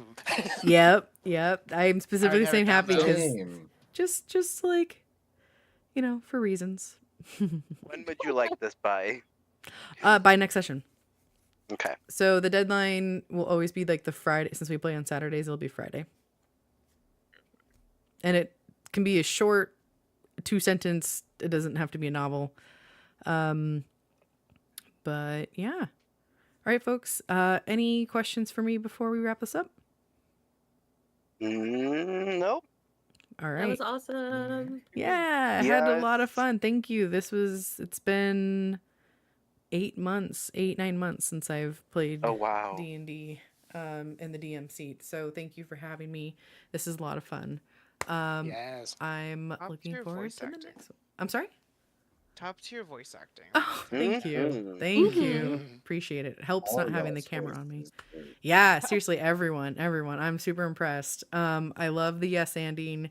Yep. I'm specifically never saying done happy that. because Same. just like, for reasons. When would you like this by? By next session. Okay. So the deadline will always be like the Friday. Since we play on Saturdays, it'll be Friday. And it can be a short 2-sentence. It doesn't have to be a novel. But yeah. All right, folks. Any questions for me before we wrap this up? Nope. All right. That was awesome. Yeah, I had a lot of Yes. fun. Thank you. It's been 9 months since I've played Oh wow. D&D in the DM seat. So thank you for having me. This is a lot of fun. Yes. I'm Top looking tier forward voice to the acting. next one. I'm sorry? Top tier voice acting. Oh, thank you. Mhm. Thank you. Mhm. Appreciate it. It helps All not having the y'all's camera on me. voices were- Yeah, seriously, everyone. I'm super impressed. I love the yes anding.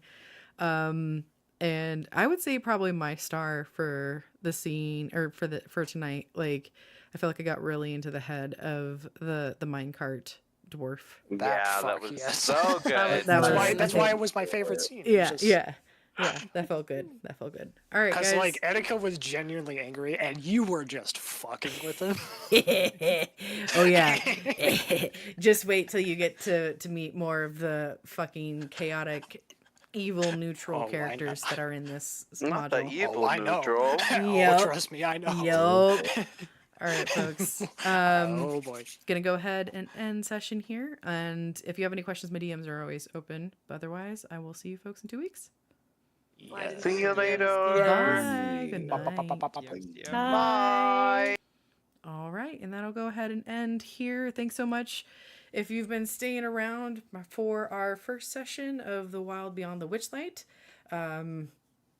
And I would say probably my star for the scene or for tonight. Like, I feel like I got really into the head of the minecart dwarf. That was yes. so good. That's why it was my favorite scene. Yeah, that felt good. All right, guys. Because like Etika was genuinely angry, and you were just fucking with him. Oh yeah. Just wait till you get to meet more of the fucking chaotic, evil neutral characters that are in this Not module. the evil neutral. Yep. Trust me, I know. Yup. All right, folks. Oh boy. Gonna go ahead and end session here. And if you have any questions, my DMs are always open. But otherwise, I will see you folks in 2 weeks. Yes. See you later. Bye. Good night. Bye. All right, and that'll go ahead and end here. Thanks so much if you've been staying around for our first session of The Wild Beyond the Witchlight.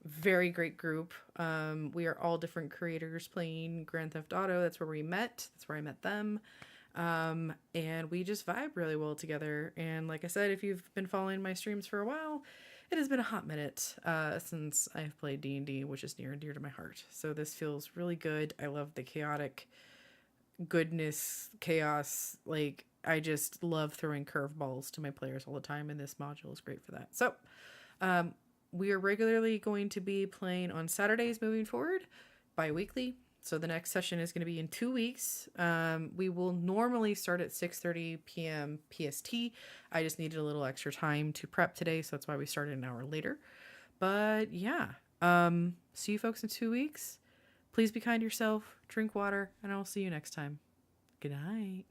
Very great group. We are all different creators playing Grand Theft Auto. That's where we met. That's where I met them. And we just vibe really well together. And like I said, if you've been following my streams for a while, it has been a hot minute since I've played D&D, which is near and dear to my heart. So this feels really good. I love the chaotic goodness, chaos. Like, I just love throwing curveballs to my players all the time, and this module is great for that. So, we are regularly going to be playing on Saturdays moving forward, bi-weekly. So the next session is going to be in 2 weeks. We will normally start at 6:30 p.m. PST. I just needed a little extra time to prep today, so that's why we started an hour later. But yeah, see you folks in 2 weeks. Please be kind to yourself, drink water, and I'll see you next time. Good night.